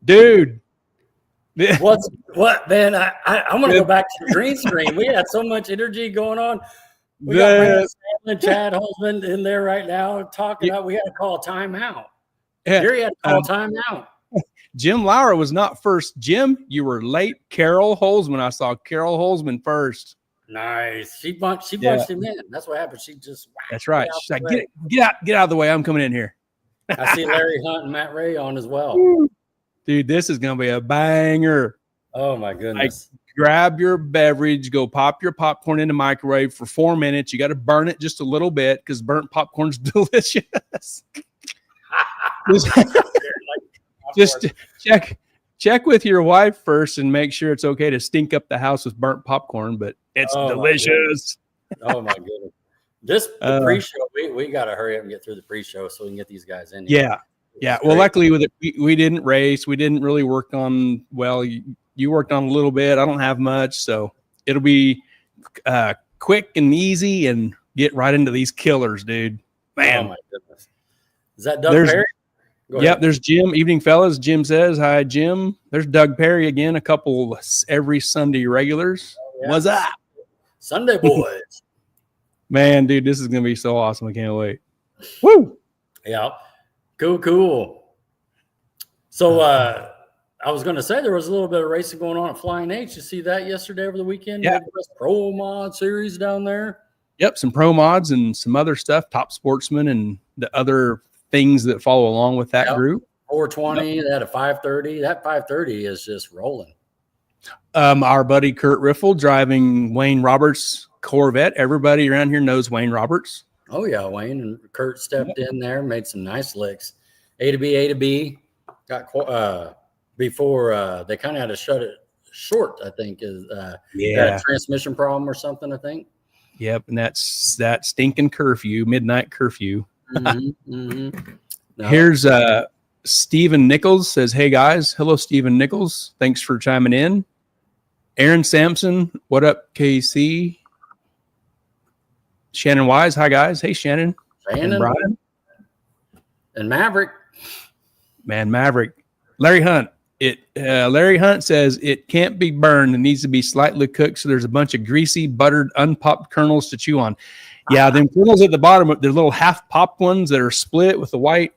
dude. What, man? I want to go back to the green screen. We had so much energy going on. We got Sandlian, Chad Holzman in there right now talking about we had to call timeout. Jerry had to call timeout. Jim Lauer was not first. Jim, you were late. Carol Holzman. I saw Carol Holzman first. Nice. She bunched him in. That's what happened. She just That's right. She's like, get out of the way. I'm coming in here. I see Larry Hunt and Matt Ray on as well. Dude, this is gonna be a banger. Oh my goodness. Like, grab your beverage, go pop your popcorn in the microwave for 4 minutes. You got to burn it just a little bit because burnt popcorn's delicious. Just check with your wife first and make sure it's okay to stink up the house with burnt popcorn, but it's delicious. Oh my goodness. The pre-show, we got to hurry up and get through the pre-show so we can get these guys in here. Yeah. Well, luckily with it, we didn't race. We didn't really work on, you worked on a little bit. I don't have much, so it'll be quick and easy and get right into these killers, dude. Man. Oh my goodness. Is that Doug Perry? Yep, there's Jim. Evening, fellas. Jim says, hi, Jim. There's Doug Perry again, a couple every Sunday regulars. Oh, yeah. What's up? Sunday boys. Man, dude, this is going to be so awesome. I can't wait. Woo! Yeah. Cool. So I was going to say there was a little bit of racing going on at Flying H. You see that yesterday over the weekend? Yeah. Pro Mod Series down there. Yep, some pro mods and some other stuff, Top Sportsman and the other things that follow along with that group. 420, They had a 530. That 530 is just rolling. Our buddy Kurt Riffle driving Wayne Roberts' Corvette. Everybody around here knows Wayne Roberts. Oh, yeah, Wayne and Kurt stepped in there, made some nice licks. A to B. Got before they kind of had to shut it short, I think, is had a transmission problem or something, I think. Yep, and that's that stinking curfew, midnight curfew. No. Here's Stephen Nichols says, hey guys. Hello, Stephen Nichols. Thanks for chiming in. Aaron Sampson, what up, KC? Shannon Wise, hi guys. Hey, Shannon. And Brian. And Maverick. Man, Maverick. Larry Hunt. Larry Hunt says it can't be burned. It needs to be slightly cooked, so there's a bunch of greasy, buttered, unpopped kernels to chew on. Yeah, them kernels at the bottom, they're little half-popped ones that are split with the white.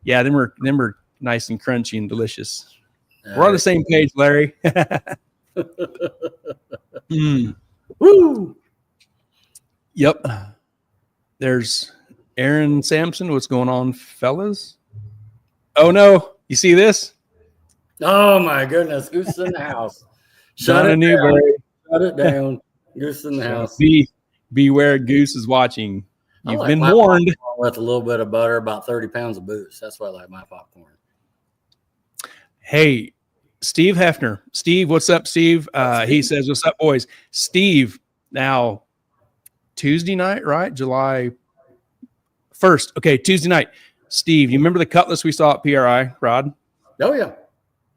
Yeah, them are nice and crunchy and delicious. We're on the same page, Larry. Woo! Yep. There's Aaron Sampson. What's going on, fellas? Oh, no. You see this? Oh, my goodness. Goose in the house. Shut it down. Goose in the house. Beware, Goose is watching. You've been warned. With a little bit of butter, about 30 pounds of booze. That's why I like my popcorn. Hey, Steve Hefner. Steve, what's up, Steve? He says, what's up, boys? Steve, now, Tuesday night, right? July 1st. Okay, Tuesday night. Steve, you remember the Cutlass we saw at PRI, Rod? Oh, yeah.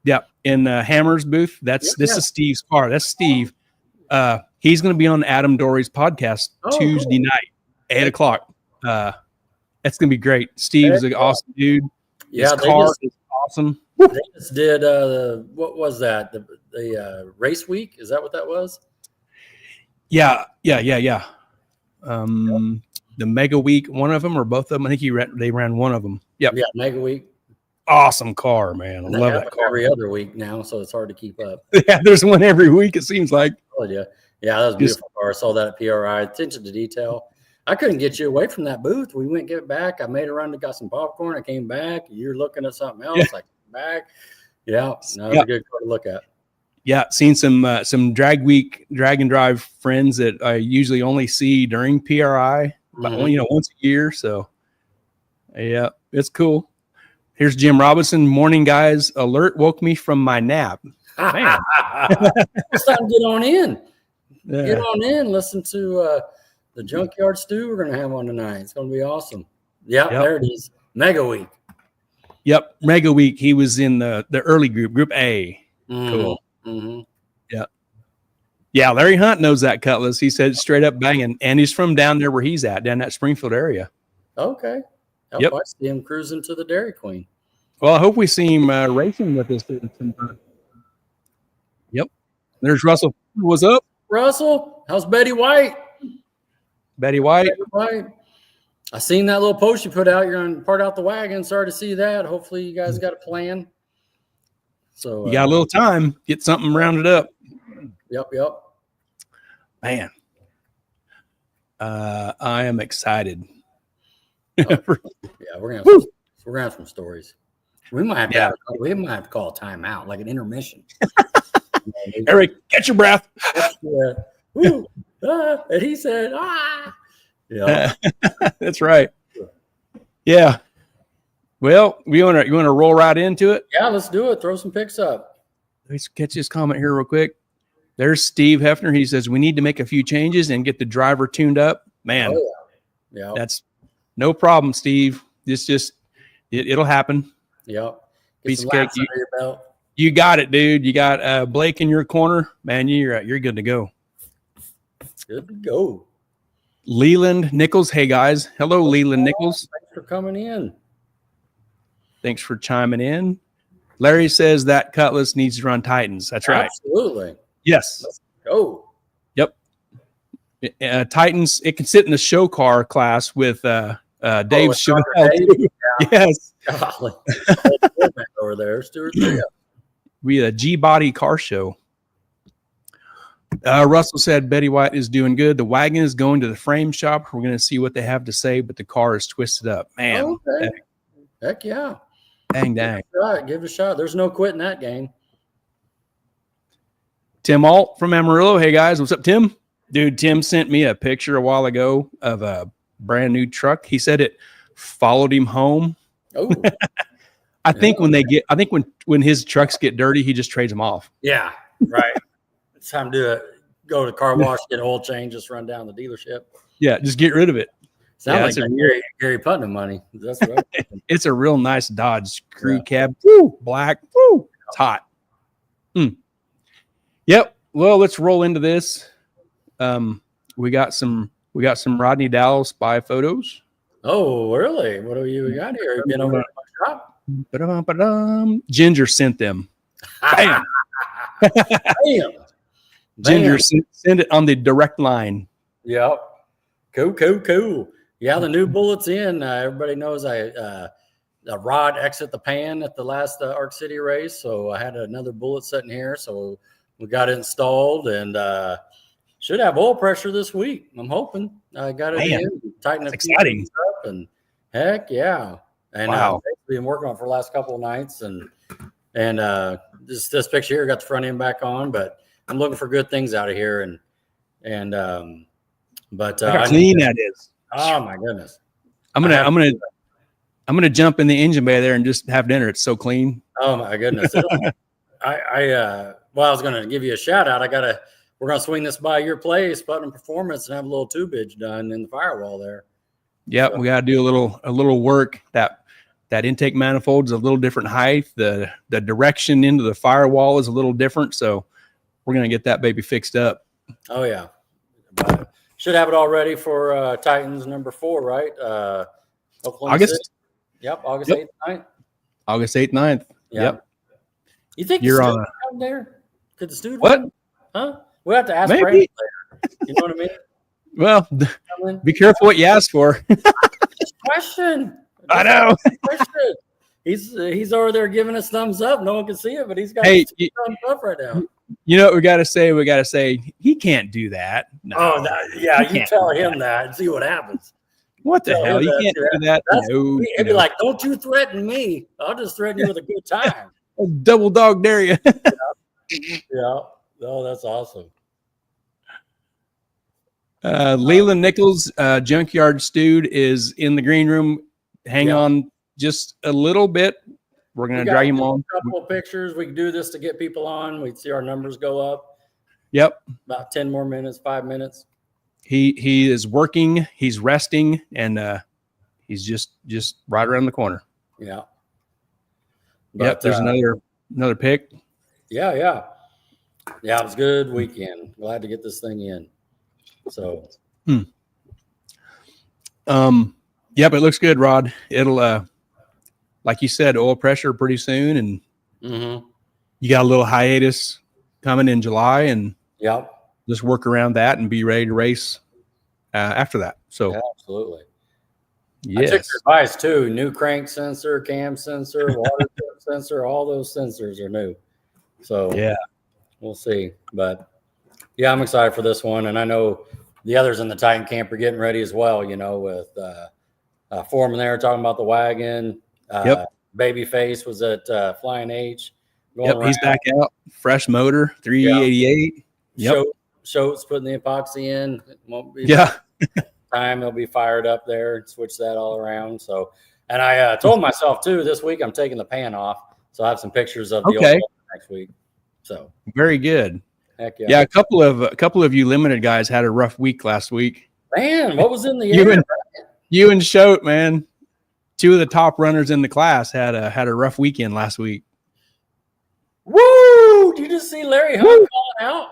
Yeah, in Hammer's booth. This is Steve's car. That's Steve. He's going to be on Adam Dory's podcast Tuesday night, 8 o'clock. That's going to be great. Steve's an awesome dude. His car is awesome. They just did, what was that? The race week? Is that what that was? Yeah. The Mega Week, one of them or both of them. I think they ran one of them. Yep. Yeah, Mega Week. Awesome car, man. I love that car. Every other week now, so it's hard to keep up. Yeah, there's one every week, it seems like. Oh, yeah. Yeah, that was a beautiful car. I saw that at PRI. Attention to detail. I couldn't get you away from that booth. We went get back. I made a run to got some popcorn. I came back. You're looking at something else. I came back. Yeah, it's a good car to look at. Yeah, seen some drag and drive friends that I usually only see during PRI, but once a year. So, yeah, it's cool. Here's Jim Robinson. Morning, guys. Alert woke me from my nap. Man. It's time to get on in. Yeah. Get on in. Listen to the Junkyard Stude we're going to have on tonight. It's going to be awesome. Yep. There it is. Mega Week. Yep, Mega Week. He was in the early Group A. Cool. Mm-hmm. Yep. Yeah, Larry Hunt knows that Cutlass. He said straight up banging. And he's from down there where he's at, down that Springfield area. Okay. Yep. I see him cruising to the Dairy Queen. Well, I hope we see him racing with us. Yep. There's Russell. What's up? Russell, how's Betty White? Betty White. Betty White. I seen that little post you put out. You're going to part out the wagon. Sorry to see that. Hopefully you guys got a plan. So you got a little time. Get something rounded up. Yep. Man. I am excited. Yeah, we're gonna have some stories. We might have to call a timeout, like an intermission. Eric, catch your breath. And he said, Yeah. That's right. Yeah. Well, you want to roll right into it? Yeah, let's do it. Throw some picks up. Let's catch this comment here real quick. There's Steve Hefner. He says we need to make a few changes and get the driver tuned up. Man, yeah, that's no problem, Steve. It'll happen. Yep. Piece of cake. You got it, dude. You got Blake in your corner. Man, you're good to go. Good to go. Leland Nichols. Hey guys. Hello, Leland Nichols. Thanks for coming in. Thanks for chiming in. Larry says that Cutlass needs to run Titans. That's right. Absolutely. Yes. Let's go. Yep. Titans. It can sit in the show car class with Dave Chevelle. Yeah. Yes. Golly. Over there, Stuart. We had a G-Body car show. Russell said Betty White is doing good. The wagon is going to the frame shop. We're going to see what they have to say, but the car is twisted up. Man. Okay. Heck yeah. Dang. Give it a shot. There's no quitting that game. Tim Alt from Amarillo. Hey, guys. What's up, Tim? Dude, Tim sent me a picture a while ago of a brand new truck. He said it followed him home. Oh. I think when his trucks get dirty, he just trades them off. Yeah, right. It's time to go to the car wash, get an oil change, just run down the dealership. Yeah, just get rid of it. Sounds like Gary Putnam money. That's right. It's a real nice Dodge crew cab. Woo, black. Woo, it's hot. Yep. Well, let's roll into this. We got some Rodney Dowell spy photos. Oh, really? What do you got here? You been over to my shop? Ginger sent them. Bam. Bam. Ginger send it on the direct line. Yep. Cool. Yeah, the new bullet's in. Everybody knows a rod exit the pan at the last Arc City race. So I had another bullet sitting here. So we got it installed and should have oil pressure this week. I'm hoping. I got it in, tighten a few things up, and heck yeah. And I've been working on it for the last couple of nights, and this picture here got the front end back on, but I'm looking for good things out of here, but how clean that is. Oh my goodness. I'm gonna jump in the engine bay there and just have dinner. It's so clean. Oh my goodness. I was gonna give you a shout out. We're gonna swing this by your place, Putnam Performance, and have a little tubage done in the firewall there. Yep, so we gotta do a little work. That intake manifold is a little different height. The direction into the firewall is a little different, so we're gonna get that baby fixed up. Oh yeah, should have it all ready for Titans number 4, right? August. 6th. Yep, August 8th, 9th. August 8th, 9th. Yep. You think you're on out there? Could the student? What? Huh? We'll have to ask Brandon later. You know what I mean? Well, be careful what you ask for. Just question. I know. Question. He's over there giving us thumbs up. No one can see it, but he's got thumbs up right now. You know what we got to say? We got to say he can't do that. No, you tell him that and see what happens. What the hell? You can't do that. No, he'd be like, "Don't you threaten me? I'll just threaten you with a good time." I'll double dog dare you. Yeah. Oh, that's awesome. Leland Nichols, Junkyard Stude, is in the green room. Hang on just a little bit. We're going to drag him on. A couple of pictures. We can do this to get people on. We'd see our numbers go up. Yep. About 10 more minutes, 5 minutes. He is working. He's resting, and he's just right around the corner. Yeah. Yep. There's another pick. Yeah. Yeah, it was a good weekend. Glad to get this thing in. So. Yep, it looks good, Rod. It'll like you said, oil pressure pretty soon, and Mm-hmm. you got a little hiatus coming in July, and Yep. just work around that and be ready to race after that. So, Yeah, absolutely. yes. I took your advice too. New crank sensor, cam sensor, water sensor, all those sensors are new. So Yeah. we'll see. But yeah, I'm excited for this one. And I know the others in the Titan camp are getting ready as well, you know, with Foreman there talking about the wagon. Yep. Babyface was at Flying H. Yep. He's back out. Fresh motor, 388. Yep. Schultz putting the epoxy in. It won't be time. He'll be fired up there and switch that all around. So, and I told myself too, this week I'm taking the pan off. So I have some pictures of the old next week. So very good. Heck yeah. Yeah. A couple of you limited guys had a rough week last week. Man, what was in the air? You and Shote, man. Two of the top runners in the class had a rough weekend last week. Woo! Did you just see Larry Hunt calling out?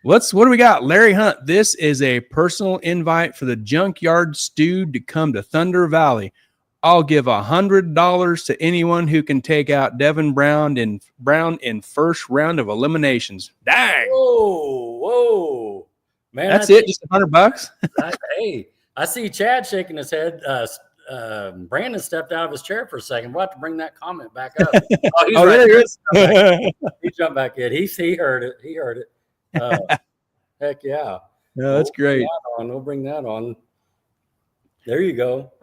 What do we got? Larry Hunt. This is a personal invite for the Junkyard Stude to come to Thunder Valley. I'll give $100 to anyone who can take out Devin Brown in first round of eliminations. Dang! Whoa, man! That's it. Just $100. Hey, I see Chad shaking his head. Brandon stepped out of his chair for a second. We'll have to bring that comment back up. Oh, there he is. He jumped back in. He heard it. He heard it. Heck yeah. No, that's great. We'll bring that on. There you go.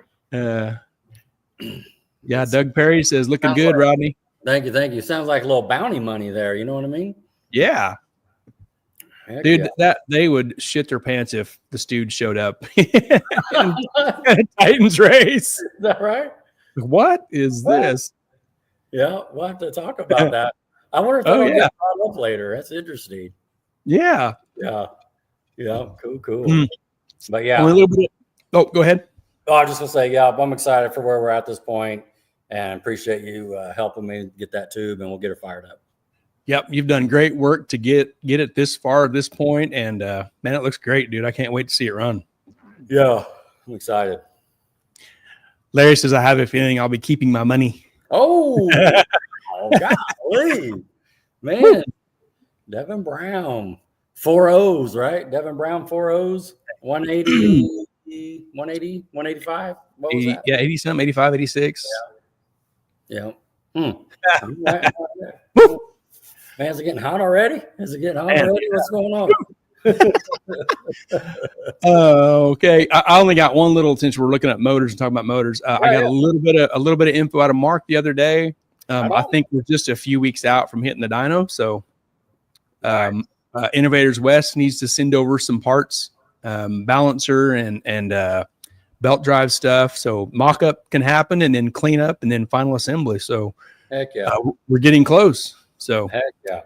Yeah, Doug Perry says, looking good, Rodney. Thank you. Sounds like a little bounty money there. You know what I mean? Yeah. Heck dude, yeah. that they would shit their pants if the Stude showed up in Titans race. Is that right? What is this? Yeah, we'll have to talk about that. I wonder if that'll get brought up later. That's interesting. Yeah. Yeah. Cool. But yeah. A little bit. Oh, go ahead. Oh, I was just gonna say, yeah, I'm excited for where we're at this point, and appreciate you helping me get that tube, and we'll get it fired up. Yep, you've done great work to get it this far at this point, and man, it looks great, dude. I can't wait to see it run. Yeah, I'm excited. Larry says, I have a feeling I'll be keeping my money. Oh, golly, man. Devin Brown, 4 O's, right? Devin Brown, 4 O's, 180, 185. What was that? Yeah, 80 something, 85, 86. Yeah. Man, is it getting hot already? What's going on? Okay. I only got one little, since we're looking at motors and talking about motors. I got a little bit of info out of Mark the other day. I think we're just a few weeks out from hitting the dyno. So Innovators West needs to send over some parts, balancer and belt drive stuff. So mock-up can happen, and then cleanup, and then final assembly. So heck yeah, we're getting close. So heck yeah,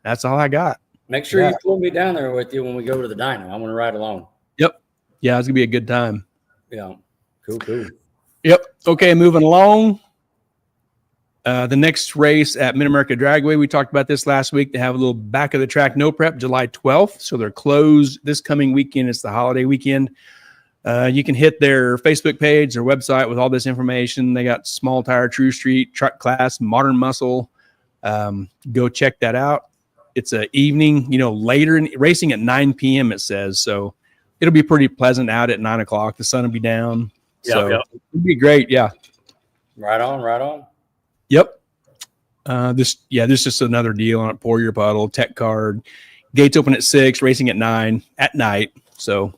that's all I got. Make sure you pull me down there with you when we go to the dyno. I want to ride along. Yep. Yeah, it's gonna be a good time. Yeah. Cool. Yep. Okay, moving along. The next race at Mid-America Dragway, we talked about this last week. They have a little back of the track no prep July 12th. So they're closed this coming weekend. It's the holiday weekend. You can hit their Facebook page, their website with all this information. They got small tire, true street, truck class, modern muscle. Go check that out. It's an evening, later in racing at 9 p.m. it says. So it'll be pretty pleasant out at 9 o'clock. The sun will be down. So it'll be great. Yeah. Right on. Yep. This is just another deal on it. Pour your puddle, tech card. Gates open at 6, racing at 9 at night. So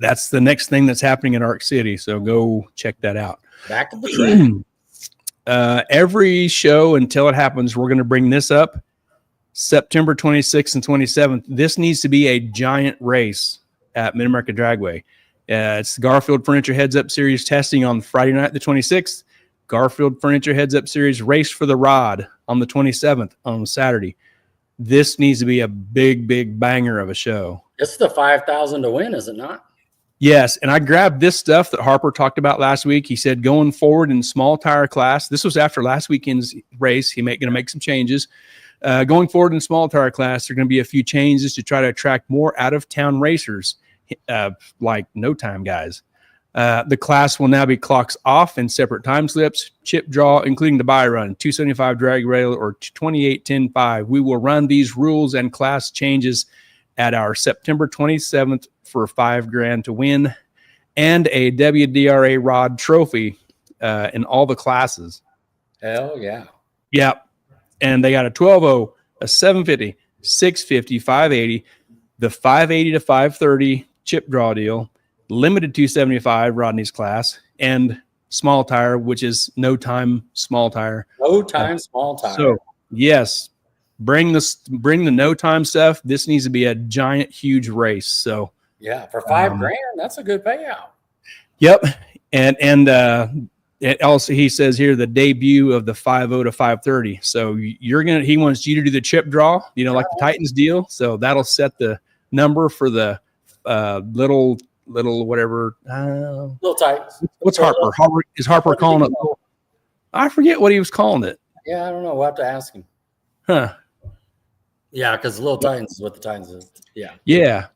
that's the next thing that's happening in Arc City. So go check that out. Back to the track. Every show until it happens, we're going to bring this up. September 26th and 27th. This needs to be a giant race at Mid-America Dragway. It's the Garfield Furniture Heads Up Series testing on Friday night, the 26th. Garfield Furniture Heads Up Series race for the rod on the 27th on Saturday. This needs to be a big banger of a show. It's the 5,000 to win, is it not? Yes, and I grabbed this stuff that Harper talked about last week. He said going forward in small tire class. This was after last weekend's race. He's going to make some changes. Going forward in small tire class, there are going to be a few changes to try to attract more out-of-town racers, like no time guys. The class will now be clocks off and separate time slips, chip draw, including the buy run, 275 drag rail or 28-10-5. We will run these rules and class changes at our September 27th for $5,000 to win and a WDRA rod trophy in all the classes. Hell yeah. Yep. And they got a 12-0, a 750, 650, 580, the 580 to 530 chip draw deal, limited 275 Rodney's class, and small tire, which is no time small tire. No time small tire. So yes, bring the no time stuff. This needs to be a giant, huge race. So yeah, for $5,000, that's a good payout. Yep. And it also, he says here, the debut of the 5.0 to 5.30. So he wants you to do the chip draw, like the Titans deal. So that'll set the number for the little whatever. Little Titans. What's Harper? Is Harper calling it? I forget what he was calling it. Yeah, I don't know. We'll have to ask him. Huh. Yeah, because the Little Titans is what the Titans is. Yeah. Yeah.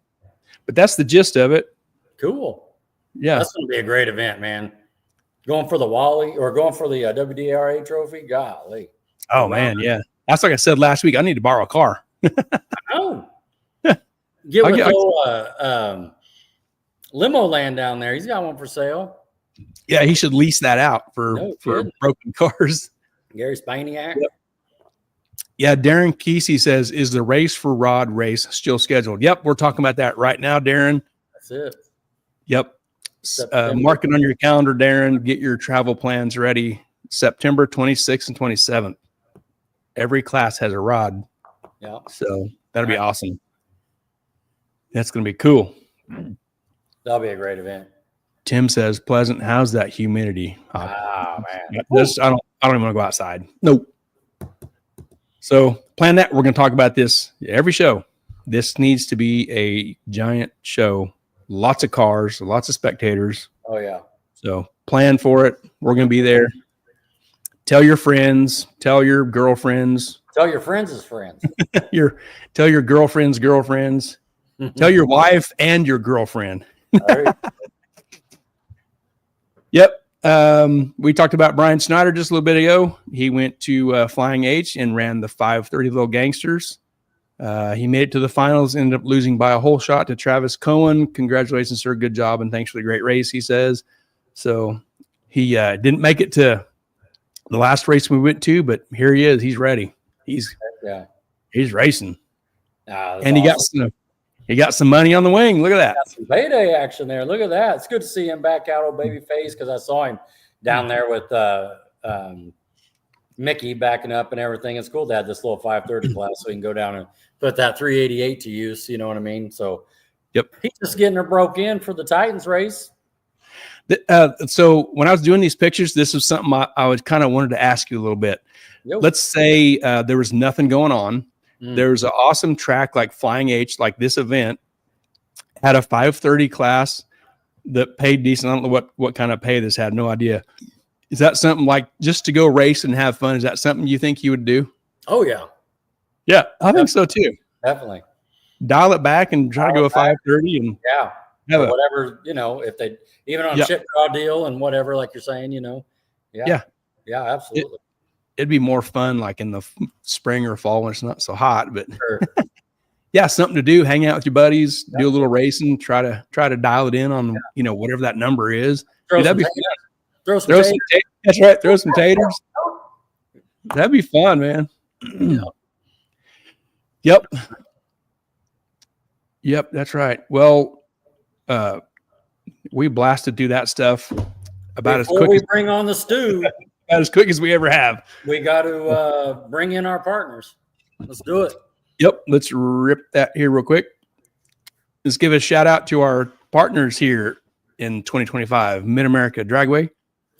But that's the gist of it. Cool. Yeah. That's going to be a great event, man. Going for the Wally or going for the WDRA trophy. Golly. Oh, man. Yeah. That's like I said last week. I need to borrow a car. Oh. Get with limo land down there. He's got one for sale. Yeah, he should lease that out for broken cars. Gary Spaniak. Yep. Yeah, Darren Kesey says, is the race for Rod race still scheduled? Yep, we're talking about that right now, Darren. That's it. Yep. Mark it on your calendar, Darren. Get your travel plans ready. September 26th and 27th. Every class has a rod. Yeah. So that'll be awesome. That's going to be cool. That'll be a great event. Tim says, Pleasant, how's that humidity? Man. I don't even want to go outside. Nope. So plan that. We're going to talk about this every show. This needs to be a giant show. Lots of cars, lots of spectators. Oh, yeah. So plan for it. We're going to be there. Tell your friends. Tell your girlfriends. Tell your friends' friends. Tell your girlfriends' girlfriends. Tell your wife and your girlfriend. Yep. We talked about Brian Snyder just a little bit ago. He went to Flying H and ran the 530 Little Gangsters. He made it to the finals, ended up losing by a whole shot to Travis Cohen. Congratulations, sir. Good job, and thanks for the great race, he says. So he didn't make it to the last race we went to, but here he is. He's ready. He's racing. And awesome. He got some money on the wing. Look at that. Got some payday action there. Look at that. It's good to see him back out, old baby face, because I saw him down there with Mickey backing up and everything. It's cool to have this little 530 class so he can go down and put that 388 to use. You know what I mean? So, yep. He's just getting her broke in for the Titans race. So when I was doing these pictures, this was something I was kind of wanted to ask you a little bit. Yep. Let's say there was nothing going on. There's an awesome track like Flying H, like this event, had a 530 class that paid decent. I don't know what kind of pay this had. No idea. Is that something like just to go race and have fun? Is that something you think you would do? Oh, yeah. Yeah, I think so too. Definitely. Dial it back and try to go a 530 and whatever, if they even on a chip draw deal and whatever, like you're saying, Yeah, absolutely. It'd be more fun like in the spring or fall when it's not so hot, but sure. Yeah, something to do, hang out with your buddies, do a little racing, try to dial it in on, whatever that number is. That'd be fun. Throw some taters. That's right. Throw some taters. That'd be fun, man. Yep. That's right. Well, we blasted through that stuff about as quick as bring on the stew. About as quick as we ever have. We got to bring in our partners. Let's do it. Yep. Let's rip that here real quick. Let's give a shout out to our partners here in 2025. Mid-America Dragway,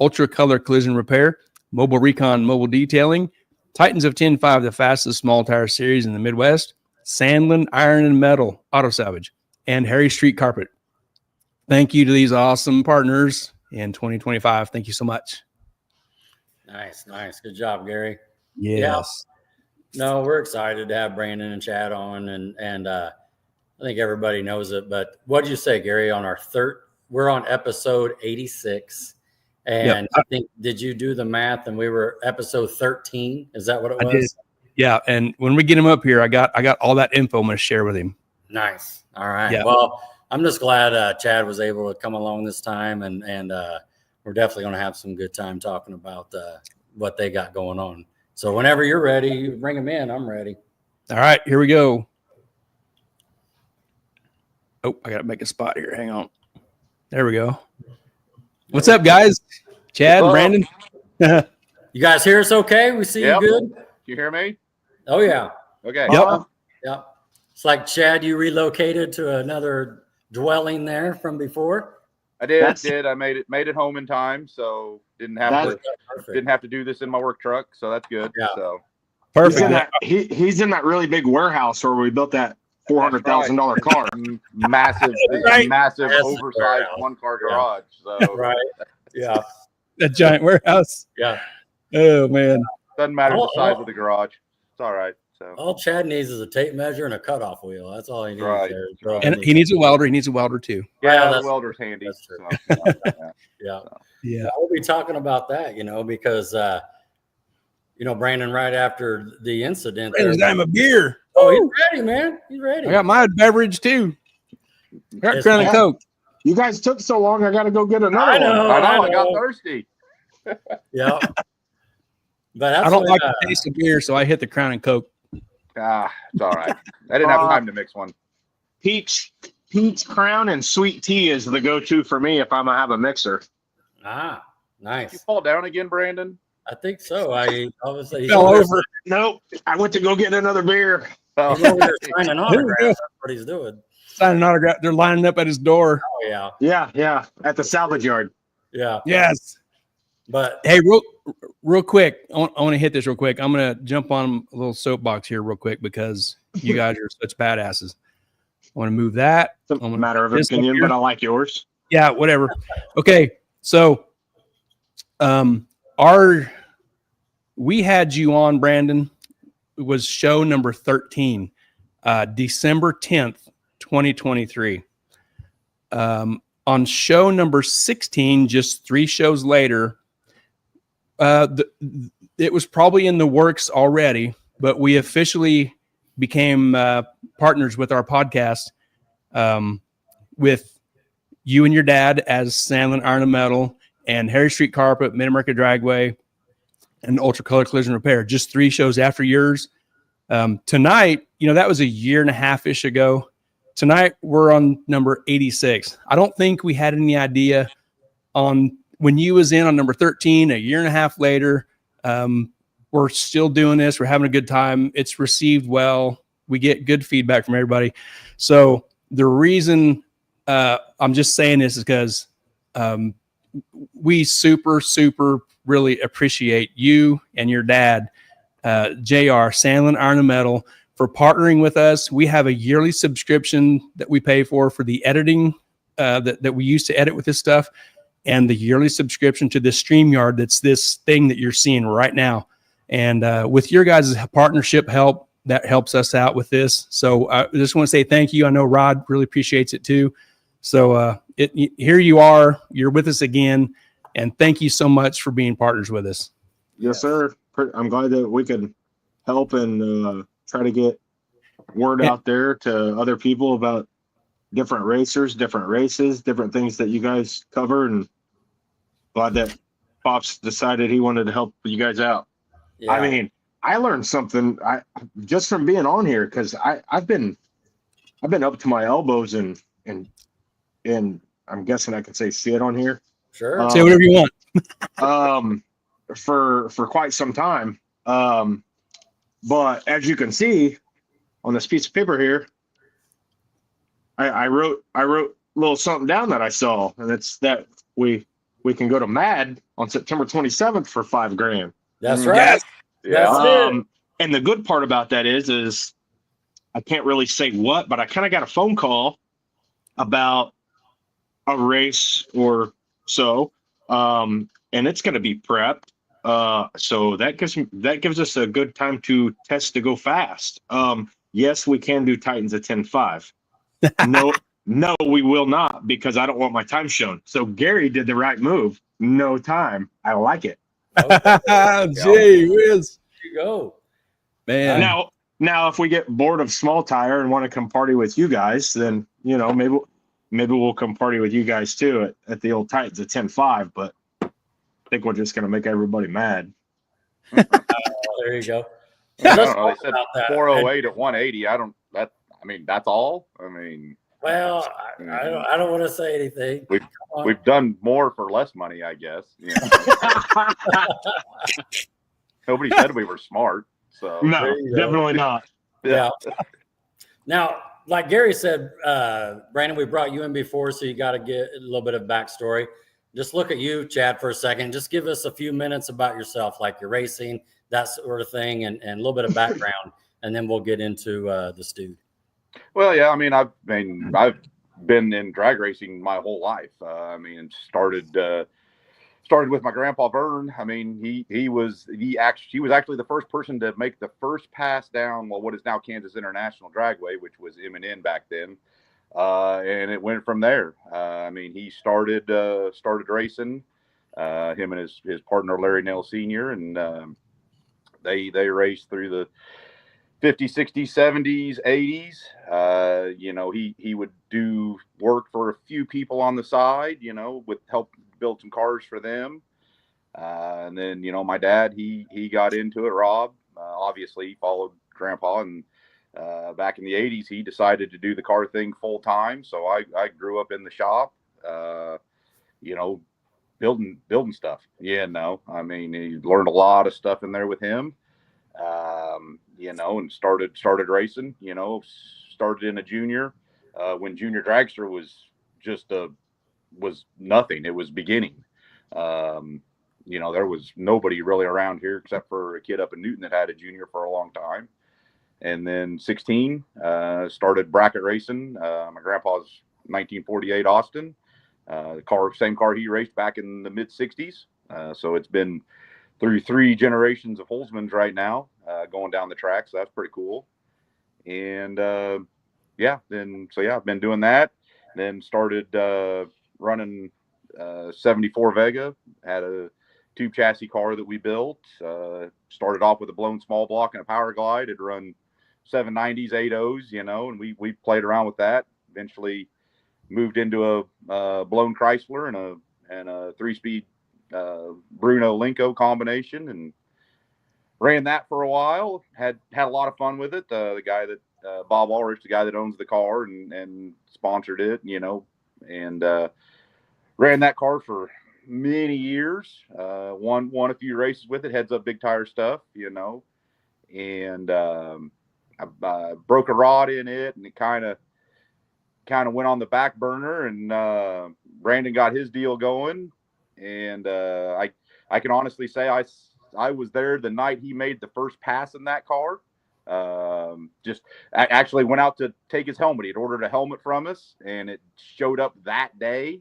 Ultra Color Collision Repair, Mobile Recon Mobile Detailing, Titans of 10-5, the fastest small tire series in the Midwest, Sandlian Iron and Metal Auto Salvage, and Harry Street Carpet. Thank you to these awesome partners in 2025. Thank you so much. Nice. Good job, Gary. Yes. Yeah. No, we're excited to have Brandon and Chad on, and I think everybody knows it. But what did you say, Gary? On our we're on episode 86. And I think, did you do the math? And we were episode 13. Is that what it was? I did. Yeah. And when we get him up here, I got all that info I'm going to share with him. Nice. All right. Yeah. Well, I'm just glad Chad was able to come along this time. And we're definitely going to have some good time talking about what they got going on. So whenever you're ready, you bring them in. I'm ready. All right. Here we go. Oh, I got to make a spot here. Hang on. There we go. What's up, guys? Chad, Brandon. You guys hear us okay? We see you good? You hear me? Oh, yeah. Okay. Yep. Yep. It's like, Chad, you relocated to another dwelling there from before? I did. I made it home in time, so didn't have to do this in my work truck, so that's good. Yeah. So Perfect. He's in that really big warehouse where we built that $400,000 car. Massive, Right. massive, Massive oversized warehouse. one-car garage. So Right. Yeah. A giant warehouse. Yeah. Oh, man. doesn't matter the size of the garage. It's all right. So All Chad needs is a tape measure and a cutoff wheel. That's all he needs. Right. there. And he needs a welder. He needs a welder, too. Yeah, the that's- welder's handy. that's true. So, Yeah. Yeah. We'll be talking about that, because, Brandon, right after the incident. Brandon's got him a beer. Oh, he's ready, man. He's ready. I got my beverage, too. I got Yes, Crown and ma'am. Coke. You guys took so long, I got to go get another I know. one. I got thirsty. Yeah. But that's I don't when, like the taste of beer, so I hit the Crown and Coke. It's all right. I didn't have time to mix one. Peach Crown and sweet tea is the go-to for me if I'm gonna have a mixer. You nice. fall down again, Brandon? I think so. I obviously Fell over. Nope, I went to go get another beer. Oh, He's over there signing autographs. That's what he's doing. Signing autograph. They're lining up at his door. Oh yeah. Yeah, at the salvage yard. Yeah. Yes. But Hey, real quick. I want to hit this real quick. I'm going to jump on a little soapbox here real quick because you guys are such badasses. I want to move that. It's a matter of opinion, but I like yours. Yeah, whatever. Okay. So, we had you on, Brandon. It was show number 13, December 10th, 2023. On show number 16, just 3 shows later, it was probably in the works already, but we officially became partners with our podcast with you and your dad as Sandlian Iron and Metal and Harry Street Carpet, Mid-America Dragway, and Ultra Color Collision Repair, just 3 shows after yours. Tonight, that was a year and a half-ish ago. Tonight, we're on number 86. I don't think we had any idea on when you was in on number 13, a year and a half later. We're still doing this. We're having a good time. It's received well. We get good feedback from everybody. So the reason I'm just saying this is because we super really appreciate you and your dad, JR, Sandlian Iron and Metal, for partnering with us. We have a yearly subscription that we pay for the editing that we used to edit with this stuff, and the yearly subscription to this StreamYard that's this thing that you're seeing right now. And with your guys' partnership help, that helps us out with this. So I just want to say thank you. I know Rod really appreciates it too. So here you are. You're with us again. And thank you so much for being partners with us. Yes, sir. I'm glad that we could help and try to get word out there to other people about different racers, different races, different things that you guys cover. And glad that Pops decided he wanted to help you guys out. yeah. I mean, I learned something just from being on here, because I've been up to my elbows and I'm guessing I could say shit on here. Sure. Say whatever you want. For quite some time. But as you can see on this piece of paper here, I wrote a little something down that I saw, and it's that we can go to MAD on September 27th for $5,000. That's right. Yes. That's it. And the good part about that is I can't really say what, but I kind of got a phone call about a race or so, and it's going to be prepped. So that gives us a good time to test to go fast. Yes, we can do Titans at 10.5. no, we will not, because I don't want my time shown. So Gary did the right move. No time. I like it. Gee whiz. There you go. Man. Now, if we get bored of small tire and want to come party with you guys, then, maybe we'll come party with you guys too at the old Titans at 10.5, but I think we're just going to make everybody mad. There you go. I don't know. They said 408 at 180. That's all. Well, I don't want to say anything. We've done more for less money, I guess. Nobody said we were smart. So no, definitely not. Yeah. Now, like Gary said, Brandon, we brought you in before, so you got to get a little bit of backstory. Just look at you, Chad, for a second. Just give us a few minutes about yourself, like your racing, that sort of thing, and a little bit of background, and then we'll get into the Stude. Well, yeah, I've been in drag racing my whole life. Started with my grandpa Vern. He was actually the first person to make the first pass down what is now Kansas International Dragway, which was M&N back then. And it went from there. He started racing, him and his partner Larry Nell Sr. and they raced through the 50s, 60s, 70s, 80s. He would do work for a few people on the side, with help build some cars for them. And then, my dad, he got into it. Rob, obviously he followed Grandpa, and back in the 80s, he decided to do the car thing full time. So I grew up in the shop, building stuff. Yeah, no, he learned a lot of stuff in there with him. And started racing, started in a junior, when junior dragster was was nothing. It was beginning. There was nobody really around here except for a kid up in Newton that had a junior for a long time. And then 16, started bracket racing. My grandpa's 1948 Austin, same car he raced back in the mid 60s. So it's been through 3 generations of Holzmans right now, going down the track. So that's pretty cool. And I've been doing that. Then started running 74 Vega, had a tube chassis car that we built. Started off with a blown small block and a power glide. It run 790s, 80s, and we played around with that. Eventually moved into a blown Chrysler and a 3-speed Bruno Linko combination, and ran that for a while. Had a lot of fun with it. The guy that Bob Ulrich, the guy that owns the car and sponsored it, and ran that car for many years. Won a few races with it. Heads up big tire stuff, and I broke a rod in it, and it kind of went on the back burner. And Brandon got his deal going. And I can honestly say I was there the night he made the first pass in that car. I actually went out to take his helmet. He had ordered a helmet from us, and it showed up that day.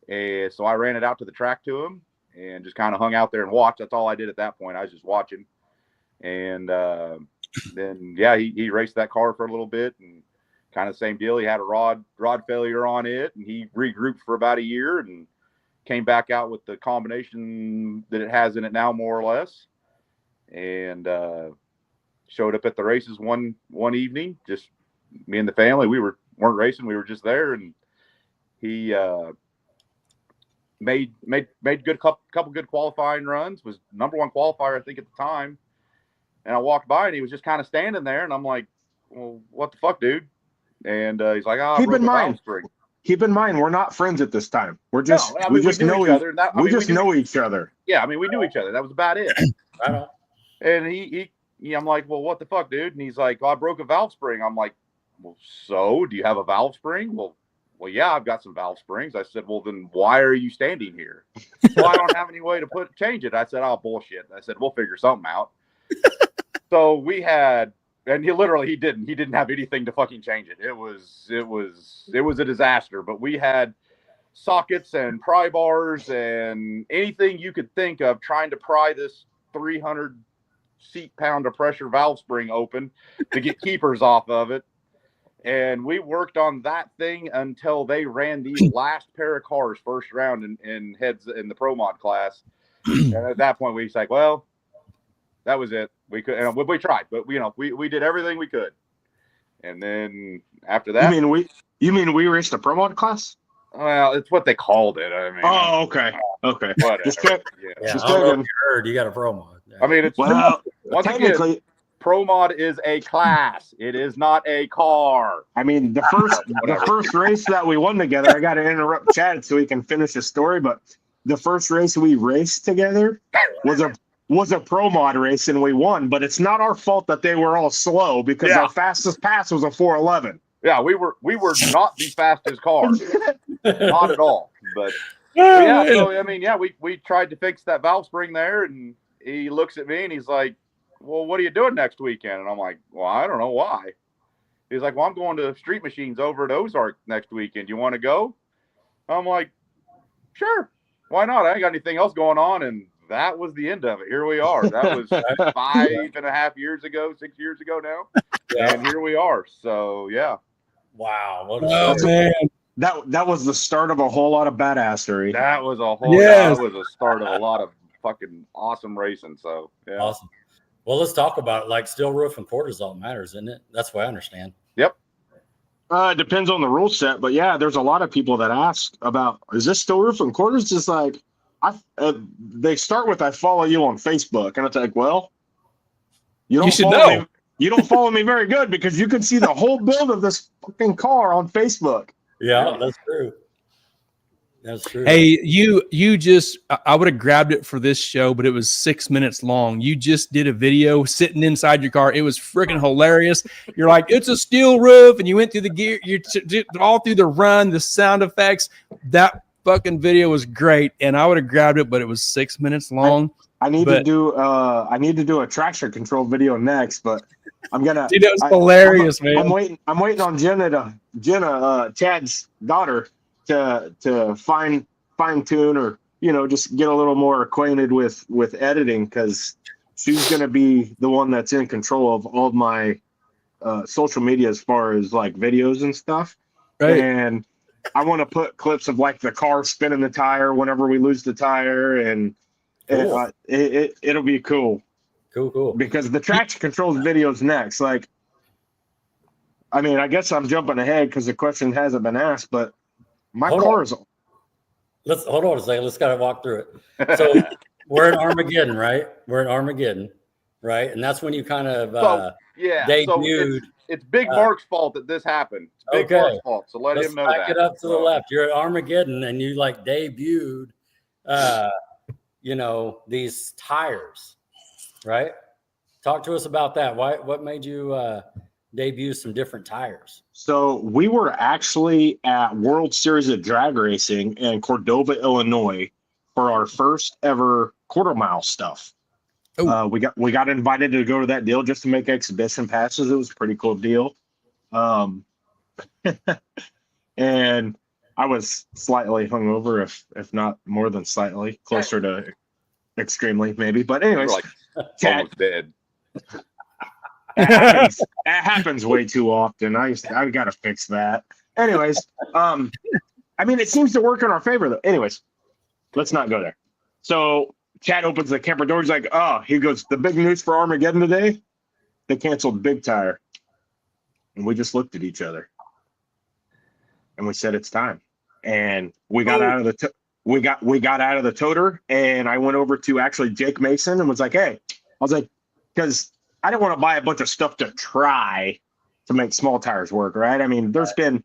And so I ran it out to the track to him and just kind of hung out there and watched. That's all I did at that point. I was just watching. And then, he raced that car for a little bit, and kind of the same deal. He had a rod failure on it, and he regrouped for about a year and came back out with the combination that it has in it now, more or less, and showed up at the races one evening. Just me and the family. We weren't racing. We were just there, and he made couple good qualifying runs. Was number 1 qualifier, I think, at the time. And I walked by, and he was just kind of standing there, and I'm like, "Well, what the fuck, dude?" And he's like, keep in mind, we're not friends at this time. We're just we just know each other. We just know each other. Yeah, we knew each other. That was about it. Right on. And he I'm like, "Well, what the fuck, dude?" And he's like, "Oh, I broke a valve spring." I'm like, "Well, so do you have a valve spring?" Well, yeah, I've got some valve springs. I said, "Well, then why are you standing here?" "Well, I don't have any way to change it." I said, "Oh, bullshit." I said, "We'll figure something out." So we had. And he didn't have anything to fucking change it. It was a disaster. But we had sockets and pry bars and anything you could think of trying to pry this 300 seat pound of pressure valve spring open to get keepers off of it. And we worked on that thing until they ran the last pair of cars first round in heads in the Pro Mod class. And at that point, we was like, well, that was it. We could, and we tried, but we did everything we could. And then after that, you mean we raced the Pro Mod class? Well, it's what they called it. I mean, oh, okay. Whatever. Just I don't know if you heard, you got a Pro Mod. Yeah. I mean, it's technically. Again, Pro Mod is a class. It is not a car. I mean, the first race that we won together, I got to interrupt Chad so he can finish his story. But the first race we raced together was a Pro Mod race, and we won. But it's not our fault that they were all slow because our fastest pass was a 411. Yeah, we were not the fastest car, not at all. But so I mean, we tried to fix that valve spring there, and he looks at me and he's like, well, what are you doing next weekend? And I'm like, well, I don't know why. He's like, well, I'm going to Street Machines over at Ozark next weekend. You want to go? I'm like, sure. Why not? I ain't got anything else going on. And that was the end of it. Here we are. That was 5.5 years ago, 6 years ago now. Yeah. And here we are. So, yeah. Wow. What man. That was the start of a whole lot of badassery. That was that was a start of a lot of fucking awesome racing. So, yeah. Awesome. Well, let's talk about it. Like steel roof and quarters all matters, isn't it? That's what I understand. Yep. It depends on the rule set, but yeah, there's a lot of people that ask about, is this steel roof and quarters? Just like, they start with, I follow you on Facebook, and it's like, well, you don't follow me very good because you can see the whole build of this fucking car on Facebook. Yeah, that's true. That's true. Hey, you just, I would have grabbed it for this show, but it was 6 minutes long. You just did a video sitting inside your car. It was freaking hilarious. You're like, it's a steel roof, and you went through the gear, you all through the run, the sound effects. That fucking video was great, and I would have grabbed it, but it was 6 minutes long. I need to do a traction control video next, but I'm gonna. Dude, that was hilarious, man. I'm waiting on Jenna, Chad's daughter, to fine tune or just get a little more acquainted with editing, because she's gonna be the one that's in control of all of my social media as far as like videos and stuff. Right. And I want to put clips of like the car spinning the tire whenever we lose the tire, and cool. It'll be cool. Cool. Because the traction controls video's next. Like, I mean, I guess I'm jumping ahead because the question hasn't been asked, but my car is. Let's hold on a second. Let's gotta walk through it. So we're in Armageddon, right? Right? And that's when you kind of debuted. So it's Big Mark's fault that this happened. It's Big Mark's fault. So let's him know back it up to the left. You're at Armageddon, and you like debuted, these tires, right? Talk to us about that. What made you debut some different tires? So we were actually at World Series of Drag Racing in Cordova, Illinois, for our first ever quarter mile stuff. We got invited to go to that deal just to make exhibition passes. It was a pretty cool deal. And I was slightly hungover, if not more than slightly, closer to extremely maybe. But anyways, like almost dead. It happens way too often. I got to fix that. Anyways, I mean, it seems to work in our favor though. Anyways, let's not go there. So Chad opens the camper door. He's like, he goes, the big news for Armageddon today, they canceled Big Tire. And we just looked at each other. And we said, it's time. And we got out of the we got out of the toter, and I went over to actually Jake Mason and was like, hey, I was like, because I didn't want to buy a bunch of stuff to try to make small tires work, right? I mean, there's been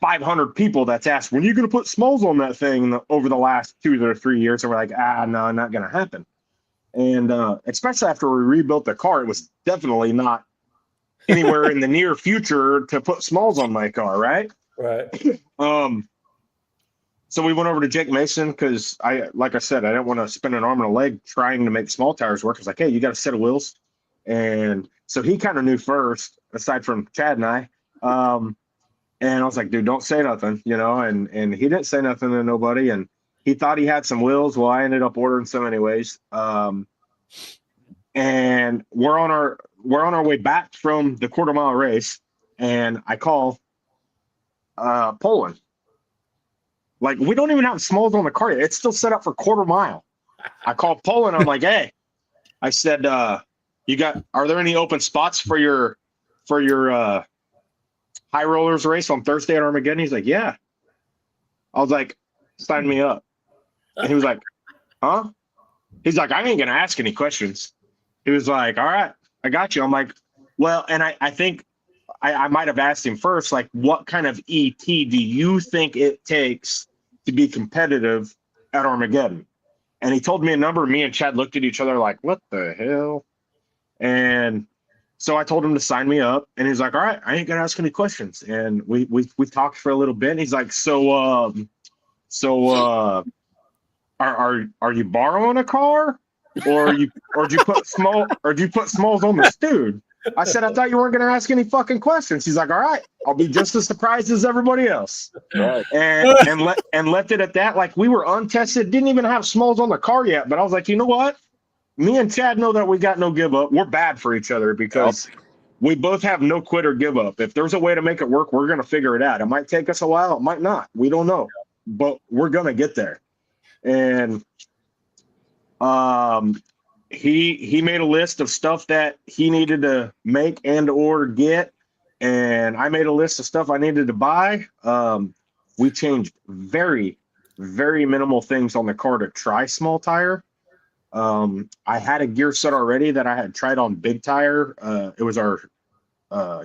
500 people that's asked, when are you going to put smalls on that thing over the last 2 or 3 years? And we're like, no, not going to happen. And especially after we rebuilt the car, it was definitely not anywhere in the near future to put smalls on my car, right? Right. So we went over to Jake Mason because like I said, I didn't want to spend an arm and a leg trying to make small tires work. I was like, hey, you got a set of wheels? And so he kind of knew first, aside from Chad and I. And I was like, dude, don't say nothing, and he didn't say nothing to nobody. And he thought he had some wheels. Well, I ended up ordering some anyways. And we're on our way back from the quarter mile race. and I call Poland. Like, we don't even have smalls on the car yet. It's still set up for quarter mile. I call Poland. I'm like, hey, I said, are there any open spots for your high rollers race on Thursday at Armageddon? He's like, yeah. I was like, sign me up. And he was like, huh? He's like, I ain't going to ask any questions. He was like, all right, I got you. I'm like, well, and I think I might have asked him first, like, what kind of ET do you think it takes to be competitive at Armageddon? And he told me a number. Me and Chad looked at each other like, what the hell? And so I told him to sign me up, and he's like, all right, I ain't gonna ask any questions. And we talked for a little bit, and he's like, are you borrowing a car, or did you put smalls on the Stude? I said, I thought you weren't gonna ask any fucking questions. He's like, all right, I'll be just as surprised as everybody else. Right. And left it at that. Like, we were untested, didn't even have smalls on the car yet. But I was like, you know what? Me and Chad know that we got no give up. We're bad for each other because we both have no quit or give up. If there's a way to make it work, we're gonna figure it out. It might take us a while, it might not. We don't know, but we're gonna get there. And he made a list of stuff that he needed to make and or get, and I made a list of stuff I needed to buy. We changed very, very minimal things on the car to try small tire. I had a gear set already that I had tried on big tire. It was our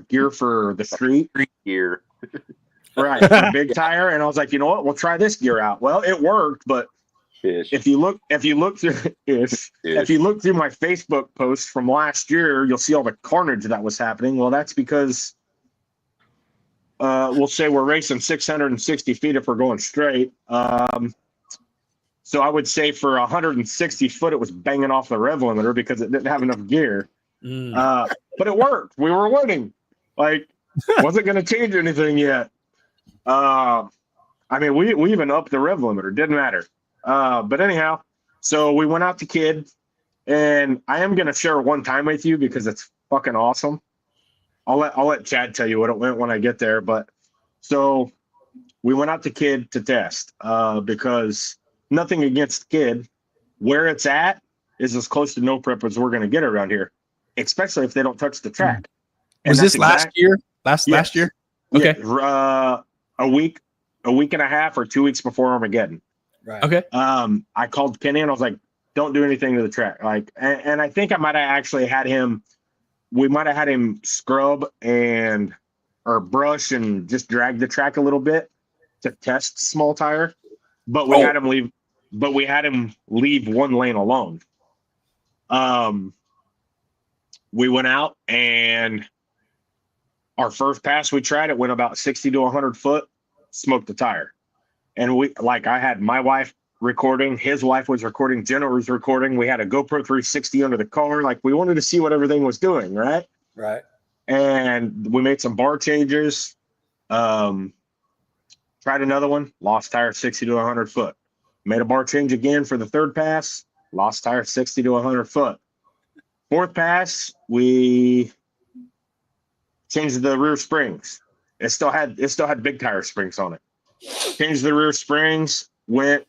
gear for the street Gear. right, for big tire, and I was like, you know what, we'll try this gear out. Well, it worked, but if you look through my Facebook post from last year, you'll see all the carnage that was happening. Well, that's because we'll say we're racing 660 feet if we're going straight. So I would say for 160 foot, it was banging off the rev limiter because it didn't have enough gear. But it worked. We were winning. Like, wasn't going to change anything yet. I mean, we even upped the rev limiter. Didn't matter. But anyhow, so we went out to Kid, and I am going to share one time with you because it's fucking awesome. I'll let Chad tell you what it went when I get there. But so we went out to Kid to test because nothing against Kid, where it's at is as close to no prep as we're going to get around here, especially if they don't touch the track. Was this last year? Last year? Okay. Yeah, a week and a half or 2 weeks before Armageddon. Right. Okay. I called Kenny and I was like, don't do anything to the track. Like, and I think I might have actually had him, we might have had him scrub or brush and just drag the track a little bit to test small tire. But we had him leave one lane alone. We went out, and our first pass we tried, it went about 60 to 100 foot, smoked the tire. And I had my wife recording, his wife was recording, Jenna was recording. We had a GoPro 360 under the car. Like, we wanted to see what everything was doing, right? Right. And we made some bar changes. Tried another one, lost tire 60 to 100 foot. Made a bar change again for the third pass, lost tire 60 to 100 foot. Fourth pass, we changed the rear springs. It still had big tire springs on it. Changed the rear springs, went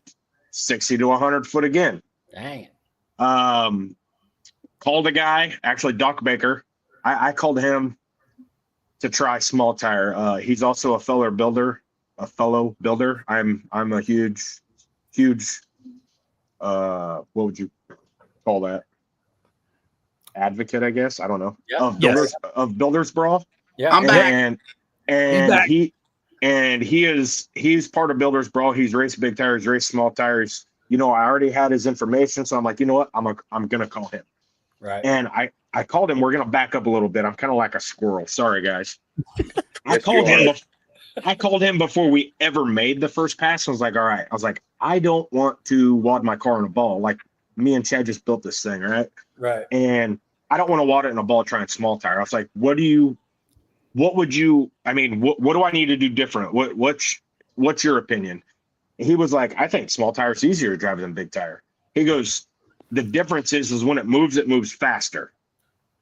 60 to 100 foot again. Dang. Called a guy, actually Doc Baker. I called him to try small tire. He's also a fellow builder. I'm a huge what would you call that? Advocate, I guess. I don't know. Yeah. Of Builders Brawl. Yeah. I'm back. And he's part of Builders Brawl. He's raced big tires, raced small tires. You know, I already had his information, so I'm like, you know what? I'm gonna call him. Right. And I called him. We're gonna back up a little bit. I'm kind of like a squirrel. Sorry, guys. I called him before we ever made the first pass. I was like, all right. I was like, I don't want to wad my car in a ball. Like, me and Chad just built this thing, right? Right. And I don't want to wad it in a ball trying small tire. I was like, what do I need to do different? What's your opinion? And he was like, I think small tire is easier to drive than big tire. He goes, the difference is when it moves faster.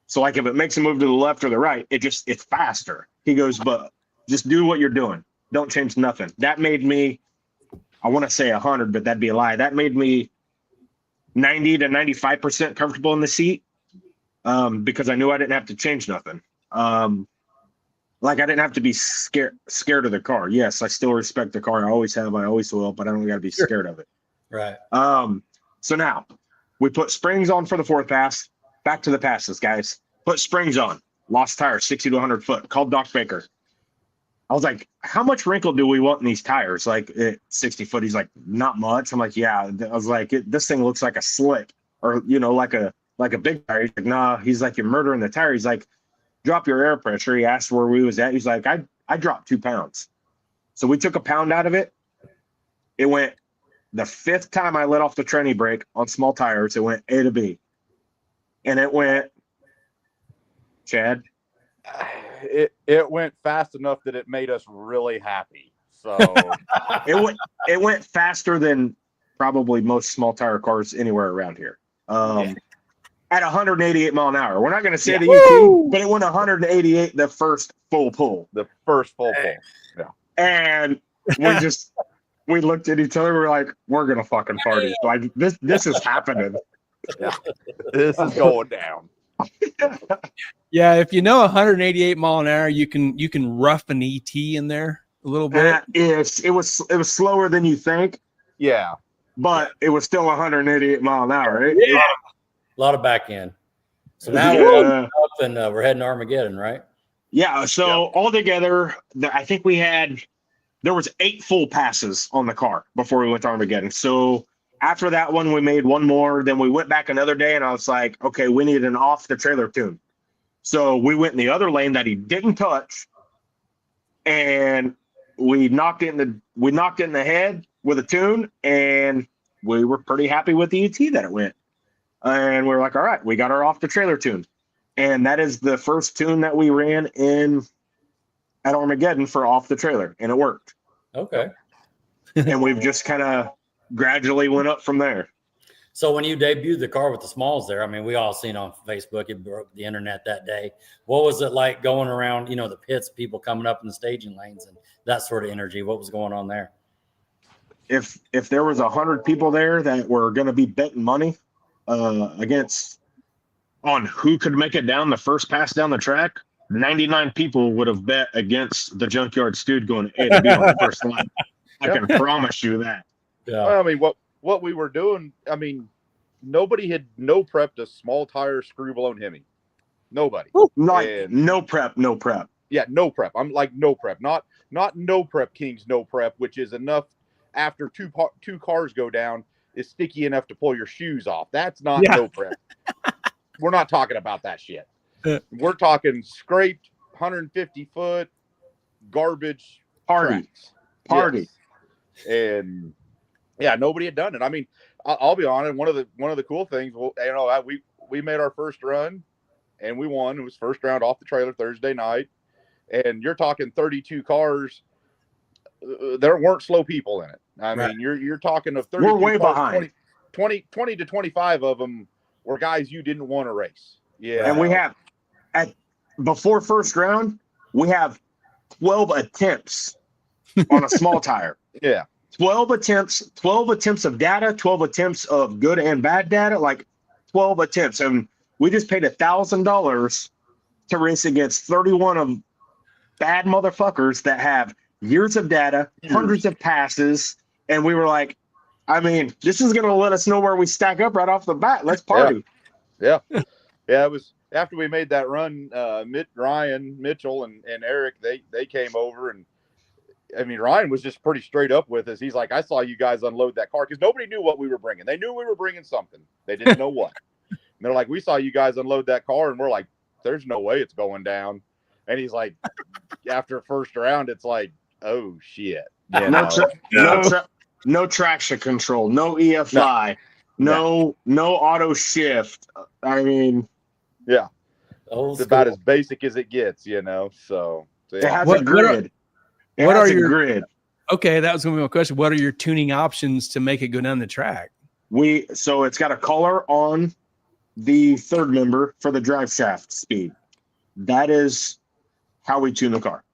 So like if it makes a move to the left or the right, it's faster. He goes, but just do what you're doing. Don't change nothing. That made me, I want to say 100, but that'd be a lie. That made me 90 to 95% comfortable in the seat, because I knew I didn't have to change nothing. Like I didn't have to be scared of the car. Yes, I still respect the car. I always have. I always will. But I don't got to be scared of it. Right. So now we put springs on for the fourth pass. Back to the passes, guys. Put springs on. Lost tires, 60 to 100 foot. Called Doc Baker. I was like, how much wrinkle do we want in these tires? Like 60 foot. He's like, not much. I'm like, yeah. I was like, this thing looks like a slick, or like a big tire. He's like, nah. He's like, you're murdering the tire. He's like, drop your air pressure. He asked where we was at. He's like, I dropped 2 pounds. So we took a pound out of it. It went, the 5th time I let off the tranny brake on small tires, it went A to B. And it went, Chad? It went fast enough that it made us really happy. So it went faster than probably most small tire cars anywhere around here. At 188 mile an hour. We're not going to say the ET, but it went 188 the first full pull. The first full pull. Yeah. And we looked at each other. We're like, we're going to fucking party. Like this is happening. Yeah. This is going down. Yeah, if you know 188 mile an hour, you can rough an ET in there a little bit. It was slower than you think. Yeah. But it was still 188 mile an hour, right? Yeah. A lot of back end. So now we're up and we're heading to Armageddon, right? Yeah. So altogether, I think there was 8 full passes on the car before we went to Armageddon. So after that one, we made one more. Then we went back another day, and I was like, okay, we need an off the trailer tune. So we went in the other lane that he didn't touch, and we knocked it in the head with a tune, and we were pretty happy with the ET that it went. And we were like, all right, we got our off the trailer tune. And that is the first tune that we ran at Armageddon for off the trailer, and it worked. Okay. And we've just kind of gradually went up from there. So when you debuted the car with the smalls there, I mean, we all seen on Facebook, it broke the internet that day. What was it like going around, the pits, people coming up in the staging lanes and that sort of energy? What was going on there? If there was 100 people there that were going to be betting money on who could make it down the first pass down the track, 99 people would have bet against the Junkyard Stude going A to B on the first line. I can promise you that. Yeah. I mean, what we were doing, I mean, nobody had no prepped a small tire screw blown Hemi. Nobody. No prep. Yeah, no prep. I'm like no prep. Not no prep Kings, no prep, which is enough after two cars go down is sticky enough to pull your shoes off. That's not no prep. We're not talking about that shit. We're talking scraped 150 foot garbage party. Yes. And yeah, nobody had done it. I mean, I'll be honest. One of the cool things, we made our first run and we won. It was first round off the trailer Thursday night, and you're talking 32 cars. There weren't slow people in it. I mean, you're talking of 32 We're way cars, behind. 20 to 25 of them were guys you didn't want to race. Yeah. And we have before first round, we have 12 attempts on a small tire. Yeah. 12 attempts of data, 12 attempts of good and bad data, like 12 attempts. And we just paid $1,000 to race against 31 of bad motherfuckers that have years of data, hundreds of passes. And we were like, I mean, this is going to let us know where we stack up right off the bat. Let's party. Yeah. It was after we made that run, Ryan, Mitchell, and Eric, they came over, and I mean, Ryan was just pretty straight up with us. He's like, I saw you guys unload that car because nobody knew what we were bringing. They knew we were bringing something. They didn't know what. And they're like, we saw you guys unload that car, and we're like, there's no way it's going down. And he's like, after first round, it's like, oh shit. No traction control, no EFI, no auto shift. I mean, yeah, it's about as basic as it gets, So it has a grid. What are your grid? Okay, that was going to be my question. What are your tuning options to make it go down the track? So it's got a color on the third member for the drive shaft speed. That is how we tune the car.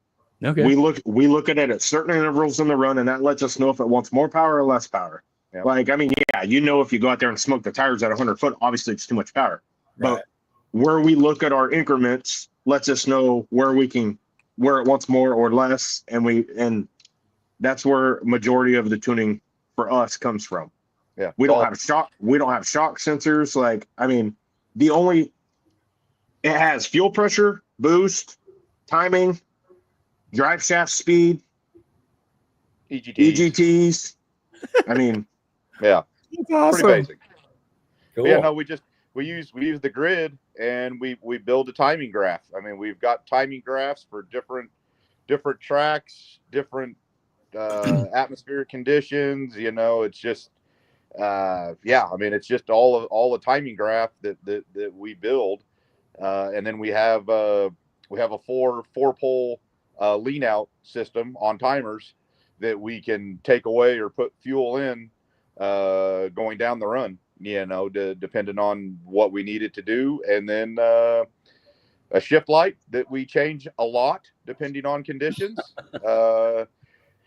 Okay. We look at it at certain intervals in the run, and that lets us know if it wants more power or less power. Yep. Like, I mean, yeah, if you go out there and smoke the tires at 100 foot, obviously it's too much power. Right. But where we look at our increments lets us know where it wants more or less, and that's where majority of the tuning for us comes from. Yeah. We don't have shock sensors. Like, I mean, it has fuel pressure, boost, timing, drive shaft speed, EGTs. I mean, yeah, That's awesome. pretty basic. Cool. But yeah, no, we use the grid, and we build a timing graph. I mean, we've got timing graphs for different tracks, different atmospheric conditions. It's just I mean, it's just all the timing graph that we build, and then we have a four pole lean out system on timers that we can take away or put fuel in going down the run, depending on what we need it to do. And then a shift light that we change a lot depending on conditions.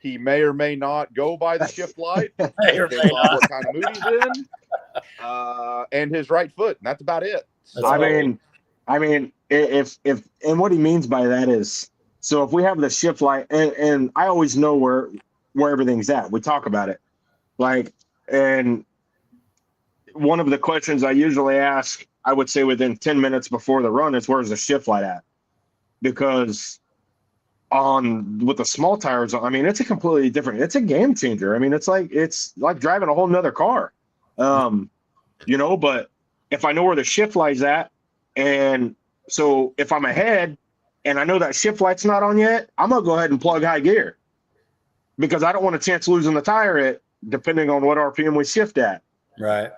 He may or may not go by the shift light, depends on what kind of mood he's in, and his right foot, and that's about it. So, I mean, if and what he means by that is, so if we have the shift light, and I always know where everything's at. We talk about it, like, and one of the questions I usually ask, I would say within 10 minutes before the run, is where's the shift light at? Because with the small tires, I mean, it's a completely different, it's a game changer. I mean, it's like driving a whole nother car. But if I know where the shift light's at, and so if I'm ahead and I know that shift light's not on yet, I'm gonna go ahead and plug high gear, because I don't want a chance losing the tire depending on what RPM we shift at. Right.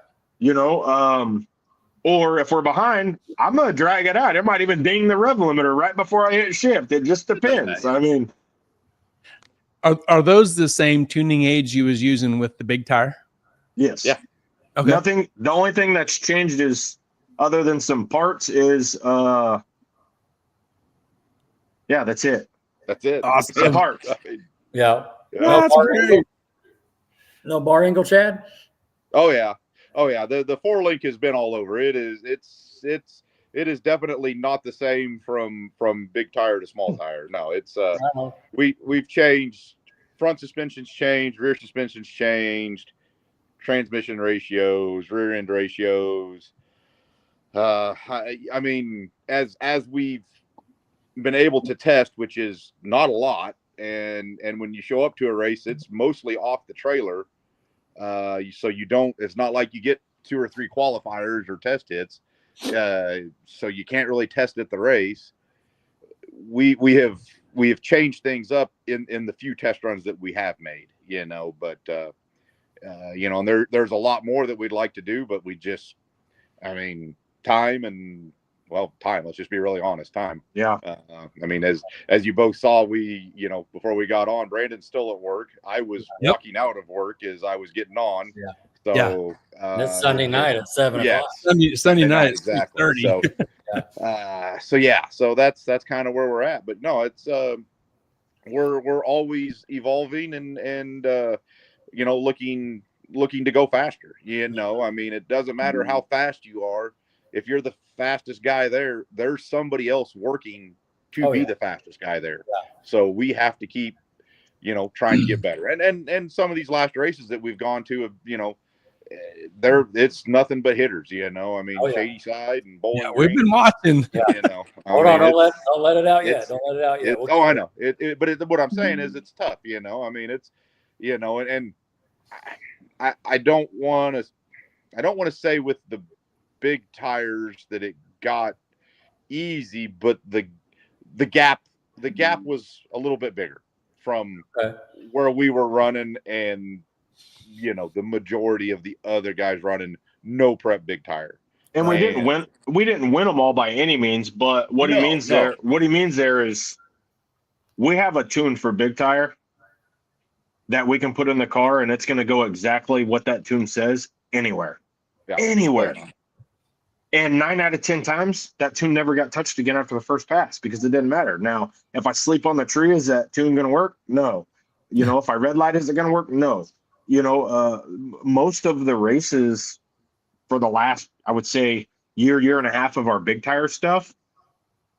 Or if we're behind, I'm going to drag it out. It might even ding the rev limiter right before I hit shift. It just depends. I mean, are those the same tuning aids you was using with the big tire? Yes. Yeah. Okay. The only thing that's changed is, other than some parts, is that's it. That's it. Awesome. The parts. Yeah. That's great. No bar angle, Chad? Oh yeah. The 4-link has been all over. It is definitely not the same from big tire to small tire. No, it's we've changed, front suspension's changed, rear suspension's changed, transmission ratios, rear end ratios. I mean, as we've been able to test, which is not a lot, and when you show up to a race, it's mostly off the trailer. So you don't, it's not like you get 2 or 3 qualifiers or test hits. So you can't really test at the race. We have changed things up in the few test runs that we have made, but and there's a lot more that we'd like to do, but we just, I mean, time, let's just be really honest, time. Yeah. I mean, as you both saw, before we got on, Brandon's still at work. I was walking out of work as I was getting on. Yeah. So it's Sunday night at 7 o'clock. Sunday night, exactly. 6:30. So that's kind of where we're at. But no, it's we're always evolving and looking to go faster. I mean, it doesn't matter how fast you are. If you're the fastest guy there's somebody else working to be the fastest guy there. Yeah. So we have to keep, trying to get better. And some of these last races that we've gone to, it's nothing but hitters. I mean, Shady Side and Bowling Green. We've been watching. Hold on, don't let it out yet. Don't let it out yet. I know. But what I'm saying is, it's tough. I mean, it's, and I don't want to say with the big tires that it got easy, but the gap was a little bit bigger from where we were running, and the majority of the other guys running no prep big tire. And we didn't win them all by any means, but what he means there is, we have a tune for big tire that we can put in the car, and it's going to go exactly what that tune says anywhere. And 9 out of 10 times, that tune never got touched again after the first pass because it didn't matter. Now, if I sleep on the tree, is that tune going to work? No. If I red light, is it going to work? No. Most of the races for the last, I would say, year and a half of our big tire stuff,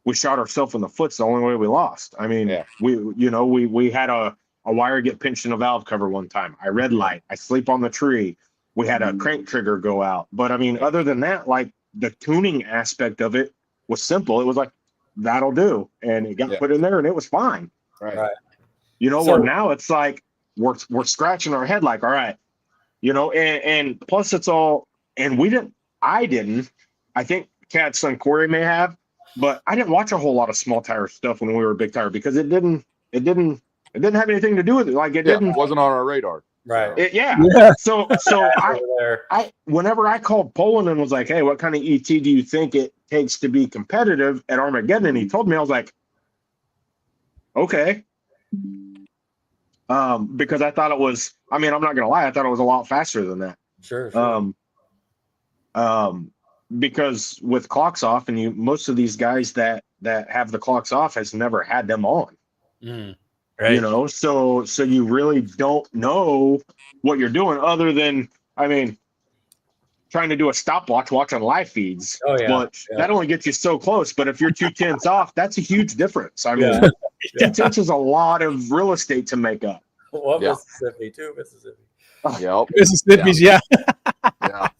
we shot ourselves in the foot. It's the only way we lost. I mean, we had a wire get pinched in a valve cover one time. I red light. I sleep on the tree. We had a crank trigger go out. But I mean, other than that, like the tuning aspect of it was simple. It was like, that'll do. And it got put in there and it was fine. Right. Where now it's like, we're scratching our head like, all right, and plus it's all, and I think Cat's son Corey may have, but I didn't watch a whole lot of small tire stuff when we were big tire because it didn't have anything to do with it. Like it wasn't on our radar. Right. So I whenever I called Poland and was like, hey, what kind of ET do you think it takes to be competitive at Armageddon? And he told me, I was like, okay. Because I thought it was, I mean, I'm not gonna lie, I thought it was a lot faster than that. Sure. Because with clocks off, and most of these guys that have the clocks off has never had them on. Right. So you really don't know what you're doing other than, I mean, trying to do a stopwatch watching live feeds. Oh yeah. But that only gets you so close. But if you're 2/10 off, that's a huge difference. I mean, 2/10 is a lot of real estate to make up. Well, Mississippi, too, Mississippi. Yep. Mississippi's, yeah.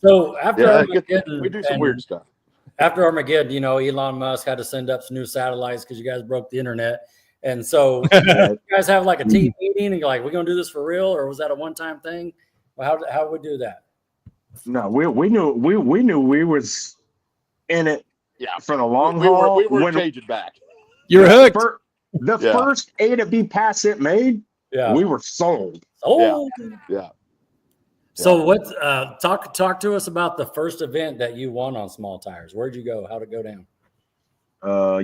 So after Armageddon, we do some weird stuff. After Armageddon, Elon Musk had to send up some new satellites because you guys broke the internet. And so you guys have like a team meeting and you're like, we're going to do this for real? Or was that a one-time thing? Well, how would we do that? No, we knew we was in it for the long haul. We were caged back. You're hooked. First A to B pass it made, we were sold. Oh, yeah. So what? Talk to us about the first event that you won on small tires. Where'd you go? How'd it go down?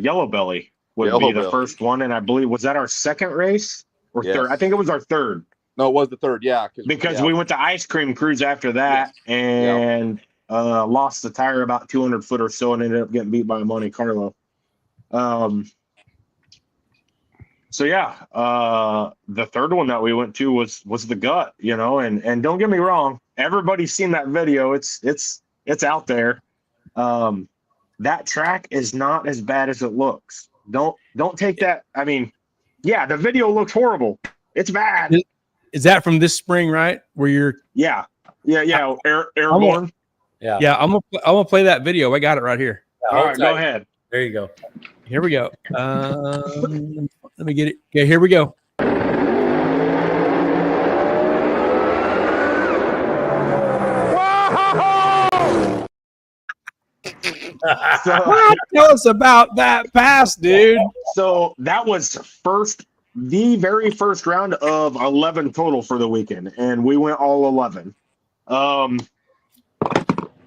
Yellow Belly would be the first one, and I believe was that our second race or third? I think it was our third. No, it was the third. Yeah, because we went to Ice Cream Cruise after that and lost the tire about 200 foot or so, and ended up getting beat by a Monte Carlo. So the third one that we went to was the Gut, and don't get me wrong, everybody's seen that video. It's out there. That track is not as bad as it looks. Don't take that. I mean, the video looks horrible. It's bad. Is that from this spring, right? Where you're Airborne. I'm gonna play that video. I got it right here. All right, go ahead. There you go. Here we go. Let me get it. Okay, here we go. Tell us about that pass, dude. So that was the very first round of 11 total for the weekend, and we went all 11.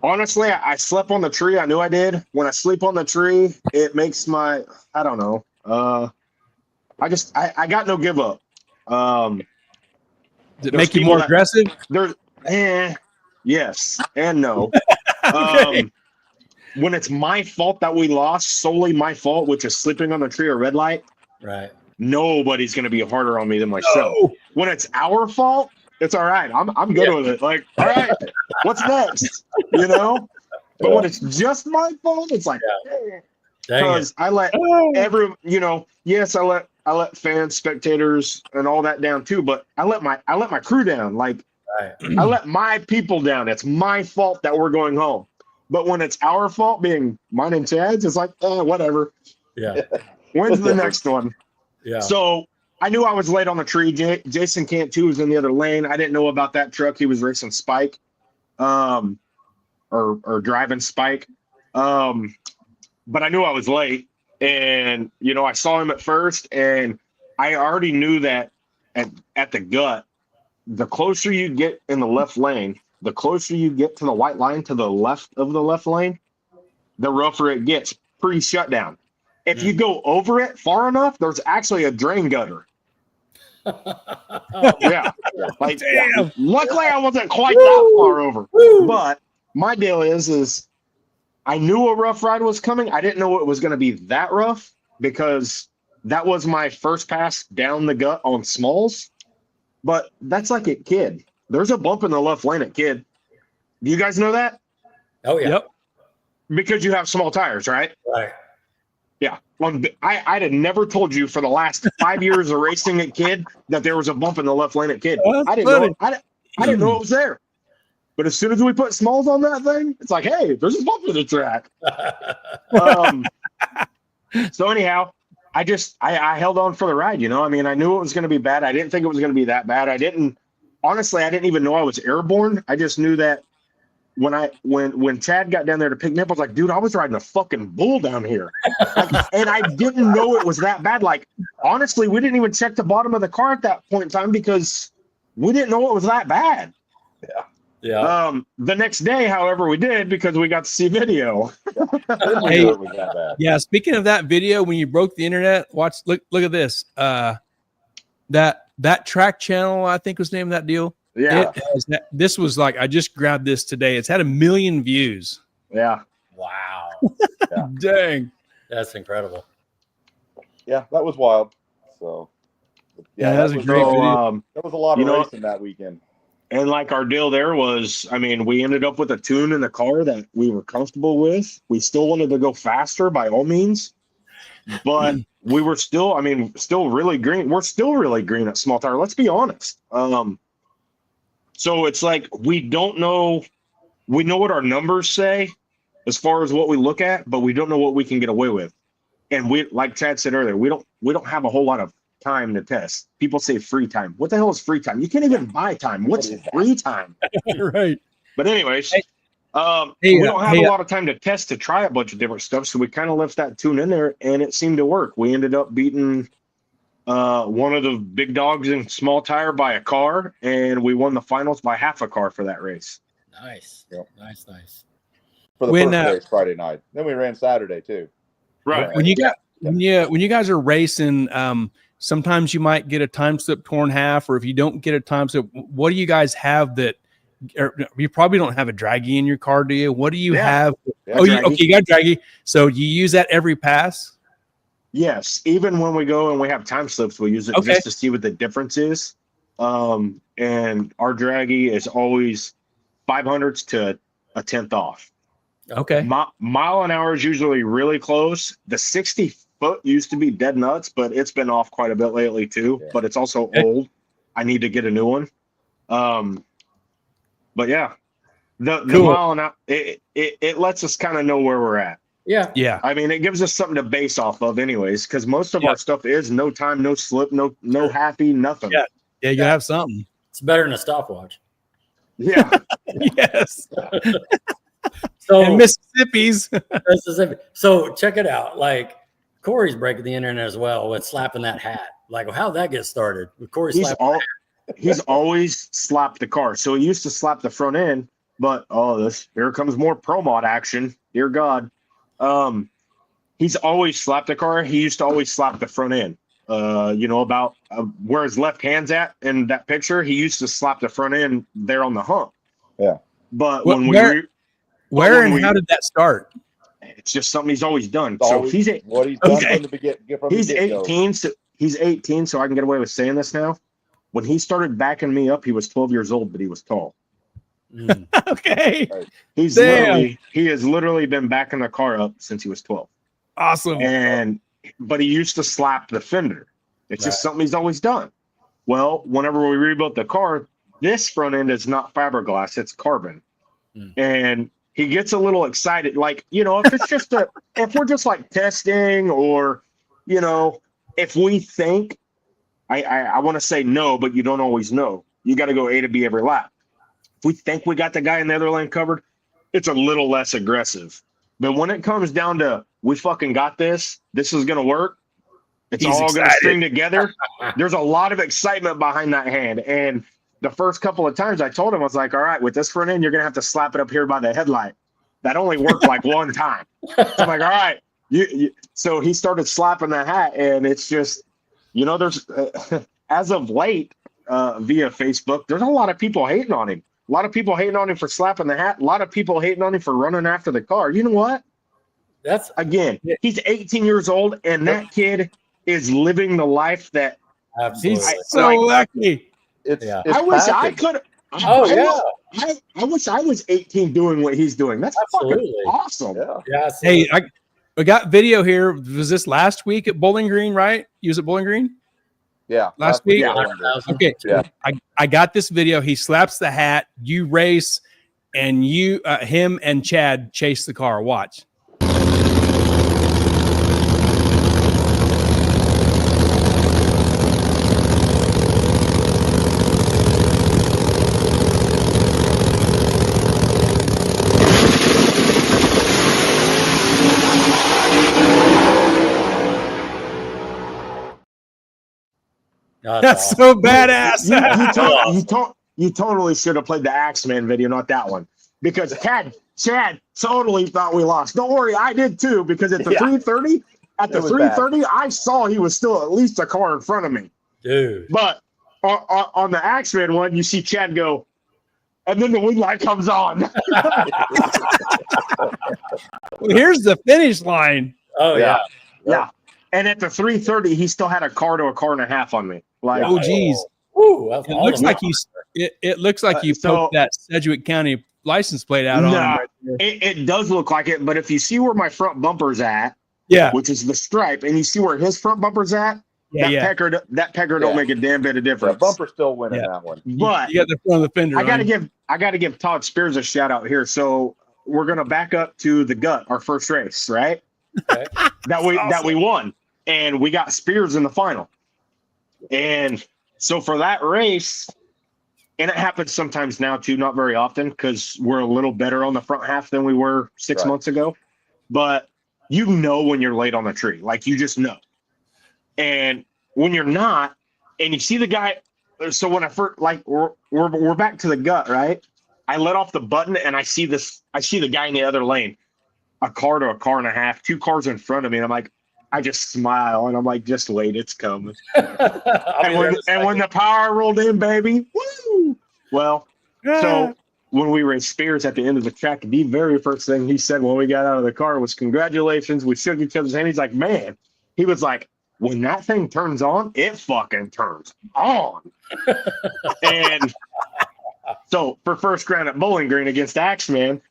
Honestly, I slept on the tree. I knew I did. When I sleep on the tree, it makes I don't know. I got no give up. Does it make you more aggressive? Yes and no. Okay. When it's my fault that we lost, solely my fault, which is sleeping on the tree or red light, right? Nobody's gonna be harder on me than myself. No. When it's our fault, it's all right. I'm good with it. Like, all right, what's next? But when it's just my fault, it's like, because I let yes, I let fans, spectators, and all that down too. But I let my crew down. Like, I let my people down. It's my fault that we're going home. But when it's our fault, being mine and Chad's, it's like, whatever. Yeah. When's the next one? Yeah. So I knew I was late on the tree. Jason Cantu was in the other lane. I didn't know about that truck. He was racing Spike, or driving Spike. But I knew I was late, and I saw him at first, and I already knew that at the Gut, the closer you get in the left lane, the closer you get to the white line to the left of the left lane, the rougher it gets pre-shutdown. If you go over it far enough, there's actually a drain gutter. Like, luckily I wasn't quite that far over. But my deal is I knew a rough ride was coming. I didn't know it was going to be that rough because that was my first pass down the gut on smalls. But that's like at Kid. There's a bump in the left lane at Kid. Do you guys know that? Oh yeah. Yep. Because you have small tires, right? Right. Yeah. I'd have never told you for the last 5 years of racing at Kid that there was a bump in the left lane at Kid. That's I didn't funny. know. I didn't know it was there. But as soon as we put smalls on that thing, it's like, hey, there's a bump in the track. So anyhow, I held on for the ride. I mean, I knew it was going to be bad. I didn't think it was going to be that bad. I didn't even know I was airborne. I just knew that when Chad got down there to pick me up, I was like, dude, I was riding a fucking bull down here. And I didn't know it was that bad. Like, honestly, we didn't even check the bottom of the car at that point in time because we didn't know it was that bad. Yeah. Yeah. The next day, however, we did because we got to see video. Hey, It was that bad. yeah. Speaking of that video, when you broke the internet, look at this. That track channel, I think was the name of that deal. Yeah. This was like, I just grabbed this today. It's had 1 million views. Yeah. Wow. Yeah. Dang. That's incredible. Yeah, that was wild. So, Yeah, that was a great video. There was a lot of racing that weekend. And like our deal there was, I mean, we ended up with a tune in the car that we were comfortable with. We still wanted to go faster by all means, but we were still really green. We're still really green at small tire. Let's be honest. So it's like, we don't know. We know what our numbers say as far as what we look at, but we don't know what we can get away with. And we, like Chad said earlier, we don't have a whole lot of time to test. People say free time. What the hell is free time? You can't even buy time. What's free time? Right. But anyways, we don't have a lot of time to test to try a bunch of different stuff. So we kind of left that tune in there and it seemed to work. We ended up beating one of the big dogs in small tire by a car, and we won the finals by half a car for that race. Nice. Yep. Nice. For the first race Friday night. Then we ran Saturday too. Right. When you guys are racing, sometimes you might get a time slip torn half, or if you don't get a time slip, what do you guys have that? You probably don't have a draggy in your car, do you? What do you have? Yeah, you got draggy. So you use that every pass? Yes. Even when we go and we have time slips, we use it just to see what the difference is. And our draggy is always 500ths to a 10th off. Okay. Mile an hour is usually really close. The 60 foot used to be dead nuts, but it's been off quite a bit lately too. Yeah. But it's also old. I need to get a new one. But yeah, the mile an hour, it lets us kind of know where we're at. Yeah. Yeah. I mean, it gives us something to base off of anyways, because most of our stuff is no time, no slip, no happy, nothing. Yeah. Yeah, you have something. It's better than a stopwatch. Yeah. Yes. So and Mississippi's. Mississippi. So check it out. Like Corey's breaking the internet as well with slapping that hat. Like, how'd that get started? With Corey he's always slapped the car. So he used to slap the front end, but here comes more pro mod action. Dear God. He's always slapped the car. He used to always slap the front end. About where his left hand's at in that picture, he used to slap the front end there on the hump. Yeah. But how did that start? It's just something he's always done. So he's what he's done from the beginning. He's 18. So he's 18. So I can get away with saying this now. When he started backing me up, he was 12 years old, but he was tall. Okay. Right. He has literally been backing the car up since he was 12. Awesome. But he used to slap the fender. It's just something he's always done. Well, whenever we rebuilt the car, this front end is not fiberglass, it's carbon. And he gets a little excited. Like, if it's just if we're just like testing, or, if we think, I want to say no, but you don't always know. You got to go A to B every lap. If we think we got the guy in the other lane covered, it's a little less aggressive. But when it comes down to, we fucking got this is going to work, it's all going to string together, there's a lot of excitement behind that hand. And the first couple of times I told him, I was like, all right, with this front end, you're going to have to slap it up here by the headlight. That only worked like one time. So I'm like, all right. So he started slapping that hat, and it's just, there's, as of late, via Facebook, there's a lot of people hating on him. A lot of people hating on him for slapping the hat. A lot of people hating on him for running after the car. You know what? That's Again, he's 18 years old, and that kid is living the life that absolutely. He's so lucky. It's I wish I passion. could. Oh, yeah. I wish I was 18 doing what he's doing. That's Absolutely. fucking awesome. Yeah. Yeah. Hey, I got video here. Was this last week at Bowling Green, right? You was at Bowling Green? Yeah. Last week? Yeah. Okay. Yeah. I got this video. He slaps the hat, you race, and him and Chad chase the car. Watch. That's awesome. so badass. You totally should have played the Axeman video, not that one, because Chad totally thought we lost. Don't worry, I did too, because at the 330, I saw he was still at least a car in front of me, dude. But on the Axeman one, you see Chad go, and then the wing light comes on. Well, here's the finish line. Oh yeah. And at the 330, he still had a car to a car and a half on me. Like, oh geez. Ooh, It looks like it looks like you poked that Sedgwick County license plate out on him right there. It does look like it, but if you see where my front bumper's at, which is the stripe, and you see where his front bumper's at, that pecker don't make a damn bit of difference. The bumper still winning that one. But you got the front of the fender. I gotta give Todd Spears a shout out here. So we're gonna back up to the Gut, our first race, right? Okay. that we won, and we got Spears in the final. And so for that race, and it happens sometimes now too, not very often, because we're a little better on the front half than we were 6 months ago. But you know when you're late on the tree, like you just know. And when you're not, and you see the guy, so when I first, like we're back to the Gut, right? I let off the button and I see the guy in the other lane, a car to a car and a half, 2 cars in front of me. And I'm like, I just smile and I'm like, just wait, it's coming. and when the power rolled in, baby, woo! Well, so when we raced Spears at the end of the track, the very first thing he said when we got out of the car was congratulations. We shook each other's hand. He's like, man, he was like, when that thing turns on, it fucking turns on. And so for first round at Bowling Green against Axeman,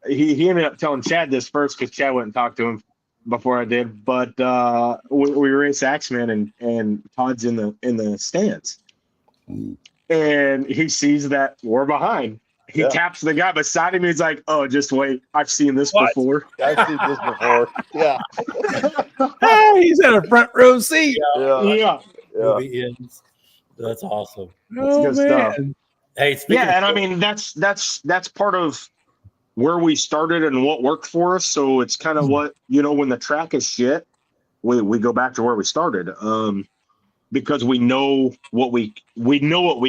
he ended up telling Chad this first because Chad wouldn't talk to him before I did. But we raced Axeman and Todd's in the stands. And he sees that we're behind. He taps the guy beside him. He's like, "Oh, just wait. I've seen this before." I've seen this before. Yeah. He's at a front row seat. Yeah. Movie ends. That's awesome. Oh, good stuff. Hey, and I mean that's part of where we started and what worked for us. So it's kind of what, when the track is shit, we go back to where we started. Because we know what we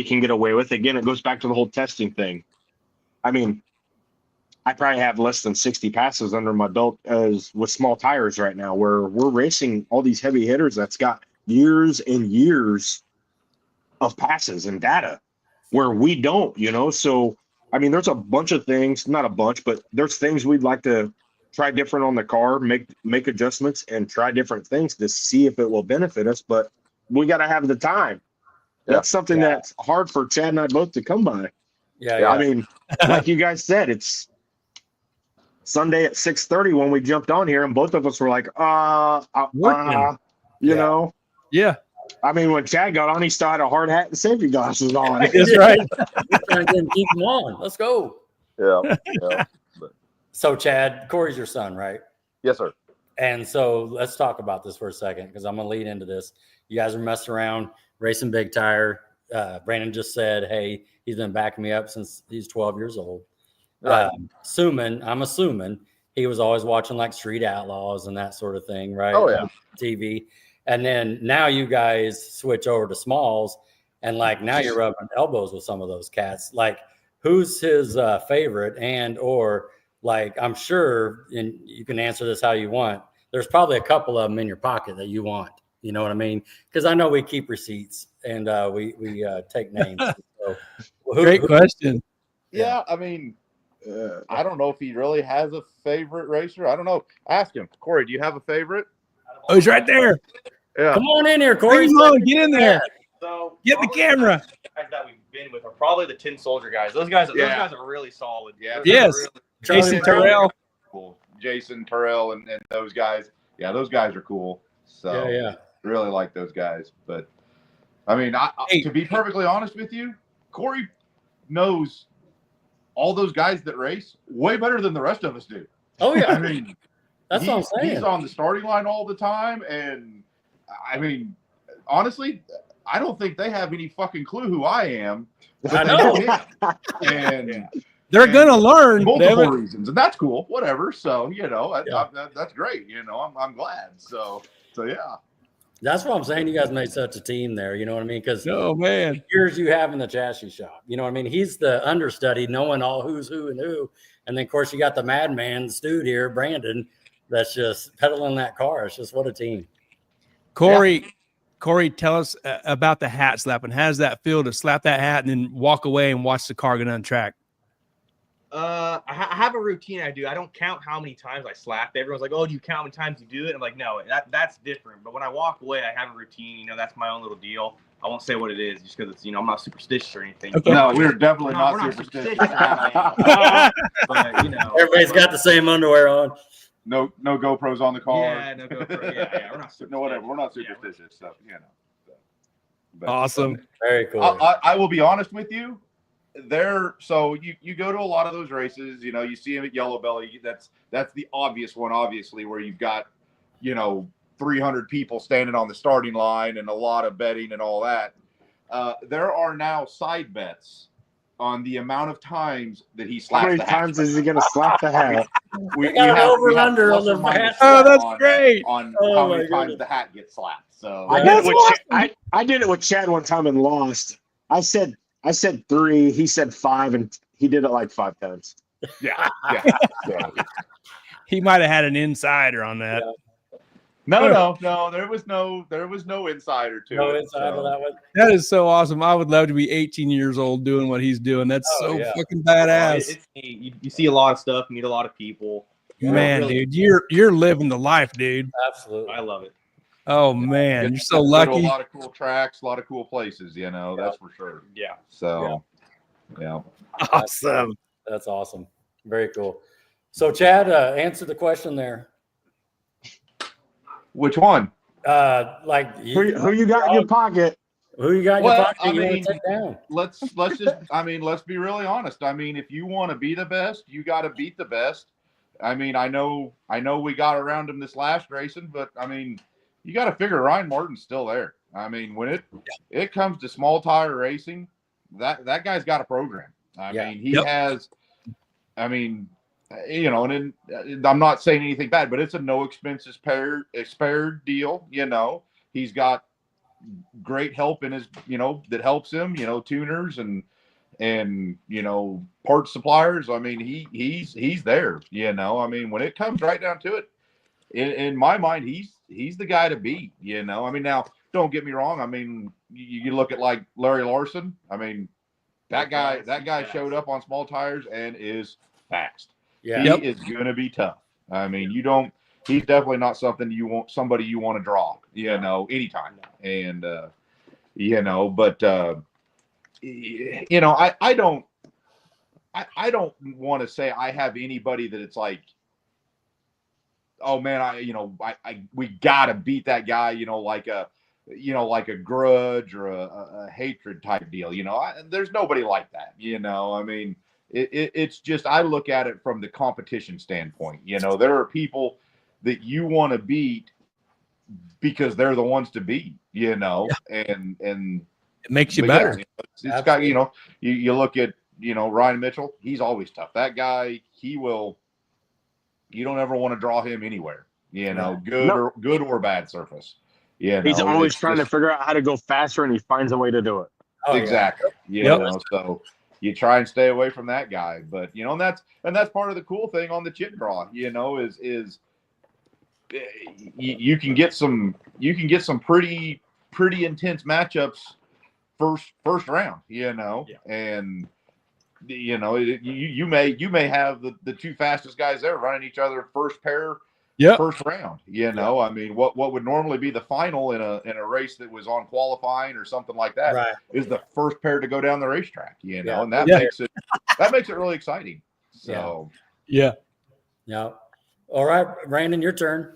can get away with. Again, it goes back to the whole testing thing. I mean, I probably have less than 60 passes under my belt with small tires right now, where we're racing all these heavy hitters that's got years and years of passes and data where we don't, So, I mean, there's a bunch of things, not a bunch, but there's things we'd like to try different on the car, make adjustments and try different things to see if it will benefit us. But we got to have the time. That's something that's hard for Chad and I both to come by. I mean, like you guys said, it's Sunday at 6:30 when we jumped on here, and both of us were like, you know. Yeah. I mean, when Chad got on, he still had a hard hat and safety glasses on. That's right. Trying to keep them on. Let's go. Yeah. So, Chad, Corey's your son, right? Yes, sir. And so let's talk about this for a second, because I'm going to lead into this. You guys are messing around, racing big tire. Brandon just said, hey, he's been backing me up since he's 12 years old. Right. I'm assuming he was always watching like Street Outlaws and that sort of thing, right? Oh, yeah. On TV. And then now you guys switch over to smalls, and like now you're rubbing elbows with some of those cats. Like, who's his favorite? And or like, I'm sure, and you can answer this how you want, there's probably a couple of them in your pocket that you want. You know what I mean? Because I know we keep receipts and we take names. So, Great question. Yeah, I mean, I don't know if he really has a favorite racer. I don't know. Ask him. Corey, do you have a favorite? Oh, he's right there. Yeah. Come on in here, Corey. Bring him on. Get in there. So Get the camera. The guys that we've been with are probably the Tin Soldier guys. Those guys are really solid. Yeah. Those guys Yes. are really- Jason Terrell. Cool. Jason Terrell and those guys. Yeah, those guys are cool. So Yeah. really like those guys. But I mean, to be perfectly honest with you, Corey knows all those guys that race way better than the rest of us do. Oh yeah. I mean, That's what I'm saying. He's on the starting line all the time, and I mean, honestly, I don't think they have any fucking clue who I am. I know. And They're gonna learn. multiple reasons, and that's cool. Whatever. So that's great. I'm glad. So yeah. That's what I'm saying. You guys made such a team there. You know what I mean? Because Oh man. years you have in the chassis shop. You know what I mean? He's the understudy, knowing all who's who and who. And then, of course, you got the madman, Stude here, Brandon, that's just pedaling that car. It's just what a team. Corey, tell us about the hat slapping. How does that feel to slap that hat and then walk away and watch the car go down the track? I have a routine I do. I don't count how many times I slap. Everyone's like, "Oh, do you count how many times you do it?" I'm like, "No, that's different." But when I walk away, I have a routine. That's my own little deal. I won't say what it is just because it's I'm not superstitious or anything. Okay. No, we're definitely We're not superstitious. but Everybody's got the same underwear on. No GoPros on the car. Yeah, no GoPro. Yeah, we're not superstitious. No, whatever. We're not superstitious. So But, Awesome. Very cool. I will be honest with you. So you go to a lot of those races, you see him at Yellow Belly. That's the obvious one, obviously, where you've got 300 people standing on the starting line and a lot of betting and all that. There are now side bets on the amount of times that he slaps. How many the hat. times is he going to slap the hat? We got an have over and under plus on the or minus hat. Oh, that's on- great. On Oh, how my many times goodness. the hat gets slapped. So I That's did it with Chad one time and lost. I said 3. He said 5, and he did it like 5 times. yeah. So, He might have had an insider on that. no. There was no insider to No it. inside of that one. That is so awesome. I would love to be 18 years old doing what he's doing. That's Oh, so yeah. fucking badass. You see a lot of stuff, meet a lot of people. Man, really- dude, you're living the life, dude. Absolutely. I love it. Oh man, Get you're so to go to lucky. A lot of cool tracks, a lot of cool places. That's for sure. Yeah. So, yeah. Awesome. That's awesome. Very cool. So, Chad, answer the question there. Which one? Who you got in your pocket? Who you got in your Well, pocket you want to take down? Let's just. Let's be really honest. If you want to be the best, you got to beat the best. I know we got around him this last racing, but you got to figure Ryan Martin's still there. When it comes to small tire racing, that guy's got a program. He has. And I'm not saying anything bad, but it's a no expenses spared deal. He's got great help in his, that helps him. Tuners and parts suppliers. He's there. When it comes right down to it, in my mind, he's the guy to beat. Now don't get me wrong. You look at like Larry Larson. That guy showed up on small tires and is fast. Yeah. He is going to be tough. He's definitely not somebody you want to draw, anytime. And, but, I don't want to say I have anybody that it's like, oh man, we got to beat that guy, like a grudge or a hatred type deal. There's nobody like that, it's just, I look at it from the competition standpoint. There are people that you want to beat because they're the ones to beat, and It makes you better. Yeah, it's got, you look at, Ryan Mitchell, he's always tough. That guy, you don't ever want to draw him anywhere, good or bad surface. He's always trying to figure out how to go faster, and he finds a way to do it. Oh, exactly. So you try and stay away from that guy, but and that's part of the cool thing on the chip draw, is you can get some pretty intense matchups first round, and you know, you may have the two fastest guys there running each other first pair. Yep. First round, you know, I mean, what would normally be the final in a race that was on qualifying or something like that is the first pair to go down the racetrack, you know, and that makes it really exciting. So, yeah. All right, Brandon, your turn.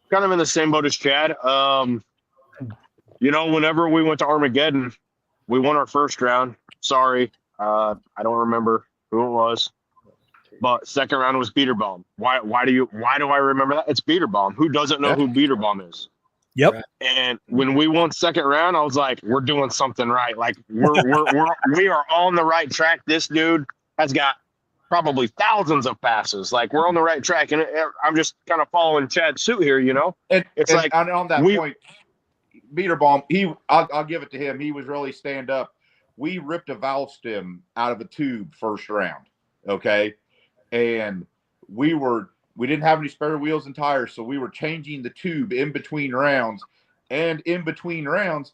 Kind of in the same boat as Chad. You know, whenever we went to Armageddon, we won our first round. Sorry, I don't remember who it was. But second round was Beaterbomb. Why do I remember that? It's Beaterbomb. Who doesn't know who Beaterbomb is? Yep. Right. And when we won second round, I was like, we're doing something right. Like we are on the right track. This dude has got probably thousands of passes. Like we're on the right track. And I'm just kind of following Chad's suit here, you know? And it's like on that point, Beaterbomb, I'll give it to him. He was really stand up. We ripped a valve stem out of a tube first round. Okay. And we didn't have any spare wheels and tires, so we were changing the tube in between rounds. And in between rounds,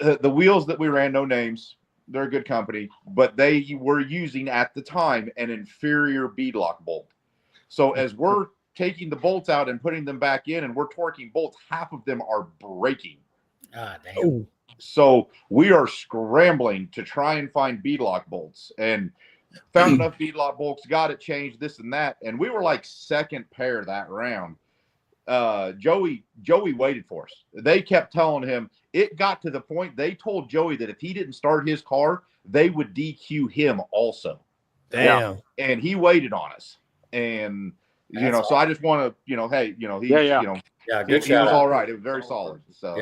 the wheels that we ran, no names, they're a good company, but they were using at the time an inferior beadlock bolt. So as we're taking the bolts out and putting them back in and we're torquing bolts, half of them are breaking. Ah, damn. So we are scrambling to try and find beadlock bolts and found enough beadlock bolts, got it changed, this and that. And we were like second pair that round. Joey waited for us. They kept telling him, it got to the point they told Joey that if he didn't start his car, they would DQ him also. Damn. And he waited on us. And you know, so I just want to, you know, hey, you know, he was all right. It was very solid. So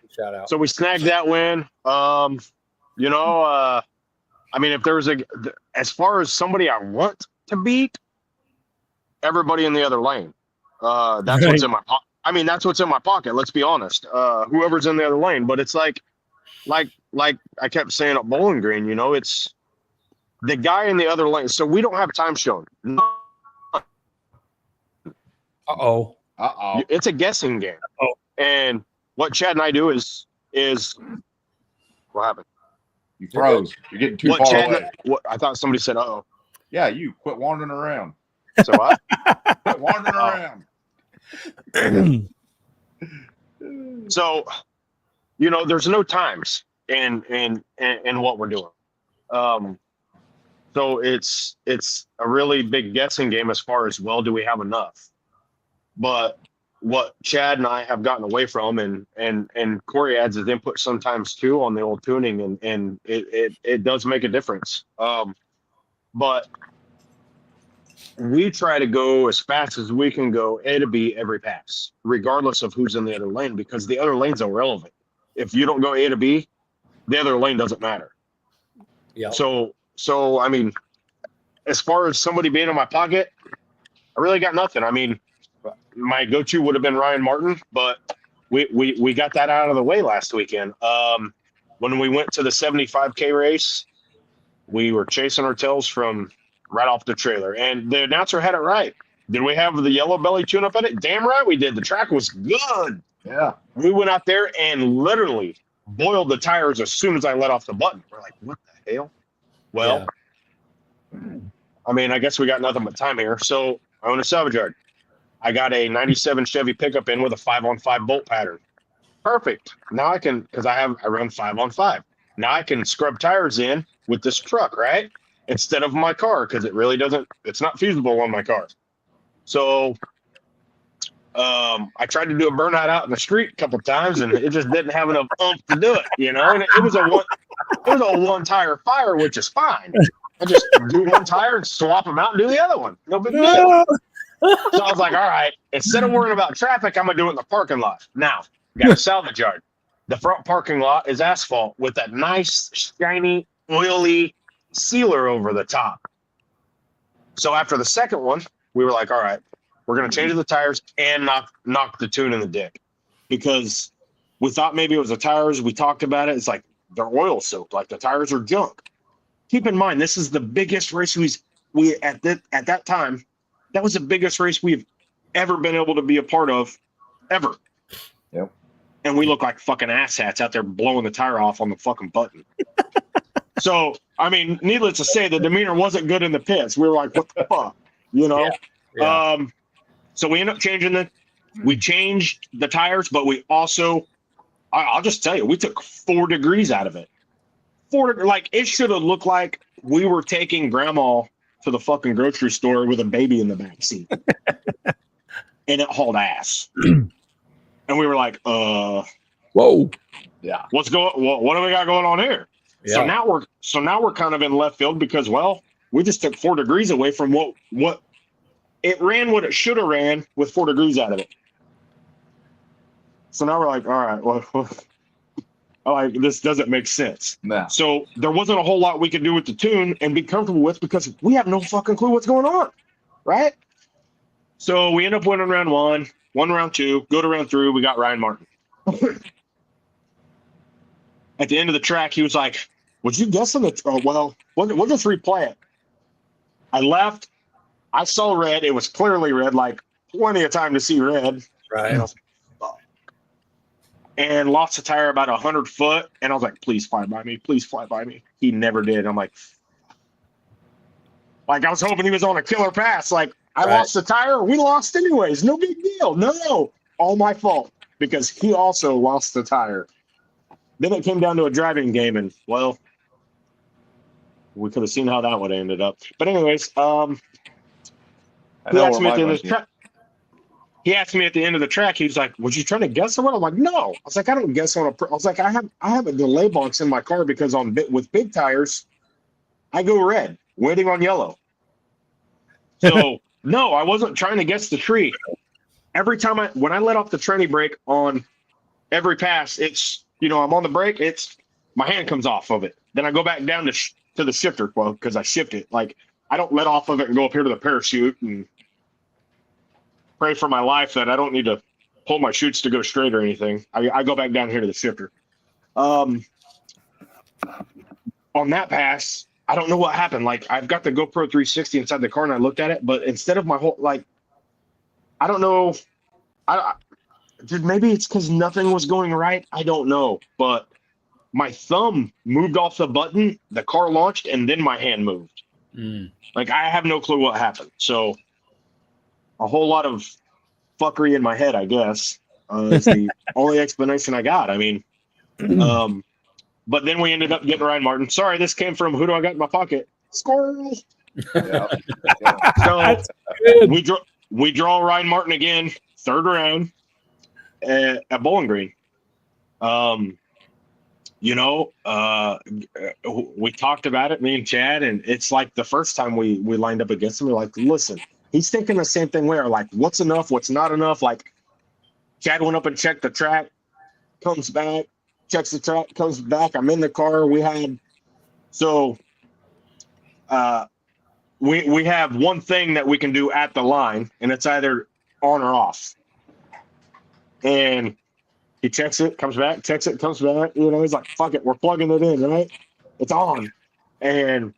shout out. So we snagged that win. You know, I mean, if there was as far as somebody I want to beat, everybody in the other lane. That's what's in my pocket. I mean, that's what's in my pocket. Let's be honest. Whoever's in the other lane, but it's like I kept saying at Bowling Green, you know, it's the guy in the other lane. So we don't have time shown. Uh-oh. It's a guessing game. And what Chad and I do is what happened? You froze. You're getting too far away. I thought somebody said, uh-oh. Yeah, you quit wandering around. So what? Quit wandering around. So, you know, there's no times in what we're doing. So it's a really big guessing game as far as, well, do we have enough? But what Chad and I have gotten away from, and Corey adds his input sometimes too on the old tuning, and it does make a difference. But we try to go as fast as we can go A to B every pass, regardless of who's in the other lane, because the other lane's irrelevant. If you don't go A to B, the other lane doesn't matter. Yeah. So I mean, as far as somebody being in my pocket, I really got nothing. I mean, my go-to would have been Ryan Martin, but we got that out of the way last weekend. When we went to the 75K race, we were chasing our tails from right off the trailer, and the announcer had it right. Did we have the yellow belly tune-up in it? Damn right we did. The track was good. Yeah. We went out there and literally boiled the tires as soon as I let off the button. We're like, what the hell? Well, I mean, I guess we got nothing but time here. So I own a salvage yard. I got a 97 Chevy pickup in with a 5-on-5 bolt pattern. Perfect. Now I can, because I run 5-on-5. Now I can scrub tires in with this truck, right? Instead of my car, because it's not feasible on my car. So I tried to do a burnout out in the street a couple of times, and it just didn't have enough oomph to do it, you know. And it was a one tire fire, which is fine. I just do one tire and swap them out and do the other one. No big deal. So I was like, all right, instead of worrying about traffic, I'm gonna do it in the parking lot. Now, got a salvage yard. The front parking lot is asphalt with that nice, shiny, oily sealer over the top. So after the second one, we were like, all right, we're going to change the tires and knock the tune in the dick, because we thought maybe it was the tires. We talked about it. It's like they're oil soaked, like the tires are junk. Keep in mind, this is the biggest race we at that time. That was the biggest race we've ever been able to be a part of, ever. Yep. And we look like fucking asshats out there blowing the tire off on the fucking button. So, I mean, needless to say, the demeanor wasn't good in the pits. We were like, what the fuck? You know? Yeah. So we ended up we changed the tires, but we also, I'll just tell you, we took 4 degrees out of it. Like, it should have looked like we were taking grandma to the fucking grocery store with a baby in the back seat. And it hauled ass. And we were like, whoa. Yeah. What do we got going on here? Yeah. So now we're kind of in left field because, well, we just took 4 degrees away from what it ran what it should have ran with 4 degrees out of it. So now we're like, all right, well, like, this doesn't make sense. Nah. So there wasn't a whole lot we could do with the tune and be comfortable with because we have no fucking clue what's going on, right? So we end up winning round 1, won round 2, go to round 3, we got Ryan Martin. At the end of the track, he was like, would you guess on the, we'll just replay it. I left. I saw red. It was clearly red, like plenty of time to see red. Right. And I was like, fuck. And lost the tire about 100 foot. And I was like, please fly by me. Please fly by me. He never did. I'm like I was hoping he was on a killer pass. Like, I lost the tire. We lost anyways. No big deal. No. All my fault because he also lost the tire. Then it came down to a driving game, and, well, we could have seen how that would have ended up. But anyways, he asked me at the end of the track. He was like, "Was you trying to guess on what?" I'm like, "No." I was like, "I don't guess on I was like, "I have a delay box in my car because with big tires, I go red, waiting on yellow." So no, I wasn't trying to guess the tree. Every time when I let off the tranny brake on every pass, it's, I'm on the brake, my hand comes off of it. Then I go back down to the shifter, because I shift it. Like, I don't let off of it and go up here to the parachute and pray for my life that I don't need to pull my chutes to go straight or anything. I go back down here to the shifter. On that pass, I don't know what happened. Like, I've got the GoPro 360 inside the car and I looked at it, but instead of my whole, like, I don't know. Maybe it's because nothing was going right. I don't know. But my thumb moved off the button, the car launched, and then my hand moved. Like, I have no clue what happened. So a whole lot of fuckery in my head, I guess, is the only explanation I got. I mean, but then we ended up getting Ryan Martin. Sorry, this came from who do I got in my pocket? Squirrel. Yeah. So we draw Ryan Martin again, 3rd round at Bowling Green. We talked about it, me and Chad, and it's like the first time we lined up against him. We're like, listen, he's thinking the same thing. We're like, what's enough? What's not enough? Like, Chad went up and checked the track, comes back, checks the track, comes back. I'm in the car. We have one thing that we can do at the line, and it's either on or off. And he checks it, comes back, checks it, comes back. He's like, fuck it, we're plugging it in, right? It's on. And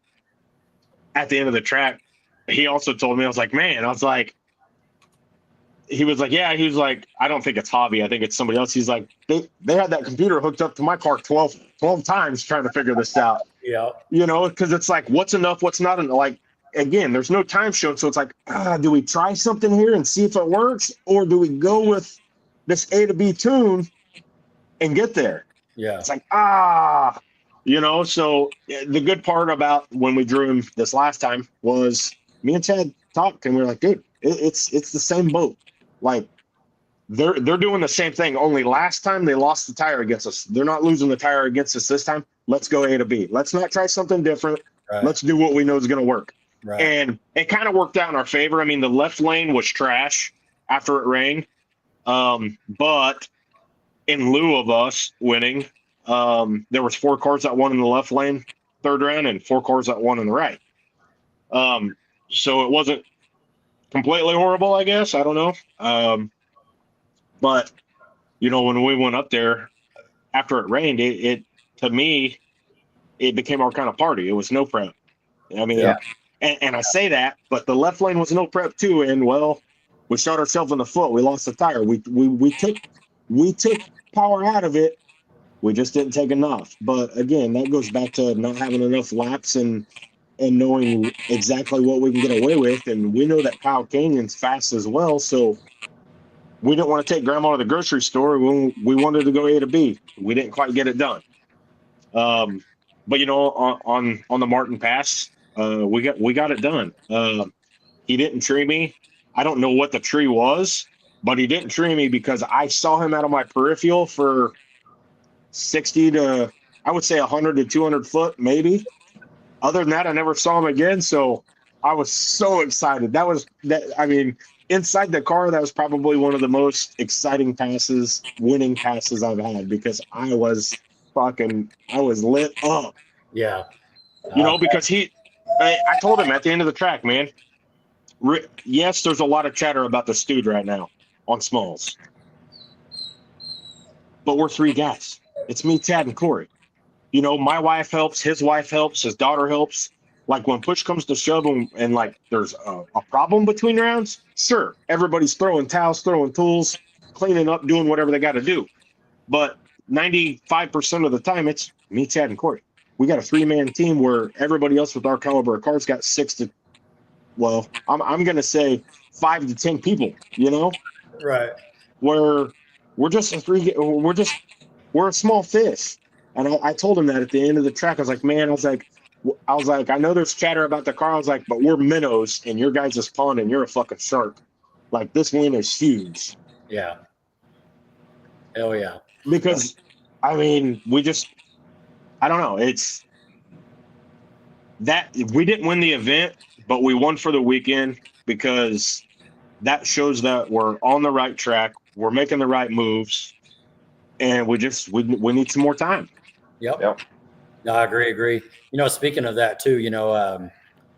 at the end of the track, he also told me, I was like, he was like, yeah, he was like, I don't think it's Hobby. I think it's somebody else. He's like, they had that computer hooked up to my car 12 times trying to figure this out. Yeah. Because it's like, what's enough, what's not enough? Like, again, there's no time shown. So it's like, do we try something here and see if it works? Or do we go with this A to B tune and get there? Yeah. It's like, so the good part about when we drew him this last time was me and Chad talked and we were like, dude, it's the same boat. Like, they're doing the same thing. Only last time they lost the tire against us. They're not losing the tire against us this time. Let's go A to B. Let's not try something different. Right. Let's do what we know is going to work. Right. And it kind of worked out in our favor. I mean, the left lane was trash after it rained. But in lieu of us winning, there was 4 cars that won in the left lane 3rd round and 4 cars that won in the right. So it wasn't completely horrible, I guess. I don't know. But when we went up there after it rained, it to me, it became our kind of party. It was no prep. I mean, Yeah. and I say that, but the left lane was no prep too. And well, we shot ourselves in the foot. We lost the tire. We took power out of it We just didn't take enough. But again, that goes back to not having enough laps and knowing exactly what we can get away with. And we know that Kyle Canyon's fast as well. So we didn't want to take grandma to the grocery store when we wanted to go A to B. We didn't quite get it done. But on the Martin Pass, we got it done. He didn't tree me. I don't know what the tree was, but he didn't tree me because I saw him out of my peripheral for 60 to, I would say 100 to 200 foot, maybe. Other than that, I never saw him again. So I was so excited. Inside the car, that was probably one of the most exciting passes, winning passes I've had, because I was lit up. Yeah. Because I told him at the end of the track, man, yes, there's a lot of chatter about the Stude right now on Smalls, but we're 3 guys. It's me, Chad, and Corey. My wife helps, his wife helps, his daughter helps. Like when push comes to shove and like there's a problem between rounds, sure, everybody's throwing towels, throwing tools, cleaning up, doing whatever they got to do. But 95% of the time, it's me, Chad, and Corey. We got a 3-man team where everybody else with our caliber of cars got 6 to, well, I'm going to say 5 to 10 people, Right. Where we're just we're a small fish. And I told him that at the end of the track. I was like, man, I know there's chatter about the car. I was like, but we're minnows in your guys' pond and you're a fucking shark. Like, this win is huge. Yeah. Hell yeah. Because, I don't know. It's that we didn't win the event, but we won for the weekend because that shows that we're on the right track. We're making the right moves. And we need some more time. Yep. No, I agree. Speaking of that too,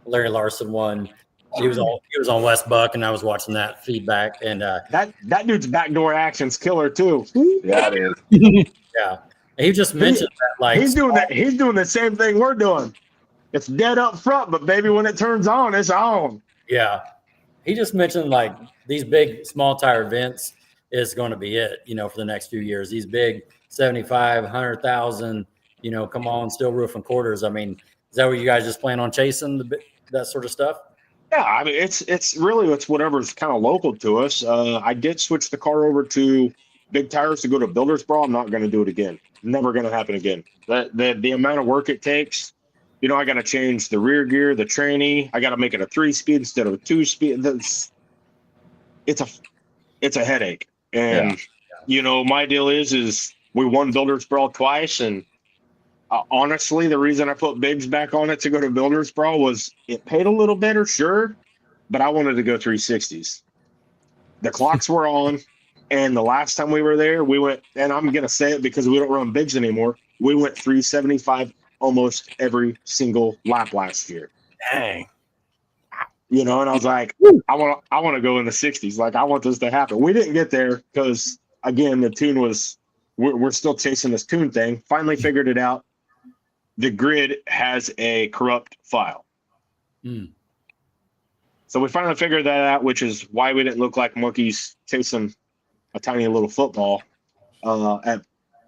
Larry Larson won. He was on West Buck, and I was watching that feedback. And that dude's backdoor action's killer too. Yeah, it is. Yeah, he just mentioned that like he's doing the same thing we're doing. It's dead up front, but baby, when it turns on, it's on. Yeah, he just mentioned like these big small tire events is going to be it, for the next few years. These big 75, 100,000, come on, steel roof and quarters. I mean, is that what you guys just plan on chasing, that sort of stuff? Yeah, I mean, it's whatever's kind of local to us. I did switch the car over to big tires to go to Builders Brawl. I'm not going to do it again. Never going to happen again. The amount of work it takes, I got to change the rear gear, the tranny. I got to make it a 3-speed instead of a 2-speed. It's a headache. And, my deal is we won Builders Brawl twice. And honestly, the reason I put Biggs back on it to go to Builders Brawl was it paid a little better, sure, but I wanted to go 360s. The clocks were on. And the last time we were there, we went, and I'm going to say it because we don't run Biggs anymore, we went 375 almost every single lap last year. Dang. And I was like, I want to go in the 60s. Like, I want this to happen. We didn't get there because, again, the tune was, we're still chasing this tune thing. Finally figured it out. The grid has a corrupt file. So we finally figured that out, which is why we didn't look like monkeys chasing a tiny little football at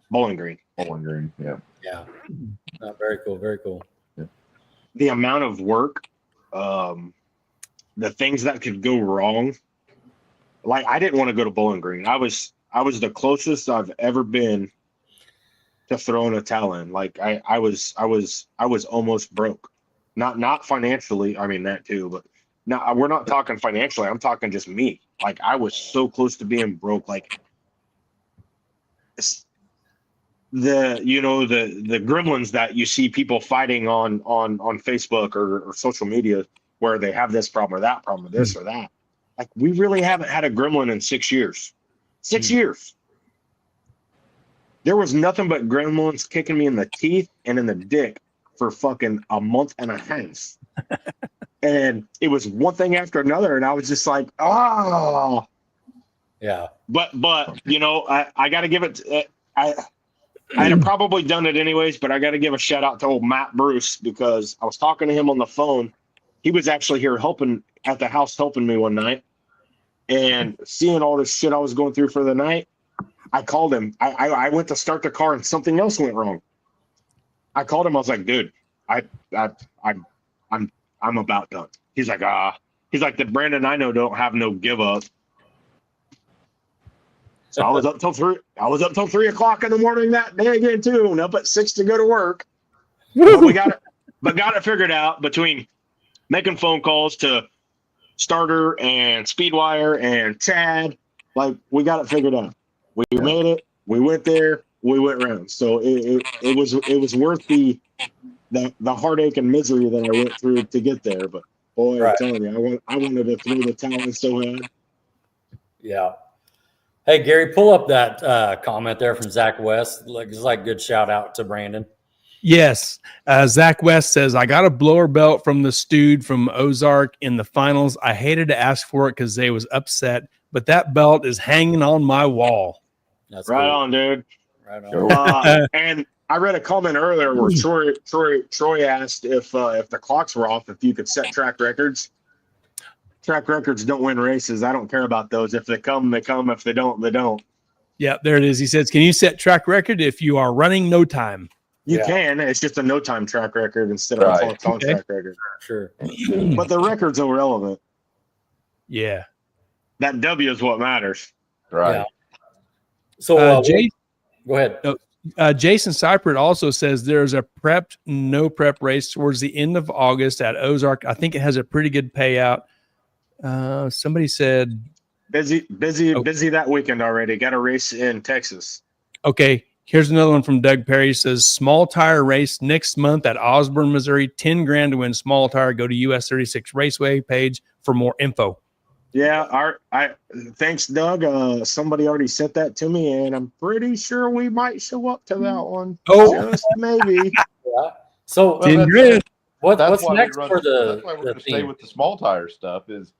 Bowling Green. Bowling Green, yeah. Yeah. Very cool. Very cool. Yeah. The amount of work, the things that could go wrong. Like, I didn't want to go to Bowling Green. I was the closest I've ever been to throwing a towel in. Like, I was almost broke. Not financially. I mean, that too, but now we're not talking financially. I'm talking just me. Like, I was so close to being broke. Like, the gremlins that you see people fighting on Facebook or social media, where they have this problem or that problem or this or that. Like, we really haven't had a gremlin in 6 years. 6 years. There was nothing but gremlins kicking me in the teeth and in the dick for fucking a month and a half. And it was one thing after another, and I was just like, oh. Yeah. But I got to give it. I'd have probably done it anyways, but I got to give a shout out to old Matt Bruce, because I was talking to him on the phone. He was actually here at the house helping me one night, and seeing all this shit I was going through for the night. I called him. I went to start the car and something else went wrong. I called him. I was like, dude, I'm about done. He's like, he's like, the Brandon I know don't have no give up. So I was up till 3. I was up till 3 o'clock in the morning that day again too, and up at 6 to go to work. But we got it figured out between making phone calls to Starter and Speedwire and Chad. Like, we got it figured out. We made it. We went there. We went around. So it was worth the heartache and misery that I went through to get there. But boy, Right. I'm telling you, I wanted to throw the towel in so bad. Yeah. Hey, Gary, pull up that comment there from Zach West. It's like a good shout out to Brandon. Yes. Zach West says, I got a blower belt from the Stude from Ozark in the finals. I hated to ask for it because they was upset, but that belt is hanging on my wall. That's Right cool. on, dude. Right on. And I read a comment earlier where Troy asked if the clocks were off, if you could set track records. Track records don't win races. I don't care about those. If they come, they come. If they don't, they don't. Yeah, there it is. He says, can you set track record if you are running no time? You can. It's just a no-time track record instead of a clock on track record. Sure. But the record's irrelevant. Yeah. That W is what matters. Right. Yeah. So, go ahead. Jason Seipert also says there's a prep, no prep race towards the end of August at Ozark. I think it has a pretty good payout. Somebody said Busy that weekend already. Got a race in Texas. Okay. Here's another one from Doug Perry. He says, small tire race next month at Osborne, Missouri. 10 grand to win small tire. Go to US 36 Raceway page for more info. Yeah, thanks, Doug. Somebody already sent that to me, and I'm pretty sure we might show up to that one. Oh, just maybe. Yeah. So, 10 grand. What's next for That's why we're going to stay with the small tire stuff. Is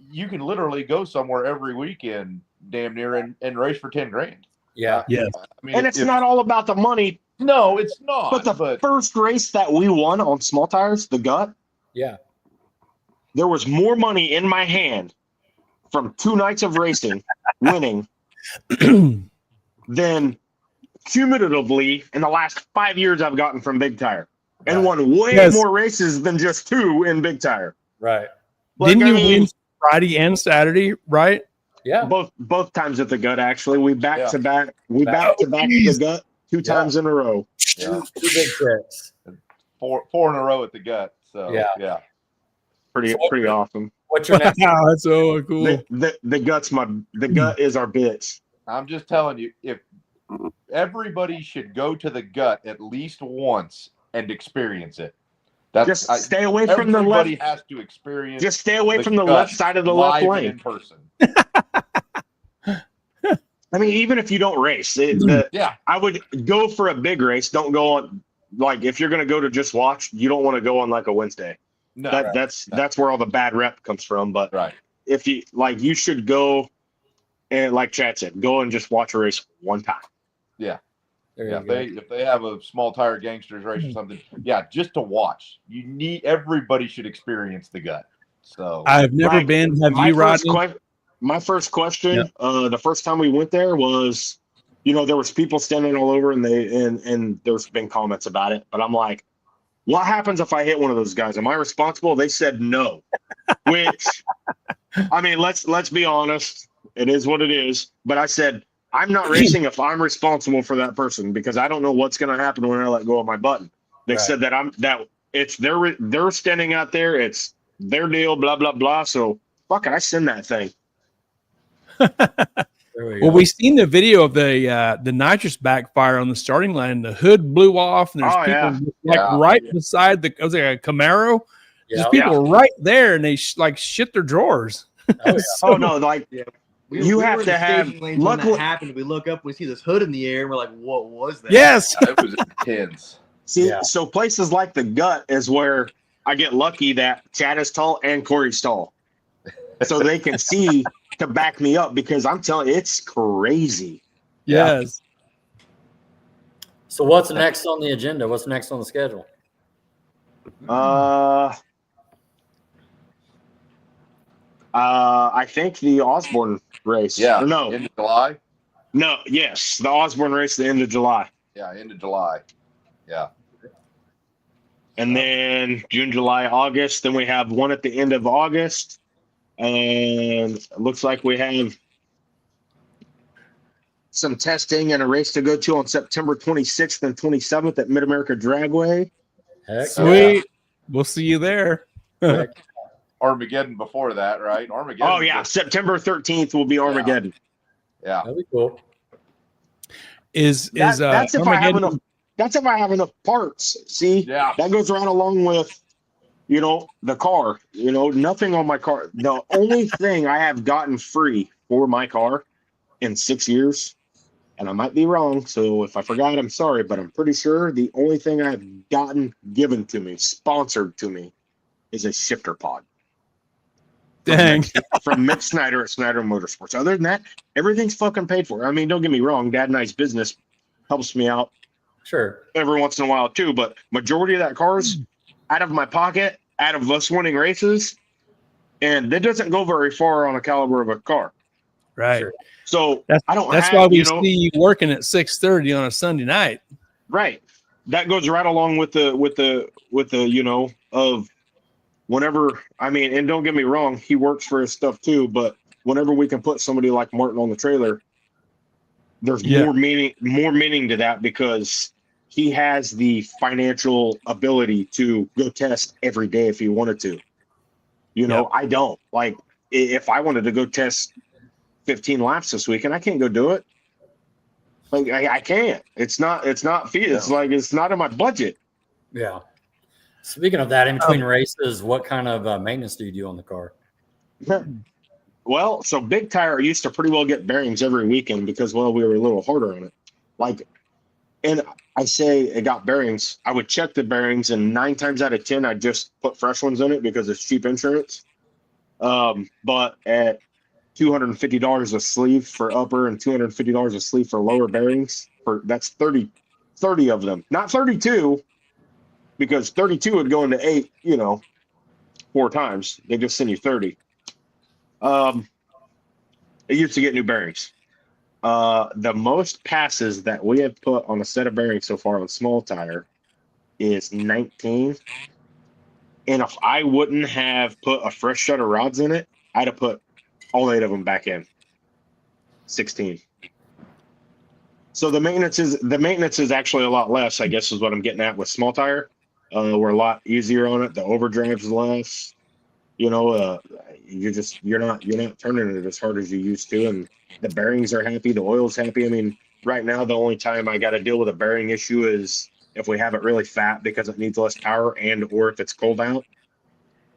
you can literally go somewhere every weekend, damn near, and race for 10 grand. Yeah. Yes. I mean, And it's not all about the money. No, it's not. But the first race that we won on small tires, the Gut, Yeah. there was more money in my hand from 2 nights of racing, winning, than cumulatively in the last 5 years I've gotten from Big Tire. And won way more races than just 2 in Big Tire. Right. Didn't you win Friday and Saturday, right? Yeah. Both times at the Gut, actually. We back to back the Gut 2 times in a row. Yeah. 2 big tricks. 4 in a row at the Gut. So yeah. Pretty awesome. What's your next? Wow, that's so cool. The Gut is our bitch. I'm just telling you, if everybody should go to the Gut at least once and experience it. Stay away from the left. Everybody has to experience. Just stay away from the left side of the left lane. In person. I mean, even if you don't race, I would go for a big race. Don't go on, like, if you're going to go to just watch, you don't want to go on like a Wednesday. No, that's where all the bad rep comes from. But if you you should go, and like Chad said, go and just watch a race one time. Yeah. If they have a small tire gangsters race or something, just to watch. Everybody should experience the Gut. So I've never been. Have you, Rodney? My first question, the first time we went there was, there was people standing all over, and there's been comments about it. But I'm like, what happens if I hit one of those guys? Am I responsible? They said no. Which, I mean, let's be honest. It is what it is. But I said, I'm not racing if I'm responsible for that person, because I don't know what's going to happen when I let go of my button. They said that it's they're standing out there. It's their deal, blah, blah, blah. So fuck it. I send that thing. Well, we've seen the video of the nitrous backfire on the starting line. The hood blew off, and there's people right beside the. It was like a Camaro. There's people right there, and they shit their drawers. You have to have. When that happened, we look up, we see this hood in the air, and we're like, "What was that?" Yes, it was intense. See, so places like the Gut is where I get lucky that Chad is tall and Corey's tall, so they can see to back me up, because I'm telling you, it's crazy. Yes. So what's next on the agenda? What's next on the schedule? I think the Osborne race. Yeah. Or no. In July. No, yes, the Osborne race the end of July. Yeah, end of July. Yeah. And then June, July, August. Then we have one at the end of August. And it looks like we have some testing and a race to go to on September 26th and 27th at Mid-America Dragway. Heck, Sweet. We'll see you there. Heck, Armageddon before that, right? Armageddon. Oh, yeah. September 13th will be Armageddon. Yeah. that'd be cool. That's That's if I have enough. That's if I have enough parts. See, Yeah. that goes right along with, the car. Nothing on my car. The only thing I have gotten free for my car in 6 years, and I might be wrong. So if I forgot, I'm sorry, but I'm pretty sure the only thing I've gotten given to me, sponsored to me, is a shifter pod. Dang. From Mick Snyder at Snyder Motorsports. Other than that, everything's fucking paid for. I mean, don't get me wrong. Dad and I's business helps me out Sure. every once in a while too, but majority of that car's out of my pocket, out of us winning races, and that doesn't go very far on a caliber of a car. Right. Sure. So That's I don't. That's have, why we see you working at 6:30 on a Sunday night. right. That goes right along with the of whenever. I mean, and don't get me wrong, he works for his stuff too, but whenever we can put somebody like Martin on the trailer, there's more meaning to that because he has the financial ability to go test every day if he wanted to. I don't. Like, if I wanted to go test 15 laps this weekend, I can't go do it. Like, I can't. It's not feasible. It's like, it's not in my budget. Yeah. Speaking of that, in between races, what kind of maintenance do you do on the car? Well, so Big Tire used to pretty well get bearings every weekend because, well, we were a little harder on it. Like, and I say it got bearings. I would check the bearings, and 9 times out of 10, I'd just put fresh ones in it because it's cheap insurance. But at $250 a sleeve for upper and $250 a sleeve for lower bearings, that's 30 of them. Not 32, because 32 would go into 8, 4 times. They just send you 30. It used to get new bearings. The most passes that we have put on a set of bearings so far on small tire is 19. And if I wouldn't have put a fresh set of rods in it, I'd have put all 8 of them back in. 16. So the maintenance is actually a lot less, I guess, is what I'm getting at with small tire. We're a lot easier on it. The overdrive's less. You're not turning it as hard as you used to, and the bearings are happy. The oil's happy. I mean, right now the only time I got to deal with a bearing issue is if we have it really fat because it needs less power, or if it's cold out,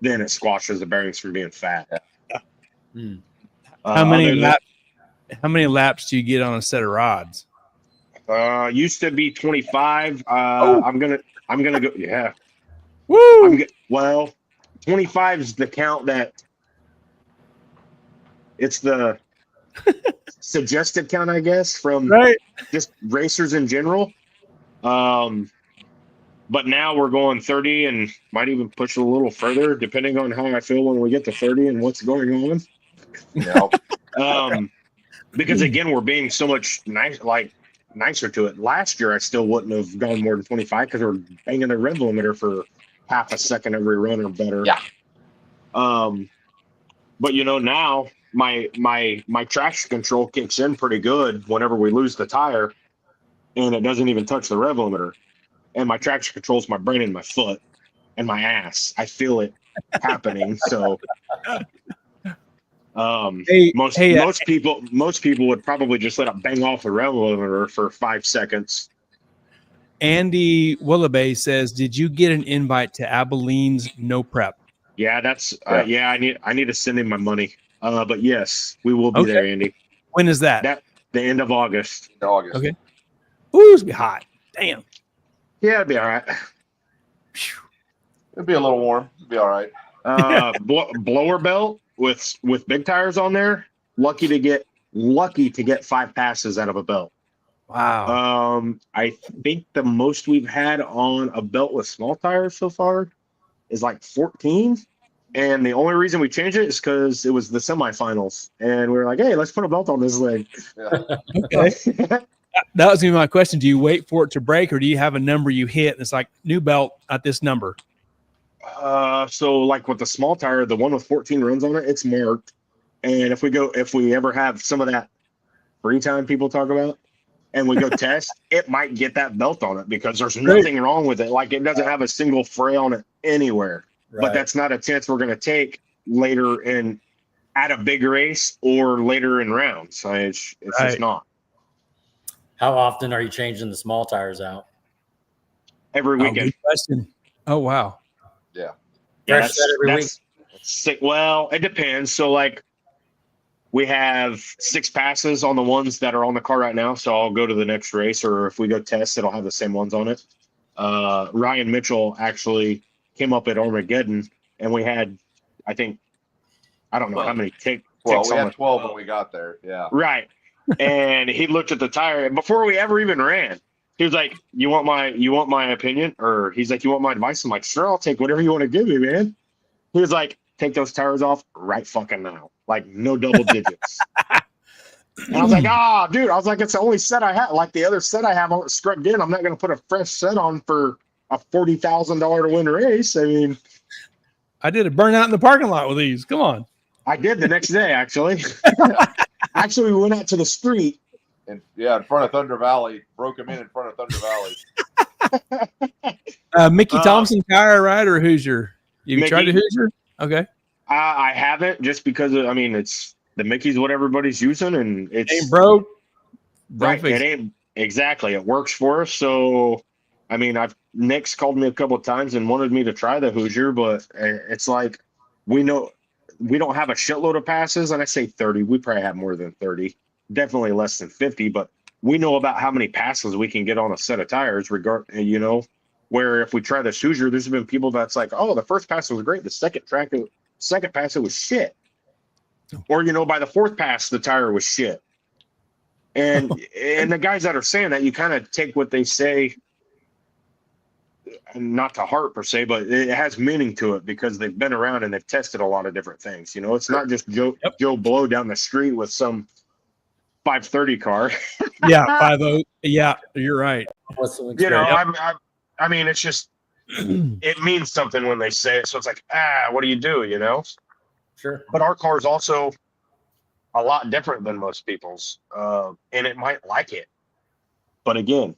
then it squashes the bearings from being fat. How many laps do you get on a set of rods? Used to be 25. I'm gonna go. Yeah. Woo! 25 is the count that it's the suggested count, I guess, from just racers in general. But now we're going 30 and might even push it a little further, depending on how I feel when we get to 30 and what's going on. Because again, we're being so much nicer to it. Last year, I still wouldn't have gone more than 25 because we're banging the rev limiter for half a second every run or better. Yeah. But now my traction control kicks in pretty good whenever we lose the tire, and it doesn't even touch the rev limiter. And my traction controls my brain and my foot and my ass. I feel it happening. So most people would probably just let it bang off the rev limiter for 5 seconds. Andy Willabay says, "Did you get an invite to Abilene's No Prep?" Yeah, that's I need to send him my money. But yes, we will be there, Andy. When is that? The end of August. Okay. Ooh, it's gonna be hot. Damn. Yeah, it'll be all right. It'll be a little warm. It'll be all right. Blower belt with big tires on there. Lucky to get 5 passes out of a belt. Wow. I think the most we've had on a belt with small tires so far is like 14, And the only reason we changed it is because it was the semifinals, and we were like, "Hey, let's put a belt on this leg." Okay. That was gonna be my question. Do you wait for it to break, or do you have a number you hit and it's like new belt at this number? So like with the small tire, the one with 14 runs on it, it's marked. And if we ever have some of that free time people talk about, and we go test, it might get that belt on it because there's nothing wrong with it. Like it doesn't have a single fray on it anywhere. Right. But that's not a chance we're going to take later at a big race or later in rounds. So it's just not. How often are you changing the small tires out? Every weekend. Good question. Oh, wow. Yeah. Fresh set every week? Sick. Well, it depends. So like we have 6 passes on the ones that are on the car right now. So I'll go to the next race, or if we go test, it'll have the same ones on it. Ryan Mitchell actually came up at Armageddon, and we had, I don't know how many ticks. Well, we had 12 when we got there. Yeah. Right. And he looked at the tire, and before we ever even ran, he was like, you want my opinion? Or he's like, you want my advice? I'm like, sure, I'll take whatever you want to give me, man. He was like, take those tires off right fucking now. Like, no double digits. And I was like, dude. I was like, it's the only set I have. Like, the other set I have on scrubbed in. I'm not going to put a fresh set on for a $40,000 to win race. I mean, I did a burnout in the parking lot with these. Come on. I did the next day, actually. Actually, we went out to the street. And in front of Thunder Valley, broke him in front of Thunder Valley. Mickey Thompson tire, right? Or Hoosier? You Mickey. tried to Hoosier? Okay. I haven't, just because it's the Mickey's what everybody's using, and it's ain't broke. Right. It ain't exactly. It works for us. So, I mean, Nick's called me a couple of times and wanted me to try the Hoosier, but it's like we know we don't have a shitload of passes, and I say 30. We probably have more than 30, definitely less than 50. But we know about how many passes we can get on a set of tires, where if we try the Hoosier, there's been people that's like, oh, the first pass was great. The second pass, it was shit. Or, by the fourth pass, the tire was shit. And the guys that are saying that, you kind of take what they say, not to heart per se, but it has meaning to it because they've been around and they've tested a lot of different things. It's not just Joe Blow down the street with some 530 car. Yeah, 5.0. Yeah, you're right. I mean, it's just, it means something when they say it. So it's like, what do you do, Sure. But our car is also a lot different than most people's, and it might like it. But again,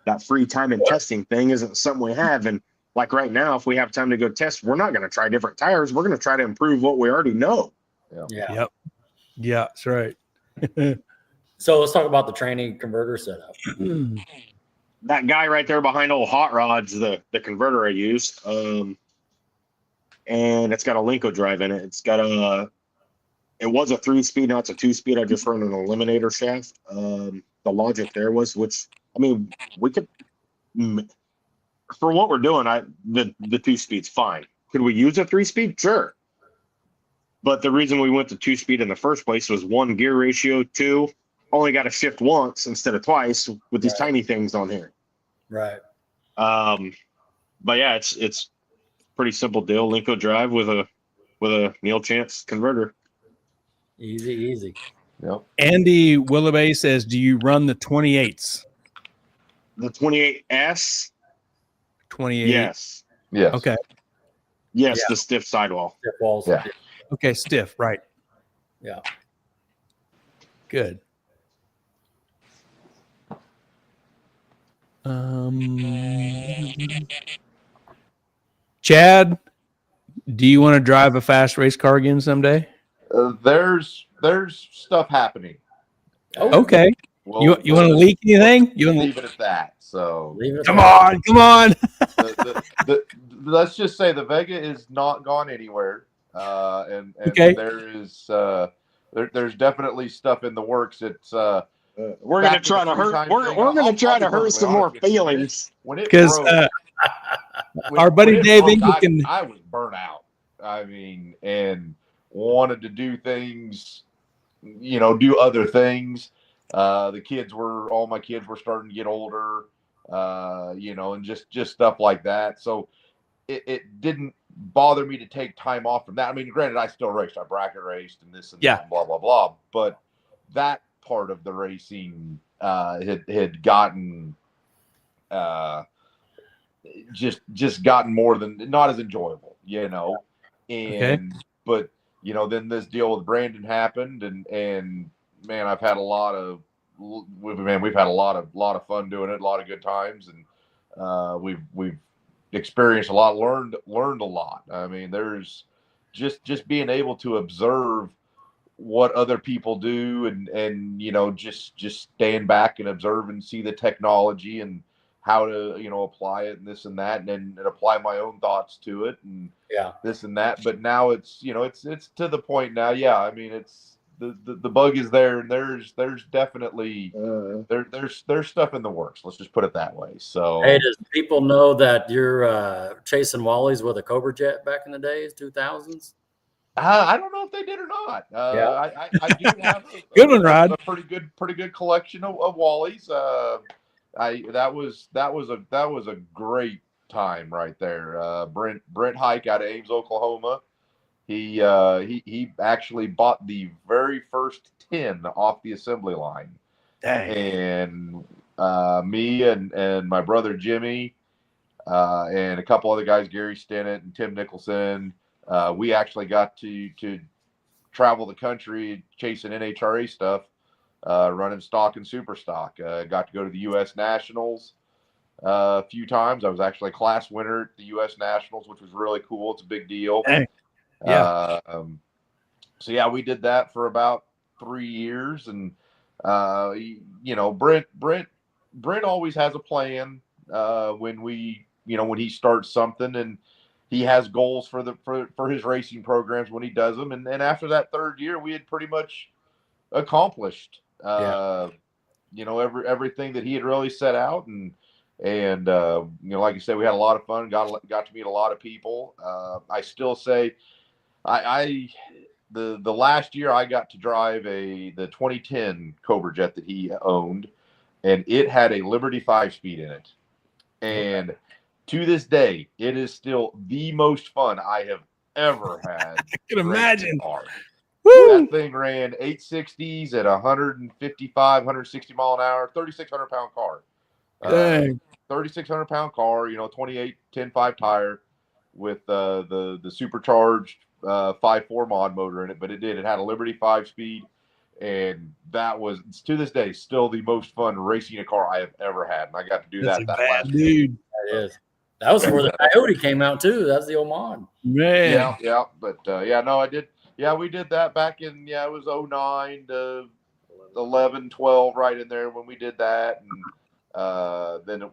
that free time and testing thing isn't something we have. And like right now, if we have time to go test, we're not going to try different tires. We're going to try to improve what we already know. Yeah. Yep. Yeah, that's right. So let's talk about the training converter setup. That guy right there behind old Hot Rod's the converter I use. And it's got a Linko drive in it. It's got it was a 3-speed, now it's a 2-speed. I just run an eliminator shaft. The logic there was, we could, for what we're doing, the 2-speed's fine. Could we use a 3-speed? Sure. But the reason we went to 2-speed in the first place was 1, gear ratio, 2, only got to shift once instead of twice with these tiny things on here. Right. But yeah, it's pretty simple deal. Linko drive with a Neil Chance converter. Easy. Yep. Andy Willowbay says, do you run the 28s? The 28S? 28. Yes. Yes. Okay. Yes, the stiff sidewall. Stiff walls. Yeah. Okay, stiff, right. Yeah. Good. Chad, do you want to drive a fast race car again someday? There's stuff happening. Okay. You want to leak anything? You want leave it at that. So come on. Let's just say the Vega is not gone anywhere. And okay. There's definitely stuff in the works. It's we're gonna try to hurt. We're gonna try to hurt some more feelings. Because our buddy Dave Ingle I was burnt out. I mean, and wanted to do things, do other things. All my kids were starting to get older, and just stuff like that. So it didn't bother me to take time off from that. I mean, granted, I still raced. I bracket raced and this and Yeah. that and blah, blah, blah. But that part of the racing had gotten just gotten more than not as enjoyable, you know. And but you know, then this deal with Brandon happened, and man, I've had a lot of we've had a lot of fun doing it, a lot of good times, and we've experienced a lot, learned a lot. I mean, there's just being able to observe what other people do, and you know, just stand back and observe and see the technology and how to, you know, apply it and this and that, and apply my own thoughts to it and this and that. But now it's, you know, it's to the point now. Yeah, I mean, it's the bug is there, and there's definitely there's stuff in the works. Let's just put it that way. So, hey, does people know that you're chasing Wallies with a Cobra Jet back in the days, 2000s? I don't know if they did or not. I do have Good one, Rod. a pretty good collection of Wallies. That was a great time right there. Brent Hike out of Ames, Oklahoma. He actually bought the very first 10 off the assembly line. Dang. And me and my brother Jimmy and a couple other guys, Gary Stennett and Tim Nicholson, we actually got to travel the country chasing NHRA stuff, running stock and super stock. Got to go to the U.S. Nationals a few times. I was actually a class winner at the U.S. Nationals, which was really cool. It's a big deal. Dang. Yeah. So yeah, we did that for about 3 years, and you know, Brent always has a plan when he starts something, and he has goals for his racing programs when he does them. And after that third year, we had pretty much accomplished, you know, everything that he had really set out. And you know, like you said, we had a lot of fun, got to meet a lot of people. I still say the last year I got to drive the 2010 Cobra Jet that he owned, and it had a Liberty 5-speed in it. And to this day, it is still the most fun I have ever had. I can imagine. That thing ran 860s at 155, 160 mile an hour, 3,600 pound car. 3,600 pound car, you know, 28 10.5 tire with the supercharged 5.4 mod motor in it, but it had a Liberty 5-speed, and that was, to this day, still the most fun racing a car I have ever had. And I got to do that last year. That is. That was before the Coyote came out too. That's the old mod. Man. Yeah. But I did. Yeah, we did that back in, it was 09 to 11, 12, right in there when we did that. And then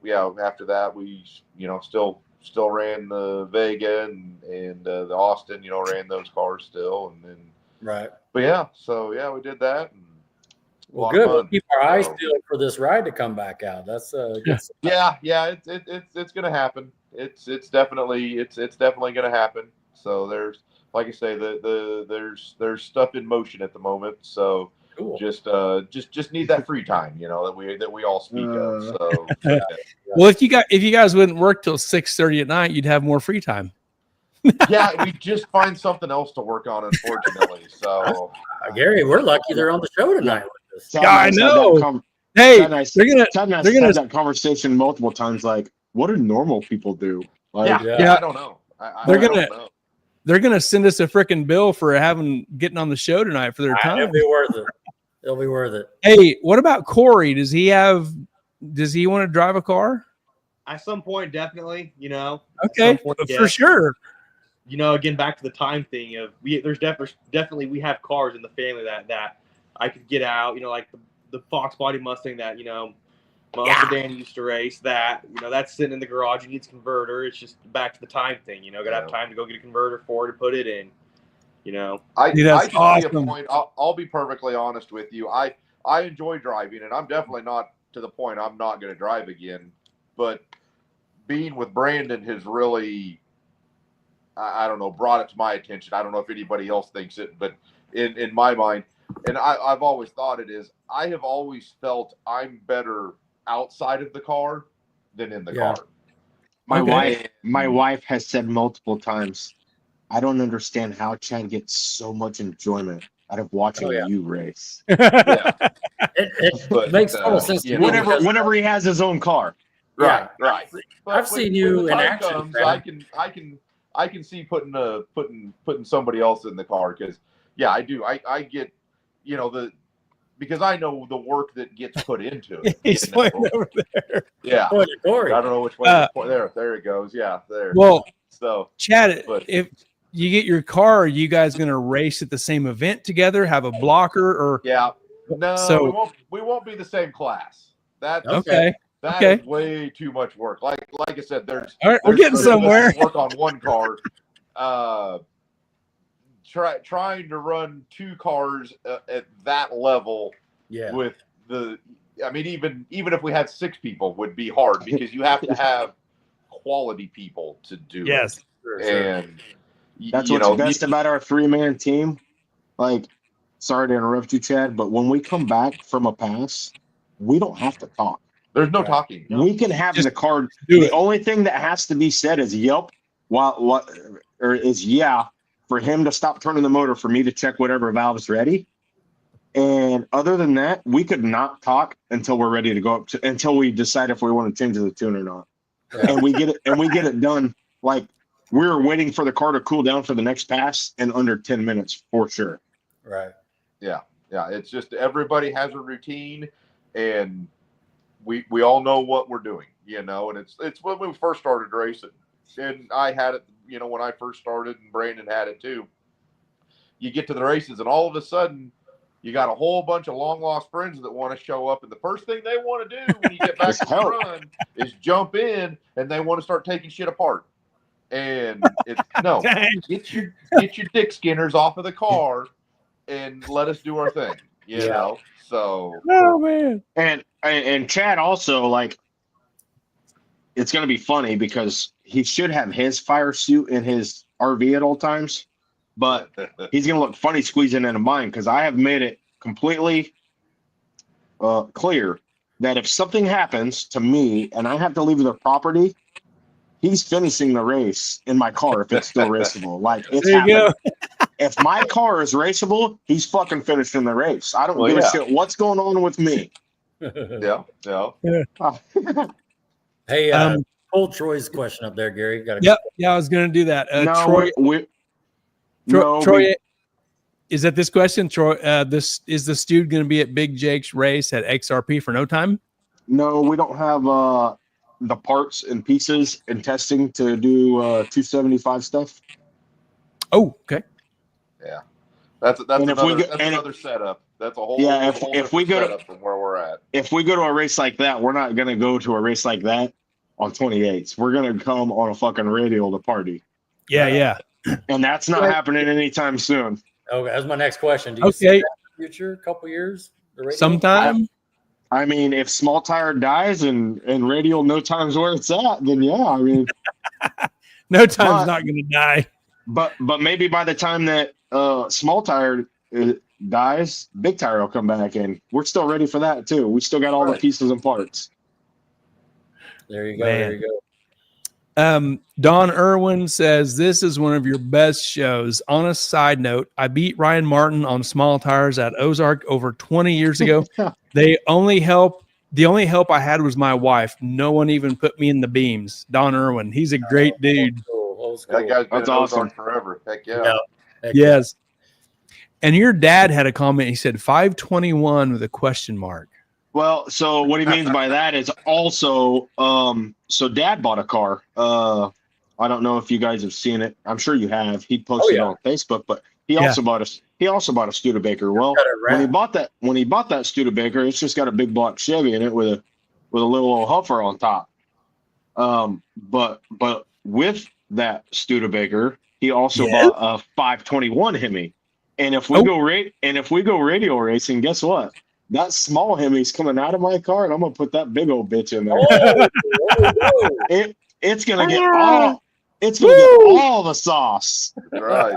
after that we, you know, still ran the Vega and the Austin, you know, ran those cars still. And then but we did that. And well, good. We'll keep our eyes peeled for this ride to come back out. That's good. It's gonna happen. It's definitely gonna happen. So there's, like I say, there's stuff in motion at the moment. So cool. Just need that free time, you know, that we all speak of. So well, if you guys wouldn't work till 6:30 at night, you'd have more free time. Yeah, we just find something else to work on, unfortunately. So Gary, we're lucky they're on the show tonight. Yeah, I know. Hey, they're gonna have that conversation multiple times. Like, what do normal people do? Like, I don't know. They're gonna send us a freaking bill for getting on the show tonight for their time. It'll be worth it. It'll be worth it. Hey, what about Corey? Does he want to drive a car? At some point, definitely. You know. Okay, for sure. You know, again, back to the time thing of there's definitely we have cars in the family that I could get out. You know, like the Fox Body Mustang that, you know, my Uncle Dan used to race. That, you know, that's sitting in the garage. It needs a converter. It's just back to the time thing. You know, gotta have time to go get a converter for it and put it in. You know, I see a point. I'll be perfectly honest with you. I enjoy driving, and I'm definitely not to the point I'm not going to drive again. But being with Brandon has really, I don't know, brought it to my attention. I don't know if anybody else thinks it, but in my mind, and I've always thought it is, I have always felt I'm better outside of the car than in the car. My wife has said multiple times, I don't understand how Chad gets so much enjoyment out of watching you race. It But, makes total sense to me. Whenever he has his own car. Right. I've But seen when you the in time action. comes, Brandon. I can see putting somebody else in the car because I do. I get because I know the work that gets put into it. He's pointing over there. Yeah. Point to Corey. I don't know which way. There it goes. Yeah, there. Well, So Chad, but- if you get your car, are you guys going to race at the same event together? Have a blocker or? Yeah. No, So- we won't be the same class. That's Okay. That Okay. is way too much work. Like I said, All right, we're getting there's three of us somewhere. that work on one car. Trying to run two cars at that level with even if we had 6 people would be hard because you have to have quality people to do Yes. it. And That's what's best about our 3-man team. Like, sorry to interrupt you, Chad, but when we come back from a pass, we don't have to talk. There's no talking. We can have Just the card. do The it. only thing that has to be said is yep, for him to stop turning the motor for me to check whatever valve's ready. And other than that, we could not talk until we're ready to go up until we decide if we want to change the tune or not. Yeah. And we get it done. Like we're waiting for the car to cool down for the next pass in under 10 minutes for sure. Right. Yeah. It's just everybody has a routine, and we all know what we're doing, And it's when we first started racing, and I had it, when I first started, and Brandon had it too. You get to the races, and all of a sudden, you got a whole bunch of long lost friends that want to show up, and the first thing they want to do when you get back to the run is jump in, and they want to start taking shit apart. And it's no, get your dick skinners off of the car and let us do our thing, you know. So, Oh man. And Chad also, like, it's going to be funny because he should have his fire suit in his RV at all times, but he's going to look funny squeezing into mine because I have made it completely clear that if something happens to me and I have to leave the property, he's finishing the race in my car if it's still raceable. Like, it's There you happening. go. If my car is raceable, he's fucking finishing the race. I don't give a shit what's going on with me. yeah. Hey, hold Troy's question up there, Gary. Yep. Yeah, I was going to do that. No, Troy, is that this question? Troy, this is the Stude going to be at Big Jake's race at XRP for no time? No, we don't have the parts and pieces and testing to do 275 stuff. Oh, okay. Yeah, that's another setup. That's a whole if we go setup from where we're at. If we go to a race like that, we're not going to go to a race like that on 28s. We're going to come on a fucking radio to party. Yeah. And that's not happening anytime soon. Okay, that's my next question. Do you see that in the future, couple years? Sometime. I mean, if small tire dies and radial no time's where it's at, then yeah, I mean, no time's not going to die. But maybe by the time that small tire dies, big tire will come back, and we're still ready for that too. We still got all the pieces and parts. There you go. Man. There you go. Don Irwin says this is one of your best shows. On a side note, I beat Ryan Martin on small tires at Ozark over 20 years ago. The only help I had was my wife. No one even put me in the beams. Don Irwin, he's a great dude. Old school. That guy's been That's in awesome. Ozark forever. Heck yeah. Yes. And your dad had a comment. He said 521 with a question mark. Well, so what he means by that is also, so Dad bought a car. I don't know if you guys have seen it. I'm sure you have. He posted it on Facebook, but he also bought a Studebaker. Well, when he bought that Studebaker, it's just got a big block Chevy in it with a little old huffer on top. But with that Studebaker, he also bought a 521 Hemi. And if we go radio racing, guess what? That small Hemi's coming out of my car, and I'm gonna put that big old bitch in there. It's gonna get all the sauce. Right.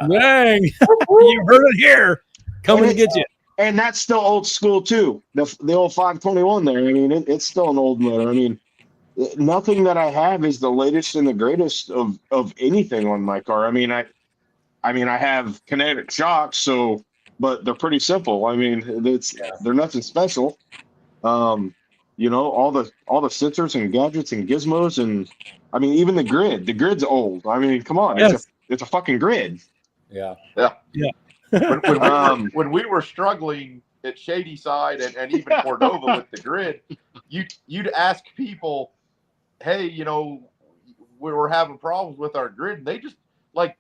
Dang. You heard it here. Coming to get you. And that's still old school too. The old 521 there. I mean, it's still an old motor. I mean, nothing that I have is the latest and the greatest of anything on my car. I mean, I have kinetic shocks, but they're pretty simple. I mean, they're nothing special. All the sensors and gadgets and gizmos, and I mean, even the grid. The grid's old. I mean, come on, Yes. it's a fucking grid. Yeah. When we were struggling at Shady Side and even Cordova with the grid, you'd ask people, hey, we were having problems with our grid, and they just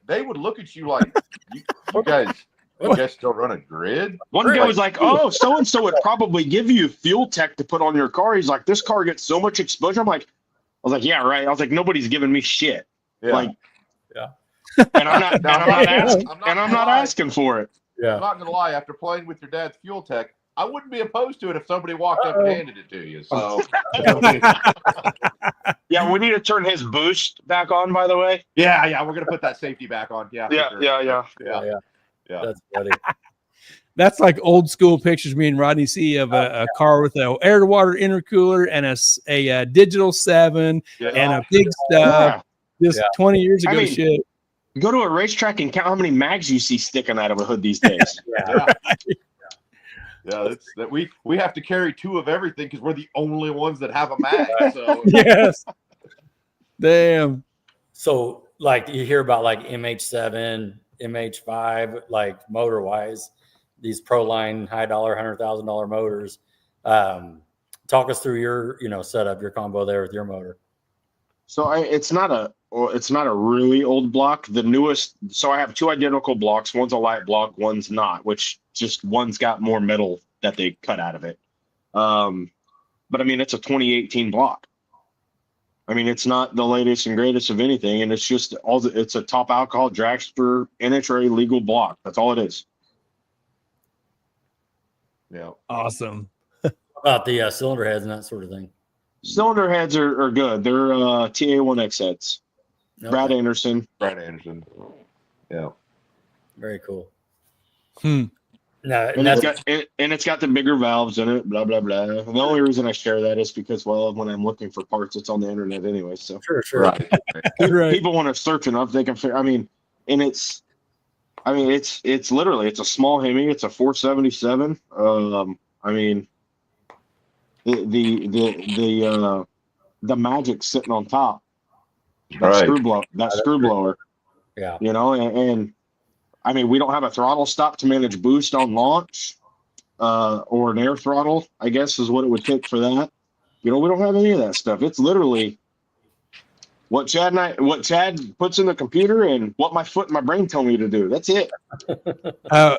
they would look at you like, you guys still run a grid? One guy was like, oh, so and so would probably give you fuel tech to put on your car. He's like, this car gets so much exposure. I was like, yeah, right. I was like, nobody's giving me shit. Yeah. And I'm not asking for it. Yeah. I'm not gonna lie, after playing with your dad's fuel tech, I wouldn't be opposed to it if somebody walked up and handed it to you. So yeah, we need to turn his boost back on, by the way. yeah, we're gonna put that safety back on. Yeah. That's funny. That's like old school pictures me and Rodney see of a car with an air to water intercooler and a digital 7 and a big stuff. Just 20 years ago shit. Go to a racetrack and count how many mags you see sticking out of a hood these days. It's that we have to carry 2 of everything because we're the only ones that have a mag. So yes. Damn. So you hear about MH7, MH5, motor wise, these Proline high dollar $100,000 motors. Talk us through your setup, your combo there with your motor. So it's not a really old block. The newest. So I have 2 identical blocks. One's a light block, one's not. Which just one's got more metal that they cut out of it. But I mean, it's a 2018 block. I mean, it's not the latest and greatest of anything, and it's just it's a top alcohol dragster NHRA legal block. That's all it is. Yeah. Awesome. About the cylinder heads and that sort of thing. Cylinder heads are good. They're TA1X heads. Okay. Brad Anderson. Yeah. Very cool. No, it's got the bigger valves in it. Blah blah blah. The only reason I share that is because when I'm looking for parts, it's on the internet anyway. So sure. Right. People want to search enough, they can figure. It's literally a small Hemi. It's a 477. The Magic's sitting on top. Screw blower. Yeah. And we don't have a throttle stop to manage boost on launch, or an air throttle, I guess is what it would take for that. We don't have any of that stuff. It's literally what Chad puts in the computer and what my foot and my brain tell me to do. That's it.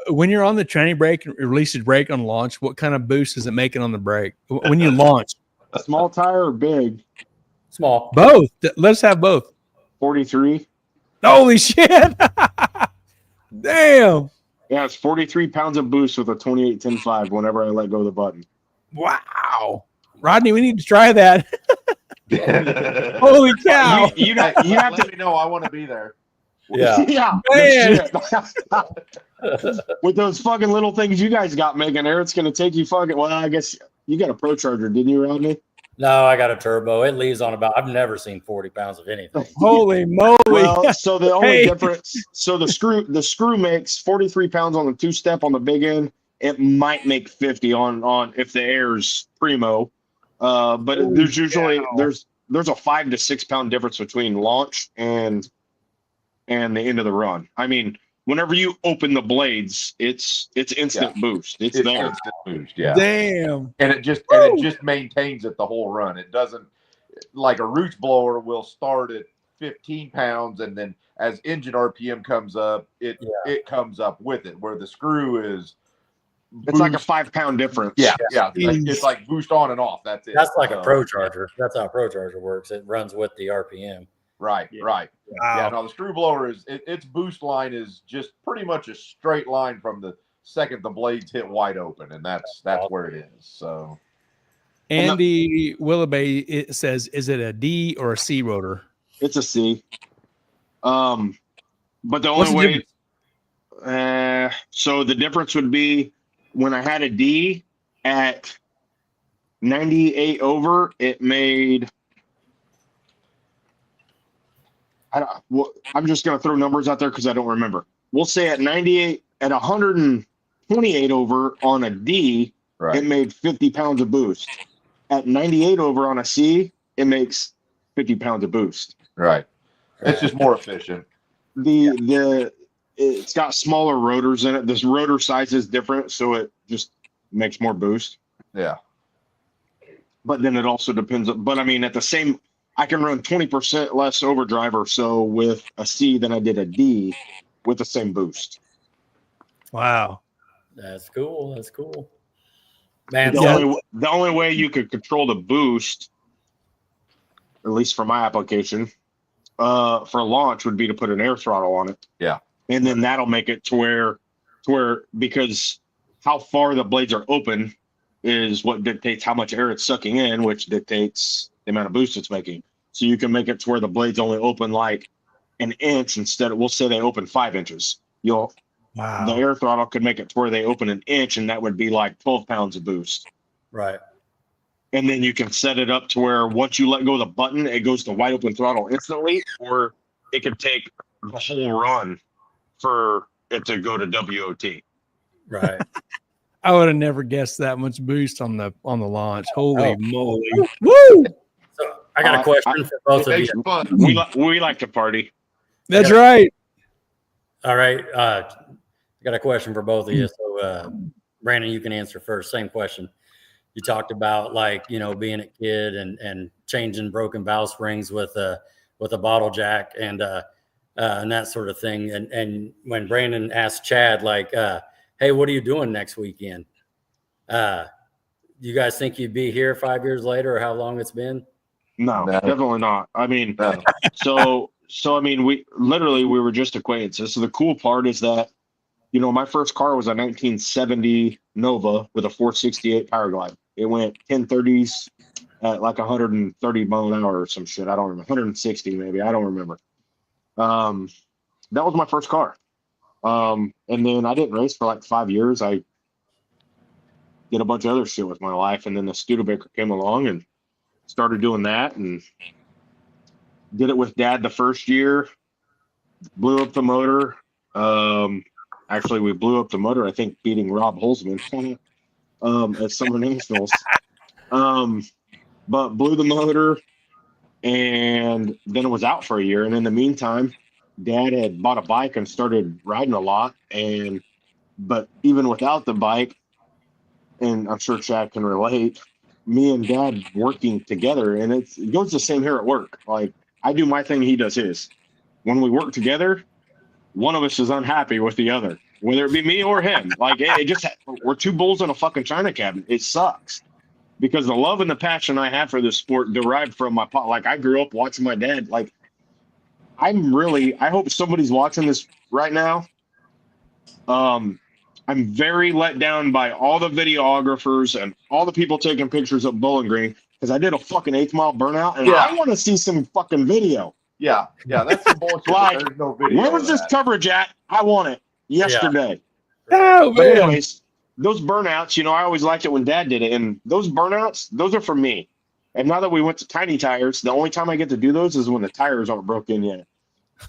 When you're on the tranny brake and releases brake on launch, what kind of boost is it making on the brake when you launch? A small tire or big? Small. Both. Let's have both. 43. Holy shit. Damn. Yeah, it's 43 pounds of boost with a 28.10.5 whenever I let go of the button. Wow. Rodney, we need to try that. Holy cow. You have to let me know. I want to be there. Yeah. Man. With those fucking little things you guys got making there, it's going to take you I guess you got a Pro Charger, didn't you, Rodney? No, I got a turbo. It leaves on I've never seen 40 pounds of anything. Holy moly. Well, so the only difference, the screw makes 43 pounds on the 2-step on the big end. It might make 50 on if the air's primo. But there's usually there's a 5 to 6 pound difference between launch and the end of the run. Whenever you open the blades, it's instant boost. It's there. Instant boost, yeah. Damn. And it just maintains it the whole run. It doesn't, like a Roots blower will start at 15 pounds, and then as engine RPM comes up, it comes up with it. Where the screw is, it's like a 5 pound difference. Yeah. It's like boost on and off. That's it. That's like a Pro Charger. That's how a Pro Charger works. It runs with the RPM. Right. Wow. Yeah, no, the screw blower its boost line is just pretty much a straight line from the second the blades hit wide open, and that's where it is. So Andy Willabay, it says, is it a D or a C rotor? It's a C. But the only way so the difference would be when I had a D at 98 over, it made I'm just going to throw numbers out there because I don't remember. We'll say at 98, at 128 over on a D, Right. it made 50 pounds of boost. At 98 over on a C, it makes 50 pounds of boost. Right. It's just more efficient. It's got smaller rotors in it. This rotor size is different, so it just makes more boost. Yeah. But then it also depends. But I mean, I can run 20% less overdrive or so with a C than I did a D with the same boost. Wow. That's cool. That's cool. Man, The only way you could control the boost, at least for my application, for launch would be to put an air throttle on it. Yeah. And then that'll make it to where because how far the blades are open is what dictates how much air it's sucking in, which dictates the amount of boost it's making. So you can make it to where the blades only open like an inch instead of, we'll say they open 5 inches. The air throttle could make it to where they open an inch, and that would be like 12 pounds of boost. Right. And then you can set it up to where once you let go of the button, it goes to wide open throttle instantly, or it could take the whole run for it to go to WOT. Right. I would have never guessed that much boost on the launch. Holy moly. Woo! So I got a question for both of you. We like to party. That's right. All right. I got a question for both of you. So Brandon, you can answer first. Same question. You talked about being a kid and changing broken valve springs with a bottle jack and that sort of thing. And when Brandon asked Chad, hey, what are you doing next weekend? You guys think you'd be here 5 years later, or how long it's been? No, definitely not. I mean, so I mean, we were just acquaintances. So the cool part is that, my first car was a 1970 Nova with a 468 Power Glide. It went 1030s at like 130 mile an hour or some shit. I don't remember. 160 maybe. I don't remember. That was my first car. And then I didn't race for like 5 years. I did a bunch of other shit with my life. And then the Studebaker came along and started doing that and did it with Dad the first year. Blew up the motor. Actually, we blew up the motor, I think, beating Rob Holzman at Summer Nationals. But blew the motor, and then it was out for a year. And in the meantime, Dad had bought a bike and started riding a lot. But even without the bike, and I'm sure Chad can relate, me and Dad working together, and it goes the same here at work. Like, I do my thing, he does his. When we work together, one of us is unhappy with the other, whether it be me or him. Like, we're two bulls in a fucking china cabinet. It sucks because the love and the passion I have for this sport derived from my like, I grew up watching my dad. Like, I hope somebody's watching this right now. I'm very let down by all the videographers and all the people taking pictures of Bowling Green because I did a fucking 8th mile burnout, and I want to see some fucking video. Yeah, that's the bullshit. Like, there's no video. Where was this coverage at? I want it yesterday. Yeah. Oh, but anyways, those burnouts, I always liked it when Dad did it. And those burnouts, those are for me. And now that we went to tiny tires, the only time I get to do those is when the tires aren't broken yet.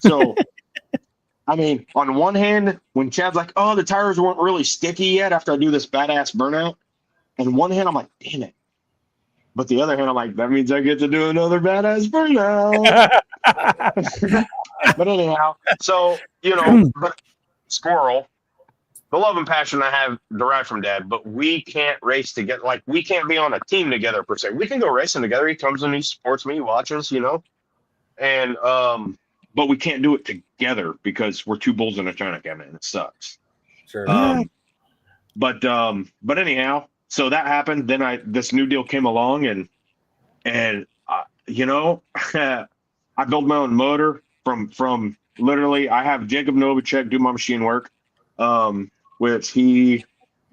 So, I mean, on one hand, when Chad's like, oh, the tires weren't really sticky yet after I do this badass burnout. And one hand, I'm like, damn it. But the other hand, I'm like, that means I get to do another badass burnout. But anyhow, so, but squirrel, the love and passion I have derived from Dad, but we can't race together. Like, we can't be on a team together per se. We can go racing together. He comes and he supports me, he watches, and, but we can't do it together because we're two bulls in a china cabinet and it sucks. Sure. But anyhow, so that happened. Then this new deal came along and I built my own motor from literally, I have Jacob Novacek do my machine work, which he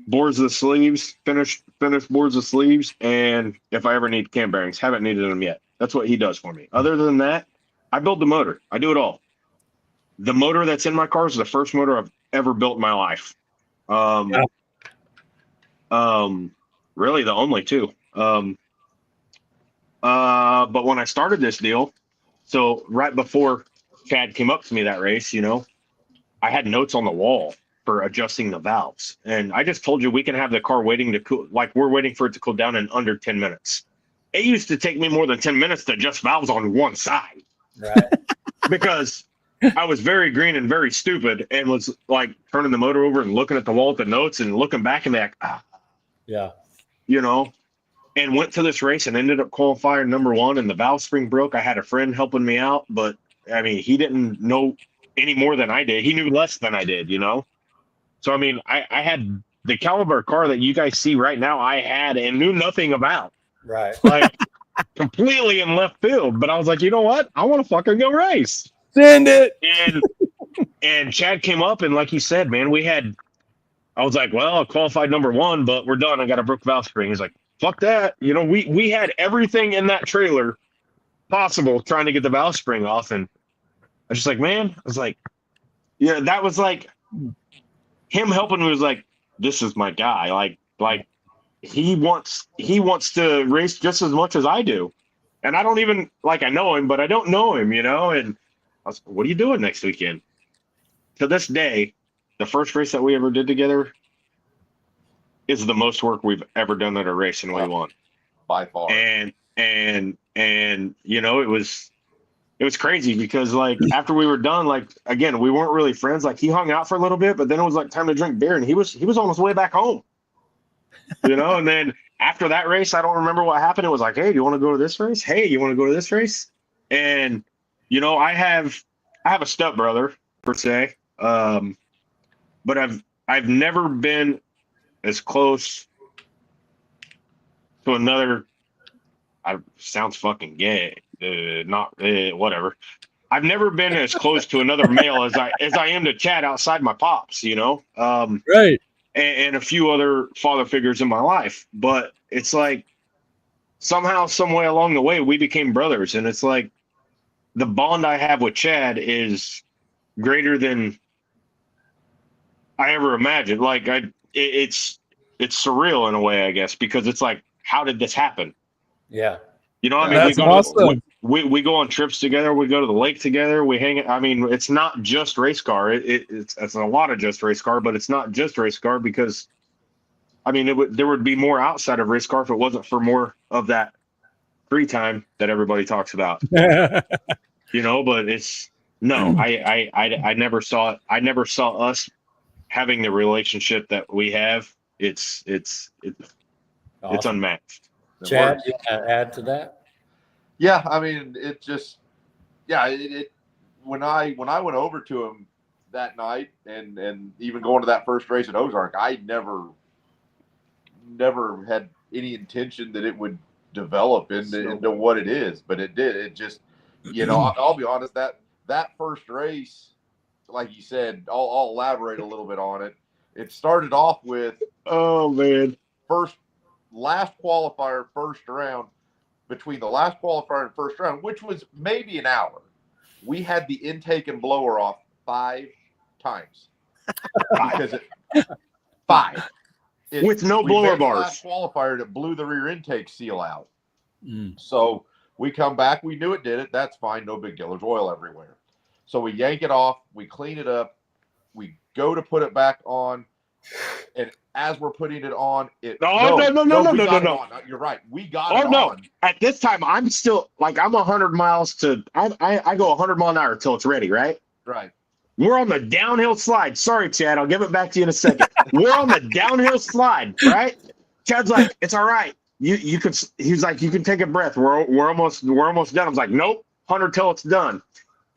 bores the sleeves, finish bores the sleeves. And if I ever need cam bearings, haven't needed them yet. That's what he does for me. Other than that, I build the motor. I do it all. The motor that's in my car is the first motor I've ever built in my life. Really the only two. But when I started this deal, so right before Chad came up to me that race, I had notes on the wall for adjusting the valves. And I just told you we can have the car waiting to cool, like we're waiting for it to cool down in under 10 minutes. It used to take me more than 10 minutes to adjust valves on one side. Right. Because I was very green and very stupid and was like turning the motor over and looking at the wall at the notes and looking back and like, yeah, and went to this race and ended up qualifying number 1 and the valve spring broke. I had a friend helping me out, but I mean, he didn't know any more than I did. He knew less than I did, So, I mean, I had the caliber car that you guys see right now, I had and knew nothing about. right. Like, completely in left field. But I was like, you know what? I want to fucking go race. Send it. And Chad came up, and like he said, man, I was like, well, I qualified number 1, but we're done. I got a broke valve spring. He's like, fuck that. We had everything in that trailer possible trying to get the valve spring off. And I was just like, man, I was like, yeah, that was like him helping me was like, this is my guy. Like he wants to race just as much as I do. And I don't even I know him, but I don't know him, And I was like, what are you doing next weekend? To this day, the first race that we ever did together is the most work we've ever done at a race, and we won by far. And it was crazy because after we were done, again, we weren't really friends. He hung out for a little bit, but then it was time to drink beer, and he was on his way back home. And then after that race, I don't remember what happened. It was like, hey, do you want to go to this race? Hey, you want to go to this race? And I have a stepbrother per se, but I've never been as close to another. Sounds fucking gay. Whatever. I've never been as close to another male as I am to Chad outside my pops, Right. And a few other father figures in my life. But it's somehow, some way along the way, we became brothers. And it's the bond I have with Chad is greater than I ever imagined. It's surreal in a way, I guess, because it's how did this happen? Yeah. I mean, That's awesome. We go on trips together. We go to the lake together. We hang. I mean, it's not just race car. It's a lot of just race car, but it's not just race car because, I mean, there would be more outside of race car if it wasn't for more of that free time that everybody talks about. But it's no. I never saw it. I never saw us having the relationship that we have. It's Awesome. It's unmatched. Chad, you want to add to that? Yeah, I mean, it just, when I went over to him that night and even going to that first race at Ozark, I never had any intention that it would develop into what it is, but it did. It just, I'll be honest, that first race, like you said, I'll elaborate a little bit on it. It started off with, oh man, last qualifier, first round. Between the last qualifier and first round, which was maybe an hour, we had the intake and blower off 5 times. Because with no blower bars. Last qualifier that blew the rear intake seal out. So we come back, we knew it did it. That's fine, no big deal. There's oil everywhere. So we yank it off, we clean it up, we go to put it back on, and as we're putting it on, no. You're right. We got it on. No. At this time, I'm still I'm 100 miles to. I go 100 mile an hour till it's ready. Right. Right. We're on the downhill slide. Sorry, Chad. I'll give it back to you in a second. We're on the downhill slide. Right. Chad's like, it's all right. You can. He's like, you can take a breath. We're almost done. I was like, nope. 100 till it's done.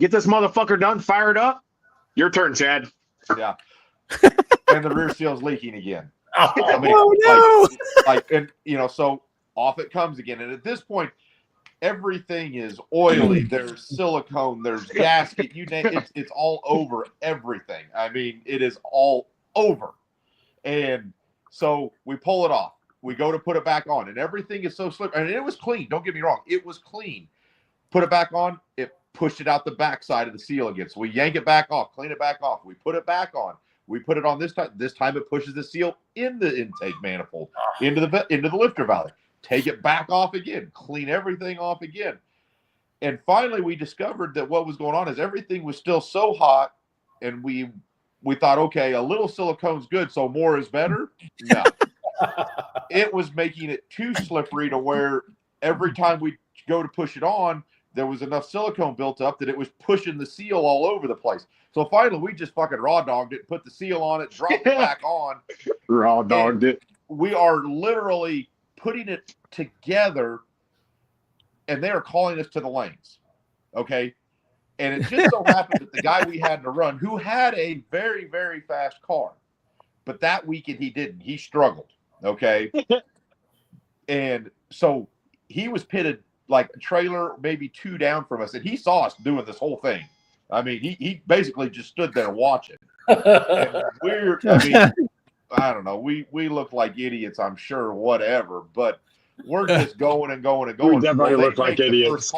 Get this motherfucker done. Fire it up. Your turn, Chad. Yeah. And the rear seal's leaking again. Oh, no! So off it comes again. And at this point, everything is oily. There's silicone. There's gasket. You name it. It's all over everything. I mean, it is all over. And so we pull it off. We go to put it back on, and everything is so slippery. And it was clean. Don't get me wrong. It was clean. Put it back on. It pushed it out the backside of the seal again. So we yank it back off, clean it back off. We put it back on. We put it on this time. This time it pushes the seal in the intake manifold, into the lifter valley. Take it back off again. Clean everything off again. And finally, we discovered that what was going on is everything was still so hot, and we thought, okay, a little silicone's good, so more is better. No, it was making it too slippery to where every time we go to push it on, there was enough silicone built up that it was pushing the seal all over the place. So finally, we just fucking raw dogged it, put the seal on it, dropped it back on. Raw dogged it. We are literally putting it together, and they are calling us to the lanes. Okay. And it just so happened that the guy we had to run, who had a very, very fast car, but that weekend he didn't. He struggled. Okay. And so he was pitted like a trailer, maybe 2 down from us, and he saw us doing this whole thing. I mean, he basically just stood there watching. And I don't know. We look like idiots, I'm sure, whatever, but we're just going and going and going. We definitely look like idiots.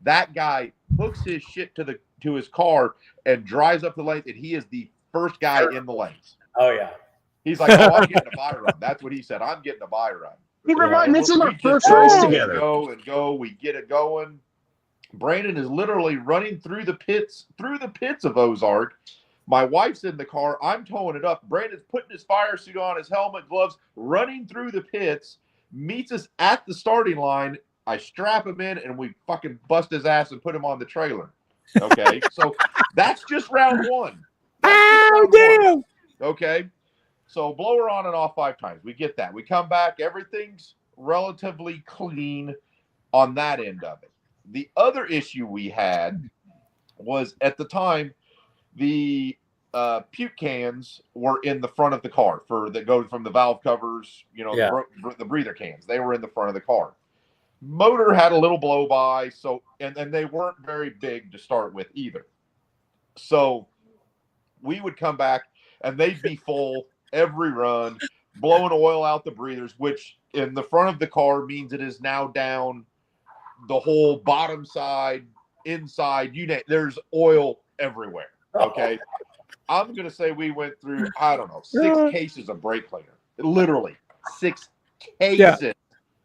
That guy hooks his shit to his car and drives up the lanes, and he is the first guy in the lanes. Oh, yeah. He's like, oh, I'm getting a buy run. That's what he said. I'm getting a buy run. Keep in mind, this is our first race together. Go and go. We get it going. Brandon is literally running through the pits of Ozark. My wife's in the car. I'm towing it up. Brandon's putting his fire suit on, his helmet, gloves, running through the pits, meets us at the starting line. I strap him in, and we fucking bust his ass and put him on the trailer. Okay, so that's just round one. Damn. Okay, so blower on and off 5 times. We get that. We come back. Everything's relatively clean on that end of it. The other issue we had was at the time, the puke cans were in the front of the car that go from the valve covers, the breather cans. They were in the front of the car. Motor had a little blow by, and they weren't very big to start with either. So we would come back and they'd be full every run, blowing oil out the breathers, which in the front of the car means it is now down the whole bottom side, inside, there's oil everywhere. Okay. I'm going to say we went through, I don't know, 6 cases of brake cleaner. Literally 6 cases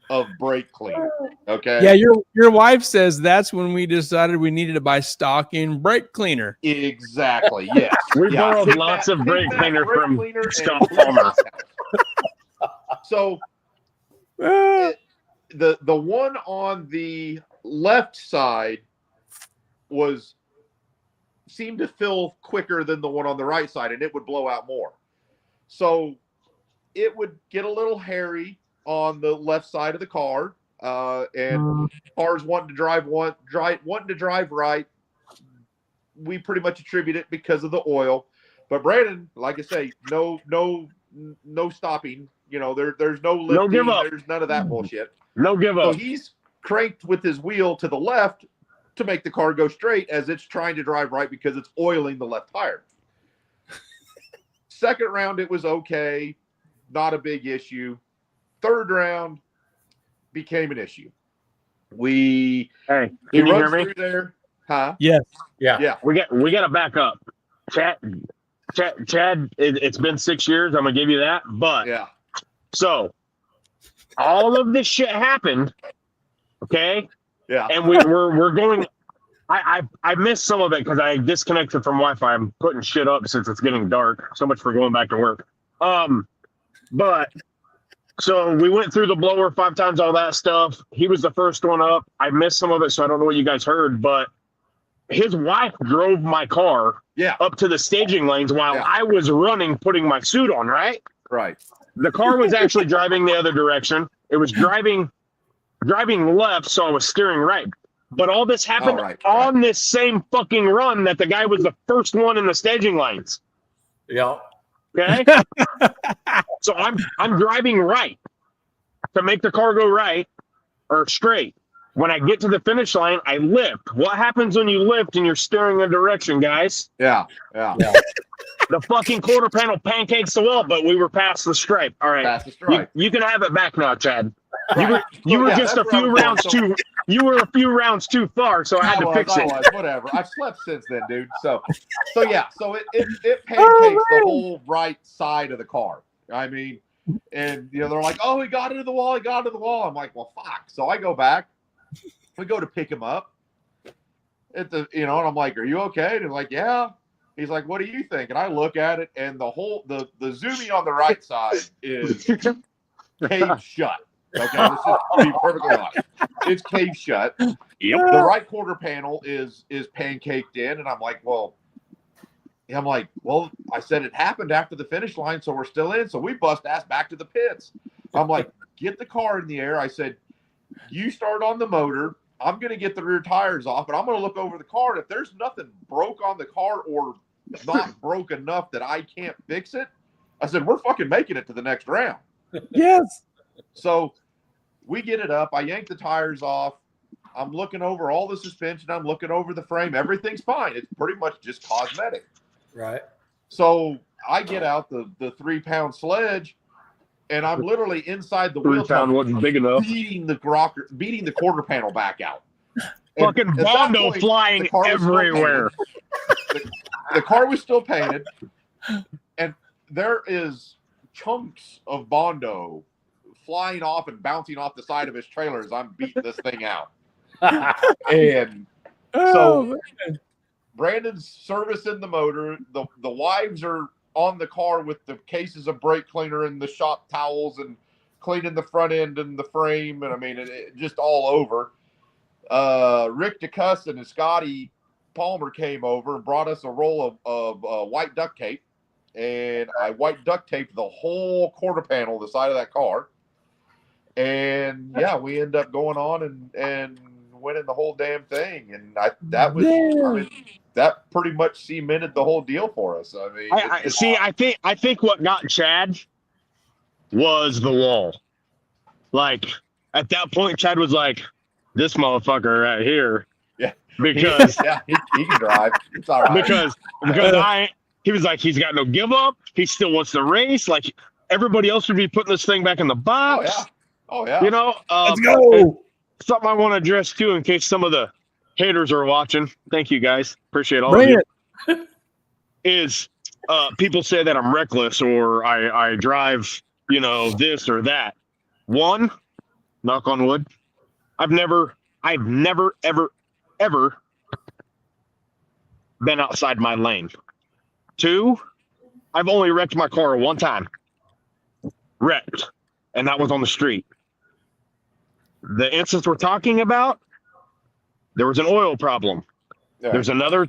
of brake cleaner. Okay. Yeah, your wife says that's when we decided we needed to buy stock in brake cleaner. Exactly. Yes. We borrowed lots of brake cleaner from Scott Palmer. So the one on the left side seemed to fill quicker than the one on the right side, and it would blow out more. So it would get a little hairy on the left side of the car, and cars wanting to drive right. We pretty much attribute it because of the oil. But Brandon, like I say, no stopping. There's no lifting. No give up. There's none of that bullshit. No give up. So he's cranked with his wheel to the left to make the car go straight as it's trying to drive right because it's oiling the left tire. Second round, it was okay. Not a big issue. Third round became an issue. Hey, can you hear me? Through there. Huh? Yes. Yeah. We got to back up. Chad, it's been 6 years. I'm going to give you that. But so all of this shit happened. Okay. Yeah. And we're going. I missed some of it because I disconnected from Wi-Fi. I'm putting shit up since it's getting dark. So much for going back to work. But so we went through the blower 5 times, all that stuff. He was the first one up. I missed some of it, so I don't know what you guys heard, but his wife drove my car up to the staging lanes while I was running, putting my suit on, right? Right. The car was actually driving the other direction. It was driving left, so I was steering right. But all this happened on this same fucking run that the guy was the first one in the staging lanes. Yeah. Okay. So I'm driving right to make the car go right or straight. When I get to the finish line, I lift. What happens when you lift and you're steering a direction, guys? Yeah. The fucking quarter panel pancakes the wall, but we were past the stripe. All right. Past the stripe. You can have it back now, Chad. You were just a few rounds too. You were a few rounds too far, so I had to fix it. Whatever. I've slept since then, dude. So it pancakes the whole right side of the car. I mean, and they're like, "Oh, he got into the wall. He got into the wall." I'm like, "Well, fuck." So I go back. We go to pick him up. at the, and I'm like, "Are you okay?" And he's like, "Yeah." He's like, "What do you think?" And I look at it, and the zoomie on the right side is caved shut. Okay, let's just be perfectly honest. It's caved shut. Yep. The right quarter panel is pancaked in, and I'm like, well, I said it happened after the finish line, so we're still in. So we bust ass back to the pits. I'm like, get the car in the air. I said, you start on the motor. I'm going to get the rear tires off, and I'm going to look over the car. And if there's nothing broke on the car or not broke enough that I can't fix it, I said, we're fucking making it to the next round. Yes. So we get it up. I yank the tires off. I'm looking over all the suspension. I'm looking over the frame. Everything's fine. It's pretty much just cosmetic. Right. So I get out the 3-pound sledge, and I'm literally inside the wheel 3 pound wasn't big enough. beating the quarter panel back out. And Fucking at that Bondo point, flying the car was still everywhere. painted. The car was still painted, and there is chunks of Bondo flying off and bouncing off the side of his trailer as I'm beating this thing out. And so Brandon's servicing the motor. The wives are on the car with the cases of brake cleaner and the shop towels and cleaning the front end and the frame. And I mean, it just all over. Rick DeCussin and Scotty Palmer came over and brought us a roll of white duct tape. And I white duct taped the whole quarter panel, the side of that car. And yeah, we end up going on and winning the whole damn thing. And that pretty much cemented the whole deal for us. I mean, I think what got Chad was the wall. Like at that point, Chad was like, "This motherfucker right here." Yeah, because he can drive. It's all right. Because he was like, he's got no give up. He still wants to race. Like everybody else would be putting this thing back in the box. Oh yeah. Let's go. Something I want to address too, in case some of the haters are watching. Thank you guys. Appreciate all of you. Is people say that I'm reckless or I drive, this or that. One, knock on wood, I've never, ever been outside my lane. Two, I've only wrecked my car one time. Wrecked. And that was on the street. The instance we're talking about, there was an oil problem. Yeah. There's another.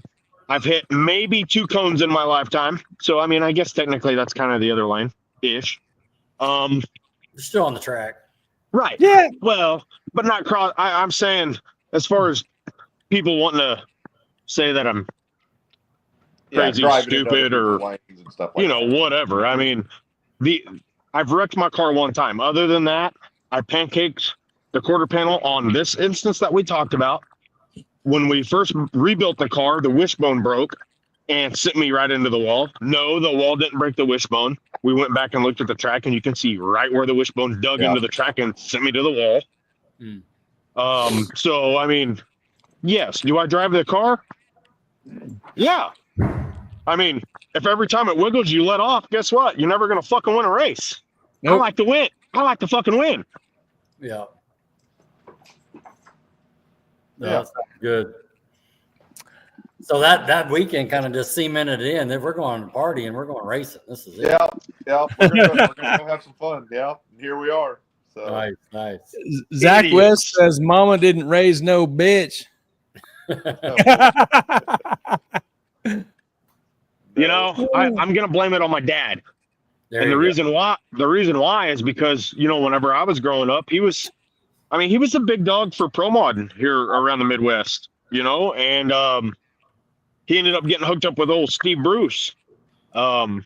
I've hit maybe 2 cones in my lifetime. So, I mean, I guess technically that's kind of the other lane-ish. You're still on the track. Right. Yeah. Well, but not cross. I'm saying as far as people wanting to say that I'm crazy, stupid, or, and stuff like that. whatever. I mean, I've wrecked my car one time. Other than that, I pancaked the quarter panel on this instance that we talked about. When we first rebuilt the car, the wishbone broke and sent me right into the wall. No, the wall didn't break the wishbone. We went back and looked at the track, and you can see right where the wishbone dug into the track and sent me to the wall. So, I mean, yes. Do I drive the car? Yeah. I mean, if every time it wiggles, you let off, guess what? You're never going to fucking win a race. Nope. I like to win. I like to fucking win. Yeah. That's good. So that weekend kind of just cemented it in that we're going to party and we're going racing. This is it. Yeah. We're gonna go have some fun. Yeah. And here we are. So Nice. Zach West says mama didn't raise no bitch. I'm going to blame it on my dad. The reason why is because, whenever I was growing up, he was a big dog for pro mod here around the Midwest, and he ended up getting hooked up with old Steve Bruce. And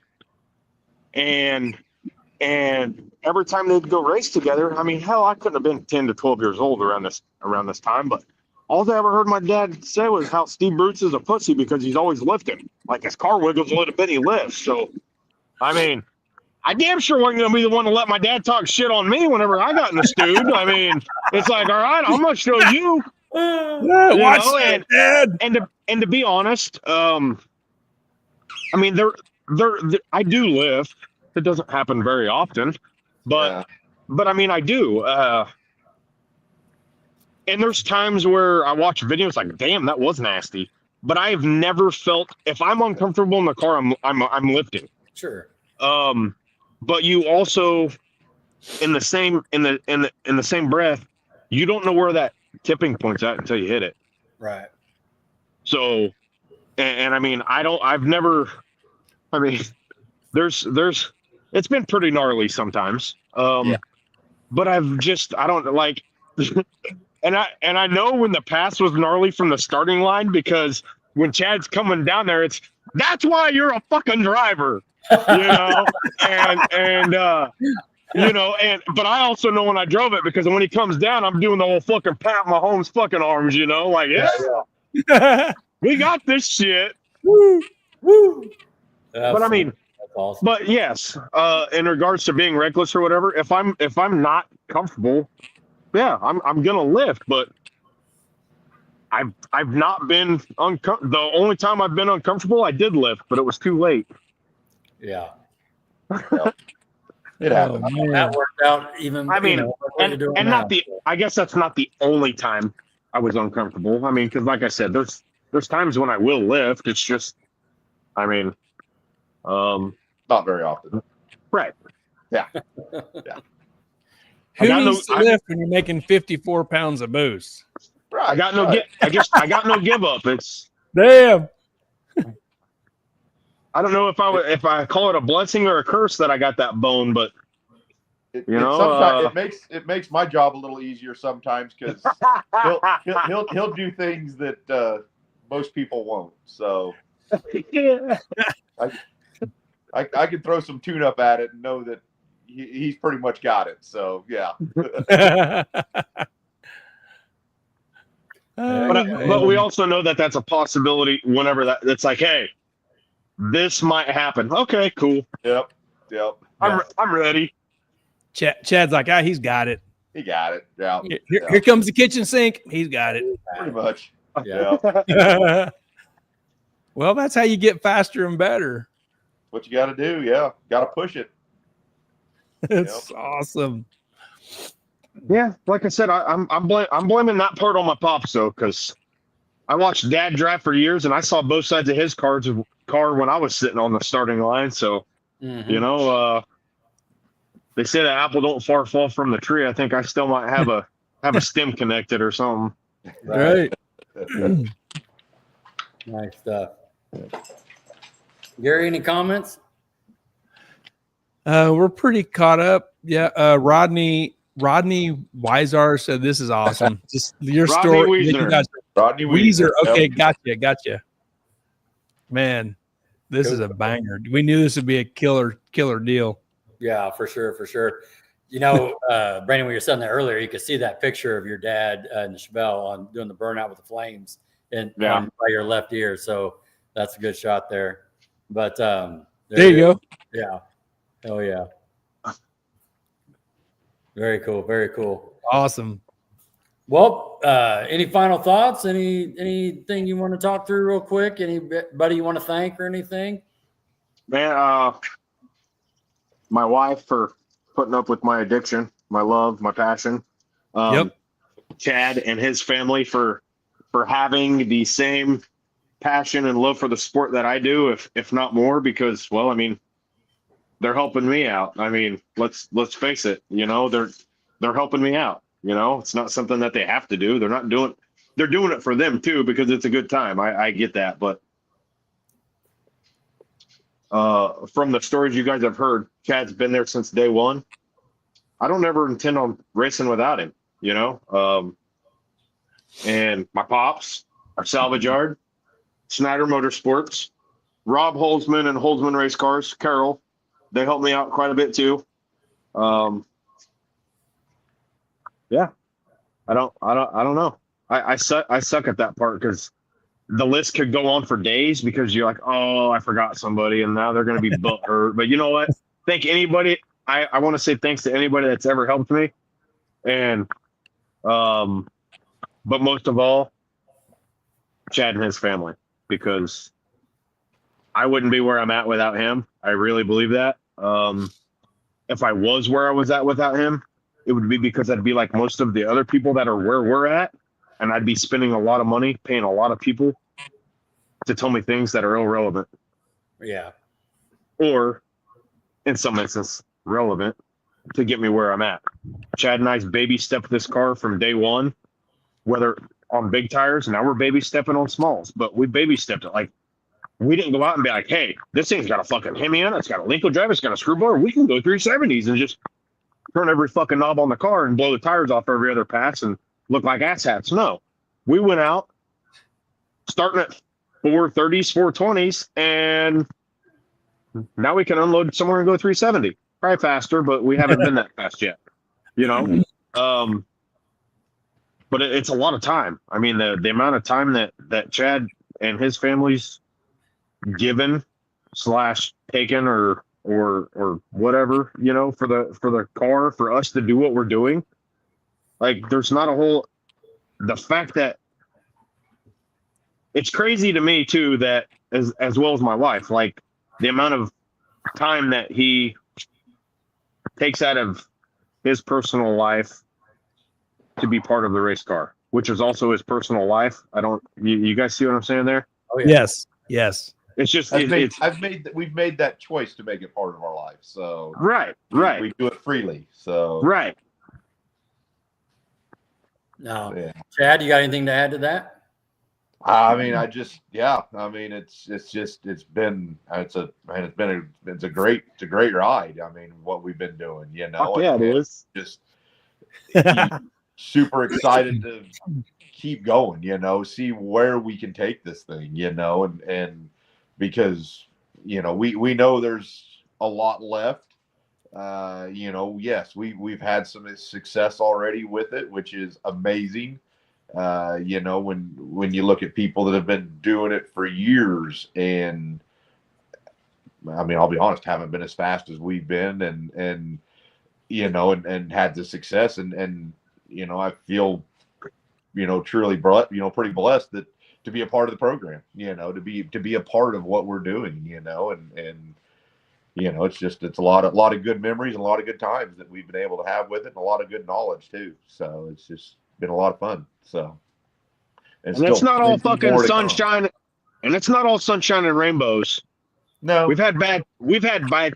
every time they'd go race together, I mean, hell, I couldn't have been 10 to 12 years old around this time, but all I ever heard my dad say was how Steve Bruce is a pussy because he's always lifting. Like his car wiggles a little bit, he lifts. So, I mean, I damn sure wasn't going to be the one to let my dad talk shit on me whenever I got in the Stude. I mean, it's like, all right, I'm going to show you. Watch that, Dad. And to be honest, I mean, I do lift. It doesn't happen very often, but I mean, I do. and there's times where I watch videos like, damn, that was nasty. But I've never felt, if I'm uncomfortable in the car, I'm lifting. Sure. But you also, in the same breath, you don't know where that tipping point's at until you hit it. Right. So, and I mean, there's it's been pretty gnarly sometimes. But I don't like, and I know when the pass was gnarly from the starting line, because when Chad's coming down there, that's why you're a fucking driver, and but I also know when I drove it, because when he comes down, I'm doing the whole fucking pat Mahomes fucking arms, like, yeah. We got this shit. Woo. But I mean, that's awesome. but yes, in regards to being reckless or whatever, if I'm not comfortable, yeah, I'm gonna lift. But I've not been uncomfortable. The only time I've been uncomfortable, I did lift, but it was too late. Yeah. It happened. That worked out even. I mean, and not the. I guess that's not the only time I was uncomfortable. I mean, because like I said, there's times when I will lift. It's just, I mean, not very often. Right. Yeah. Who needs to lift when you're making 54 pounds of boost? Right. I got no give up. It's damn. I don't know if I call it a blessing or a curse that I got that bone, but sometimes it makes my job a little easier sometimes, because he'll do things that most people won't. So yeah. I can throw some tune up at it and know that he's pretty much got it. So yeah. But we also know that that's a possibility whenever it's like, hey, this might happen. Okay, cool. Yep. I'm ready. Chad's like, he's got it. He got it. Yeah. Here comes the kitchen sink. He's got it. Pretty much. Yeah. Well, that's how you get faster and better. What you got to do. Yeah. Got to push it. It's awesome. Yeah, like I said, I'm blaming that part on my pops though, because I watched Dad drive for years, and I saw both sides of his car when I was sitting on the starting line. So, they say that apple don't far fall from the tree. I think I still might have a stem connected or something. Right. Nice stuff. Gary, any comments? We're pretty caught up. Yeah. Rodney Weizar said, "This is awesome." Just your story. Rodney Weezer. Okay, gotcha. Man, this is a banger. We knew this would be a killer deal. Yeah, for sure. Brandon, when you were saying that earlier, you could see that picture of your dad in the Chevelle on doing the burnout with the flames and by your left ear. So that's a good shot there. But there you go. Yeah. Oh yeah. Very cool. Awesome. Well, any final thoughts? Anything you want to talk through real quick? Anybody you want to thank or anything? Man, my wife for putting up with my addiction, my love, my passion. Chad and his family for having the same passion and love for the sport that I do, if not more, because, well, I mean, they're helping me out. I mean, let's face it, they're helping me out. It's not something that they have to do. They're doing it for them too, because it's a good time. I get that. But from the stories you guys have heard, Chad's been there since day one. I don't ever intend on racing without him, and my pops, our salvage yard, Snyder Motorsports, Rob Holzman and Holzman Race Cars, Carol, they helped me out quite a bit too. Yeah, I don't know. I suck at that part, because the list could go on for days, because you're like, oh, I forgot somebody, and now they're going to be butthurt. But you know what? I want to say thanks to anybody that's ever helped me, and but most of all, Chad and his family, because I wouldn't be where I'm at without him. I really believe that. If I was where I was at without him, it would be because I'd be like most of the other people that are where we're at, and I'd be spending a lot of money, paying a lot of people to tell me things that are irrelevant. Yeah. Or, in some instances, relevant to get me where I'm at. Chad and I's baby stepped this car from day one, whether on big tires, now we're baby stepping on smalls, but we baby stepped it. Like, we didn't go out and be like, hey, this thing's got a fucking Hemi on it, it's got a Lincoln drive, it's got a screwball, we can go 370s and just turn every fucking knob on the car and blow the tires off every other pass and look like asshats. No. We went out starting at 430s, 420s, and now we can unload somewhere and go 370. Probably faster, but we haven't been that fast yet. You know? But it's a lot of time. I mean, the amount of time that Chad and his family's given / taken or whatever, you know, for the car, for us to do what we're doing. Like, there's not a whole, the fact that it's crazy to me too, that as well as my wife, like the amount of time that he takes out of his personal life to be part of the race car, which is also his personal life. You guys see what I'm saying there? Oh, yeah. Yes. It's just, we've made that choice to make it part of our life. So right. We do it freely. So right. No, yeah. Chad, you got anything to add to that? I mean, I mean, it's a great ride. I mean, what we've been doing, you know. Yeah, it is. Just super excited to keep going, you know, see where we can take this thing, you know, and because, you know, we know there's a lot left. You know, yes, we've had some success already with it, which is amazing. You know, when you look at people that have been doing it for years, and I mean, I'll be honest, haven't been as fast as we've been, and you know, and had the success, and you know, I feel, you know, truly pretty blessed that to be a part of the program, you know, to be a part of what we're doing, you know, and you know, it's a lot of good memories and a lot of good times that we've been able to have with it, and a lot of good knowledge too. So it's just been a lot of fun. So and it's not all fucking sunshine, and it's not all sunshine and rainbows. No, we've had bad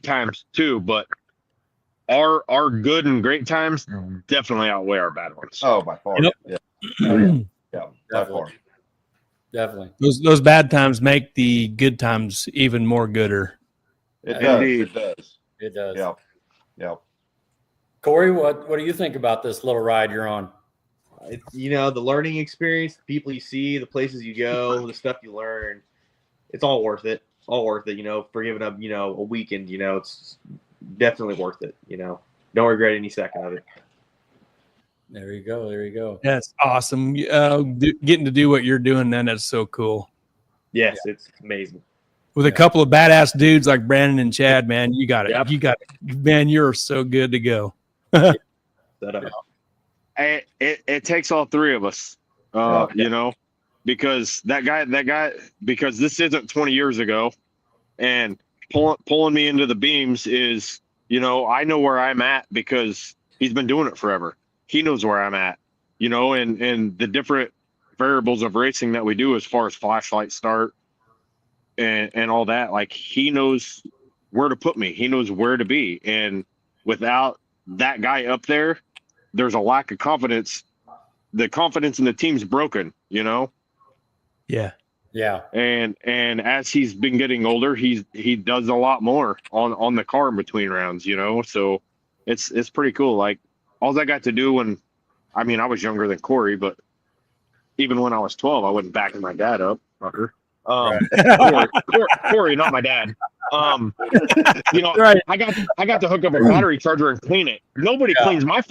times too, but our good and great times definitely outweigh our bad ones. Oh, by far. Yep. Yeah, by far. Definitely. Those bad times make the good times even more gooder. It does. It does. Yeah. Yeah. Corey, what do you think about this little ride you're on? It's, you know, the learning experience, the people you see, the places you go, the stuff you learn. It's all worth it. All worth it, you know, for giving up, you know, a weekend, you know, it's definitely worth it, you know. Don't regret any second of it. There you go. That's awesome. Getting to do what you're doing, then that's so cool. Yes, it's amazing. With a couple of badass dudes like Brandon and Chad, man, you got it. Yep. You got it. Man, you're so good to go. It takes all three of us, you know, because that guy, because this isn't 20 years ago, and pulling me into the beams is, you know, I know where I'm at because he's been doing it forever. He knows where I'm at, you know, and the different variables of racing that we do as far as flashlight start and all that. Like, he knows where to put me. He knows where to be. And without that guy up there, there's a lack of confidence. The confidence in the team's broken, you know? Yeah. Yeah. And as he's been getting older, he does a lot more on the car in between rounds, you know? So it's pretty cool. Like, all I got to do I was younger than Corey, but even when I was 12, I wasn't backing my dad up, fucker. Corey, not my dad. You know, right. I got to hook up a battery charger and clean it. Nobody cleans my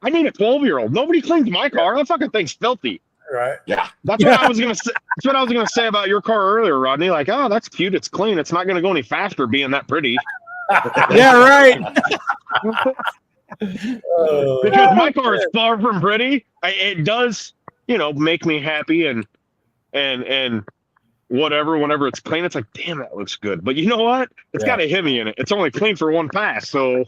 I need a 12-year-old. Nobody cleans my car. That fucking thing's filthy. Right. Yeah. That's what I was gonna say. That's what I was gonna say about your car earlier, Rodney. Like, oh, that's cute. It's clean. It's not gonna go any faster being that pretty. Yeah, right. Because my car is far from pretty. It does, you know, make me happy and whatever. Whenever it's clean, it's like, damn, that looks good. But you know what? It's got a Hemi in it. It's only clean for one pass, so.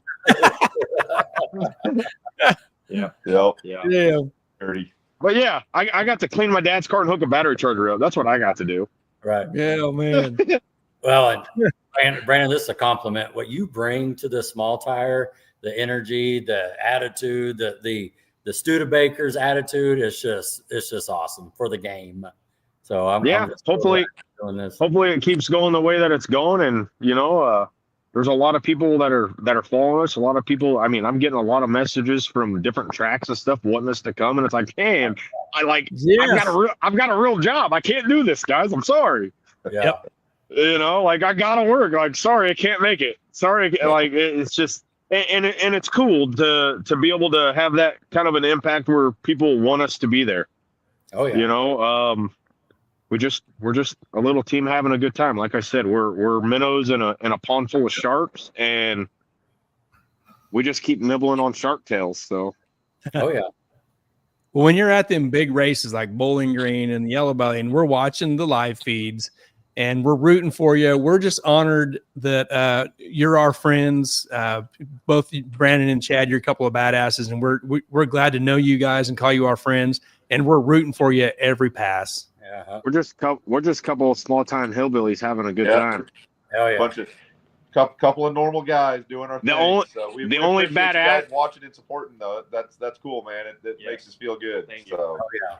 Yep. Yeah. Dirty. But yeah, I got to clean my dad's car and hook a battery charger up. That's what I got to do. Right. Yeah, man. Well, and Brandon, this is a compliment. What you bring to the small tire, the energy, the attitude, the Studebaker's attitude it's just awesome for the game. So I'm just hopefully doing this. Hopefully it keeps going the way that it's going, and there's a lot of people that are following us. A lot of people. I mean, I'm getting a lot of messages from different tracks and stuff wanting us to come, and it's like, hey, I've got a real job. I can't do this, guys. I'm sorry. Yeah. Like I gotta work. Like, sorry, I can't make it. Sorry, like it's just, and it's cool to be able to have that kind of an impact where people want us to be there. Oh yeah. We're just a little team having a good time. Like I said, we're minnows in a pond full of sharks, and we just keep nibbling on shark tails. So, oh yeah. Well, when you're at them big races like Bowling Green and the Yellow Belly, and we're watching the live feeds, and we're rooting for you. We're just honored that you're our friends. Both Brandon and Chad, you're a couple of badasses, and we're glad to know you guys and call you our friends. And we're rooting for you at every pass. Yeah. we're just a couple of small time hillbillies having a good time. Hell yeah. Bunch of couple of normal guys doing our thing. We only appreciate bad you guys ass watching and supporting though. That's cool, man. It makes us feel good. Thank you. So Oh yeah.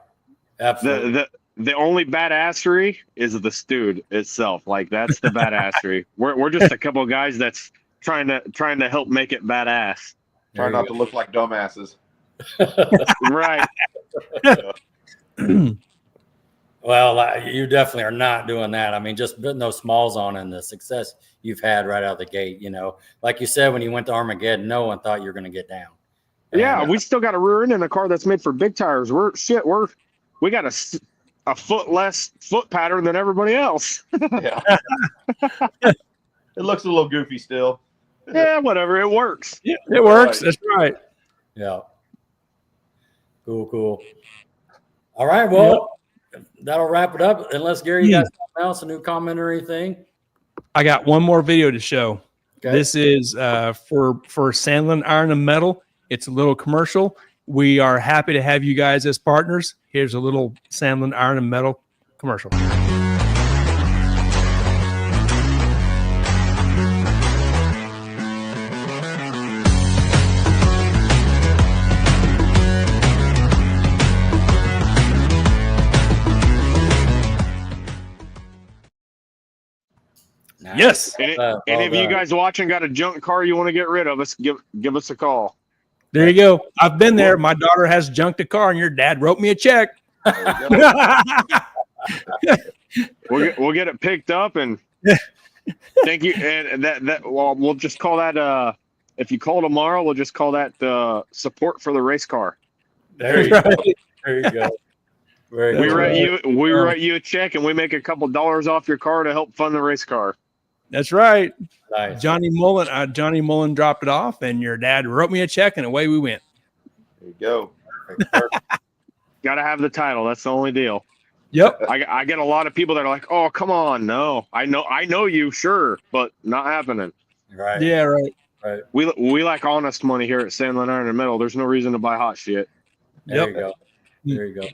Absolutely. The only badassery is the Stude itself. Like that's the badassery. We're just a couple of guys that's trying to help make it badass. try not to look like dumbasses. Right. Well, you definitely are not doing that. I mean, just putting those smalls on and the success you've had right out of the gate, like you said, when you went to Armageddon, no one thought you were going to get down. Yeah, we still got a rear end in a car that's made for big tires. We got a foot less foot pattern than everybody else. Yeah. It looks a little goofy still. Yeah, whatever. It works. Yeah, it works. That's right. Yeah. Cool. All right. Well, that'll wrap it up. Unless Gary, you got something else, a new comment or anything? I got one more video to show. Okay. This is for Sandlian Iron and Metal. It's a little commercial. We are happy to have you guys as partners. Here's a little Sandlian Iron and Metal commercial. Nice. Yes. Any of you guys watching got a junk car you want to get rid of? Us give us a call. There you go. I've been there. My daughter has junked a car, and your dad wrote me a check. We'll get it picked up, and thank you. And we'll just call that. If you call tomorrow, we'll just call that support for the race car. There you go. There you go. We write you a check, and we make a couple dollars off your car to help fund the race car. That's right. Nice. Johnny Mullen dropped it off, and your dad wrote me a check, and away we went. There you go. Got to have the title. That's the only deal. Yep. I get a lot of people that are like, "Oh, come on, no, I know you, sure, but not happening." Right. Yeah. Right. Right. We like honest money here at Sandlian Iron and Metal. There's no reason to buy hot shit. There you go. There you go.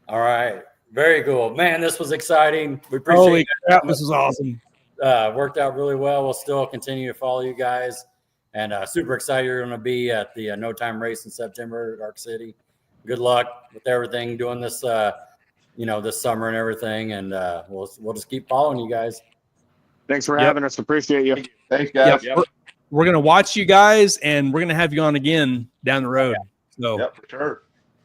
All right. Very cool. Man, this was exciting. We appreciate Holy it. crap! This is awesome. Worked out really well. We'll still continue to follow you guys, and super excited you're going to be at the No Time Race in September at Arc City. Good luck with everything doing this, this summer and everything, and we'll just keep following you guys. Thanks for having us. Appreciate you. Thanks, guys. Yep. We're going to watch you guys, and we're going to have you on again down the road. So, Yep, for sure.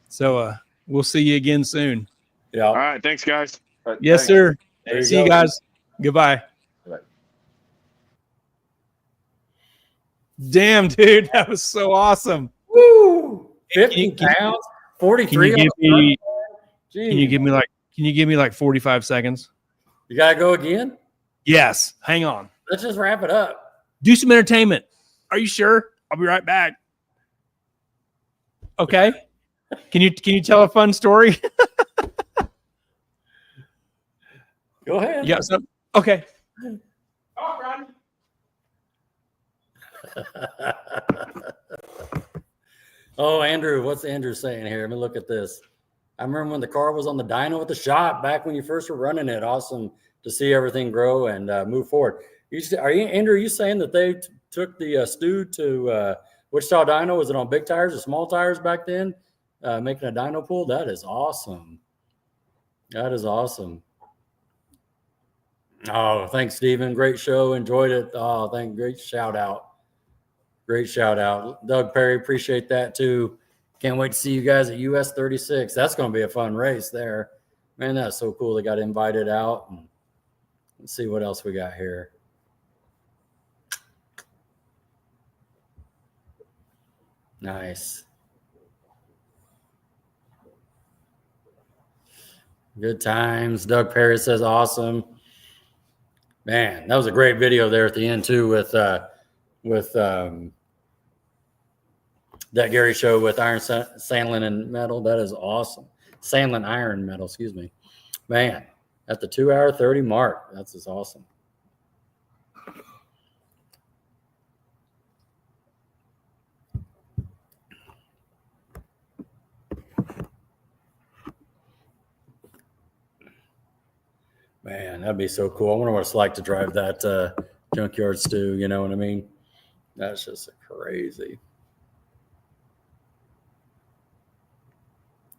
So we'll see you again soon. Yeah. All right. Thanks, guys. All right, Yes, thanks. sir. There you See go. you guys. Goodbye. Bye. Damn, dude, that was so awesome. Woo! 50 Can you- pounds, 43. Can you Jeez. give me like 45 seconds? You gotta go again? Yes. Hang on. Let's just wrap it up. Do some entertainment. Are you sure? I'll be right back. Okay. Can you tell a fun story? Go ahead. You got some? Okay. Oh, Andrew, what's Andrew saying here? Let me look at this. I remember when the car was on the dyno with the shop back when you first were running it. Awesome to see everything grow and move forward. Andrew, are you saying that they took the Stude to Wichita Dyno? Was it on big tires or small tires back then? Making a dyno pool? That is awesome. That is awesome. Oh, thanks, Stephen. Great show. Enjoyed it. Oh, great shout out. Great shout out. Doug Perry, appreciate that too. Can't wait to see you guys at US 36. That's going to be a fun race there. Man, that's so cool. They got invited out. And let's see what else we got here. Nice. Good times. Doug Perry says awesome. Man, that was a great video there at the end too with that Gary show with Iron Sandlin and Metal. That is awesome. Sandlin Iron Metal, excuse me. Man, at the 2-hour 30 mark. That's just awesome. Man, that'd be so cool. I wonder what it's like to drive that Junkyard Stude, you know what I mean? That's just crazy.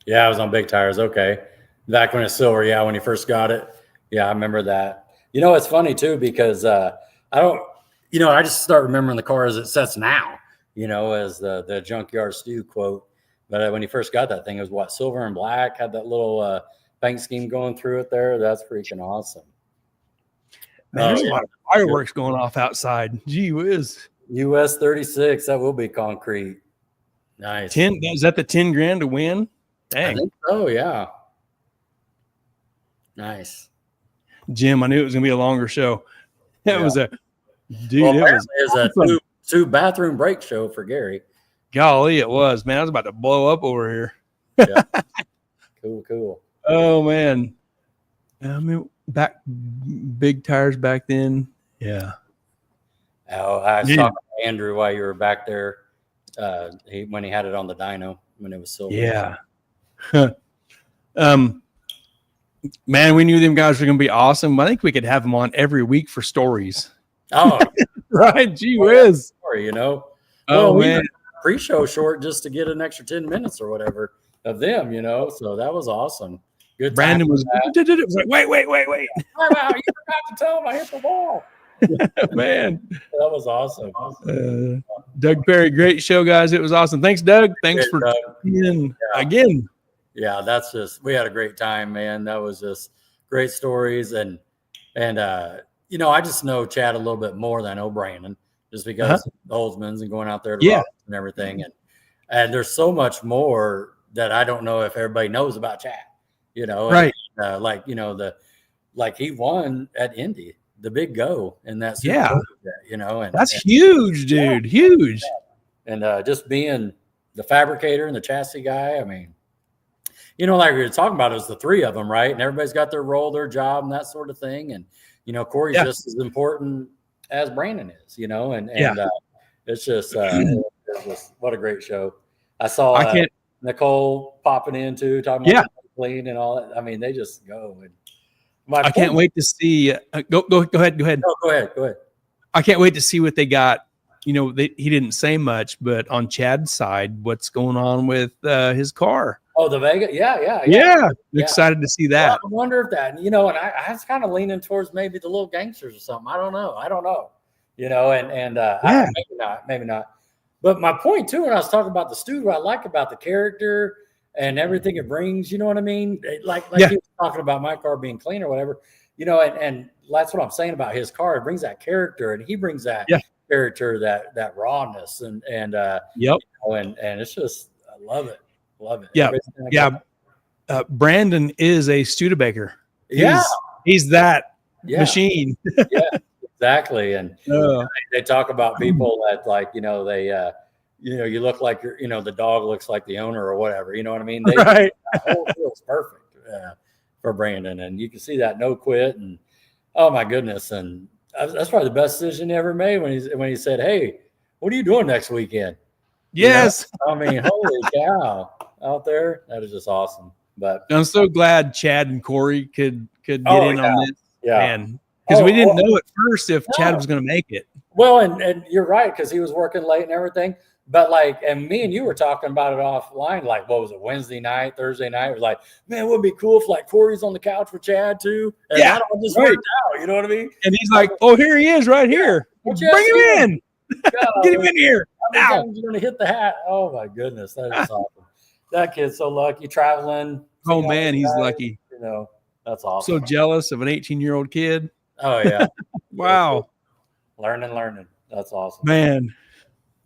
Yeah, I was on big tires. Okay. Back when it's silver. Yeah, when you first got it. Yeah, I remember that. You know, it's funny too, because I just start remembering the car as it sets now, you know, as the Junkyard Stude quote. But when you first got that thing, it was what, silver and black, had that little paint scheme going through it there. That's freaking awesome. Man, there's a lot of fireworks going off outside. Gee whiz. US 36, that will be concrete. Nice. Is that the 10 grand to win? Dang. I think so, yeah. Nice. Jim, I knew it was gonna be a longer show. It was a two bathroom break show for Gary. Golly, it was, man. I was about to blow up over here. Yeah. Cool. Oh man. I mean, big tires back then. Yeah. Oh, I saw Andrew while you were back there. When he had it on the dyno when it was silver. Yeah. Man, we knew them guys were gonna be awesome. I think we could have them on every week for stories. Oh, right. Gee whiz. Story, you know. Oh man. Pre-show short just to get an extra 10 minutes or whatever of them, you know. So that was awesome. Good. Brandon was like, wait. Wow, you forgot to tell him I hit the wall. Man, that was awesome. Doug Perry, great show, guys. It was awesome. Thanks, Doug. Thanks for being again. Yeah, we had a great time, man. That was just great stories. And you know, I just know Chad a little bit more than I know Brandon, just because of the Holzmans and going out there to rock and everything. And there's so much more that I don't know if everybody knows about Chad, you know, right. And, like, you know, he won at Indy, the big go, and that's, you know, and that's huge, dude. Huge. And just being the fabricator and the chassis guy. I mean, you know, like we were talking about, it was the three of them, right? And everybody's got their role, their job, and that sort of thing. And, you know, Corey's just as important as Brandon is, you know, and it's just, what a great show. I saw Nicole popping in too, talking about clean and all that. I mean, they just go. And I can't wait to see. Go ahead. No, go ahead. I can't wait to see what they got. You know, he didn't say much, but on Chad's side, what's going on with his car? Oh, the Vega, yeah. Excited to see that. Well, I wonder if that, you know, and I was kind of leaning towards maybe the little gangsters or something. I don't know. You know, and maybe not. But my point too, when I was talking about the Stude, what I like about the character and everything it brings, you know what I mean? Like he was talking about my car being clean or whatever, you know, and that's what I'm saying about his car. It brings that character, and he brings that character, that rawness, and you know, and it's just, I love it. Yeah. Brandon is a Studebaker. He's that machine. Exactly. And they talk about people that, like, you know, they you know, you look like you're, you know, the dog looks like the owner or whatever, you know what I mean? Right. The whole feels perfect for Brandon, and you can see that no quit, and oh my goodness, and that's probably the best decision he ever made when he said, "Hey, what are you doing next weekend?" Yes. I mean, holy cow out there. That is just awesome. But I'm so glad Chad and Corey could get Oh, in on this. yeah. Man. Because we didn't know at first if Chad No. was going to make it. Well, and you're right, because he was working late and everything. But like, and me and you were talking about it offline, like, what was it, Wednesday night, Thursday night? It was like, man, it would be cool if like Corey's on the couch with Chad too. And Yeah, that all just right. worked out. You know what I mean? And he's like, oh, here he is right here. What Bring you have him to in. Get him in here. How many Now. times you going to hit the hat? Oh, my goodness. That is awesome. That kid's so lucky traveling. Oh, seeing all man, these he's guys, lucky. You know, that's awesome. So jealous of an 18-year-old kid. Oh, yeah. Wow. Learning. That's awesome. Man,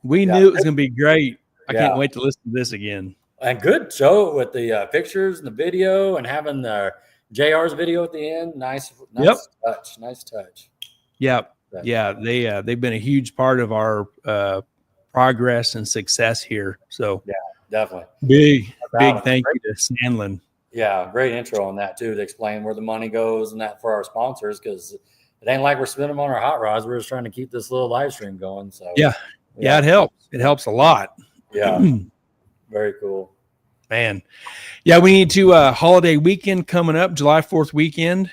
we knew it was going to be great. I can't wait to listen to this again. And good show with the pictures and the video and having the JR's video at the end. Nice touch. Nice touch. Yep. Yeah, they've been a huge part of our progress and success here. So yeah, definitely. Big thank you to Sandlian. Yeah, great intro on that too, to explain where the money goes and that for our sponsors, because it ain't like we're spending them on our hot rods. We're just trying to keep this little live stream going. So yeah, it helps. It helps a lot. Yeah. Very cool. Man. Yeah, we need to holiday weekend coming up, July 4th weekend.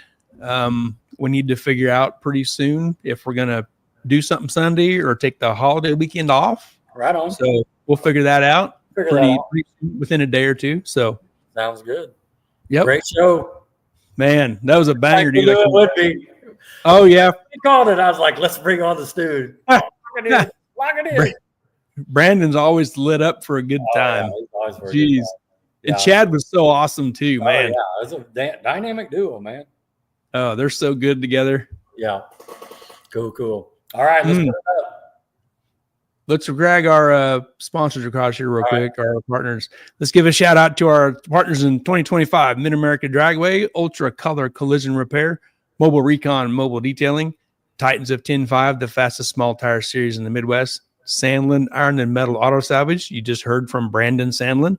We need to figure out pretty soon if we're gonna do something Sunday or take the holiday weekend off. Right on. So we'll figure that out pretty soon, within a day or two. So sounds good. Yep. Great show. Man, that was a banger, dude. It would be. Oh yeah. He called it. I was like, let's bring on the Stude. Lock it in. Brandon's always lit up for a good time. Yeah, jeez. And Chad was so awesome too, man. Yeah, it's a dynamic duo, man. Oh, they're so good together. Yeah. Cool. All right, let's put it up. Let's drag our sponsors across here real quick, our partners. Let's give a shout out to our partners in 2025, Mid-America Dragway, Ultra Color Collision Repair, Mobile Recon Mobile Detailing, Titans of 10.5, the fastest small tire series in the Midwest, Sandlian Iron and Metal Auto Salvage. You just heard from Brandon Sandlian.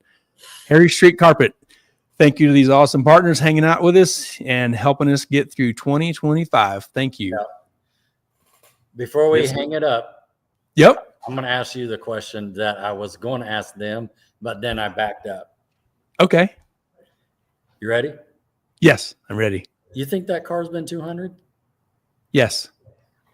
Harry Street Carpet. Thank you to these awesome partners hanging out with us and helping us get through 2025. Thank you. Yeah. Before we hang it up, I'm going to ask you the question that I was going to ask them, but then I backed up. Okay. You ready? Yes, I'm ready. You think that car's been 200? Yes.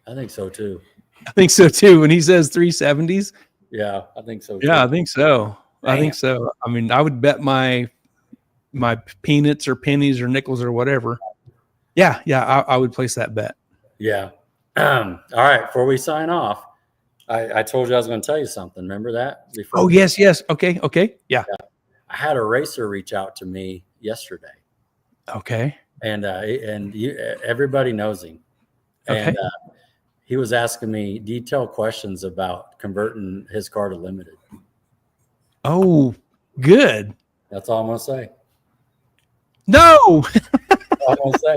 I think so too. I think so too. When he says 370s. Yeah, I think so too. Yeah, I think so. Damn. I think so. I mean, I would bet my peanuts or pennies or nickels or whatever. Yeah, I would place that bet. Yeah. All right. Before we sign off, I told you I was going to tell you something. Remember that? Oh, yes. Okay. Yeah. I had a racer reach out to me yesterday. Okay. And everybody knows him. And he was asking me detailed questions about converting his car to limited. Oh, good. That's all I'm going to say. No. That's all I'm going to say.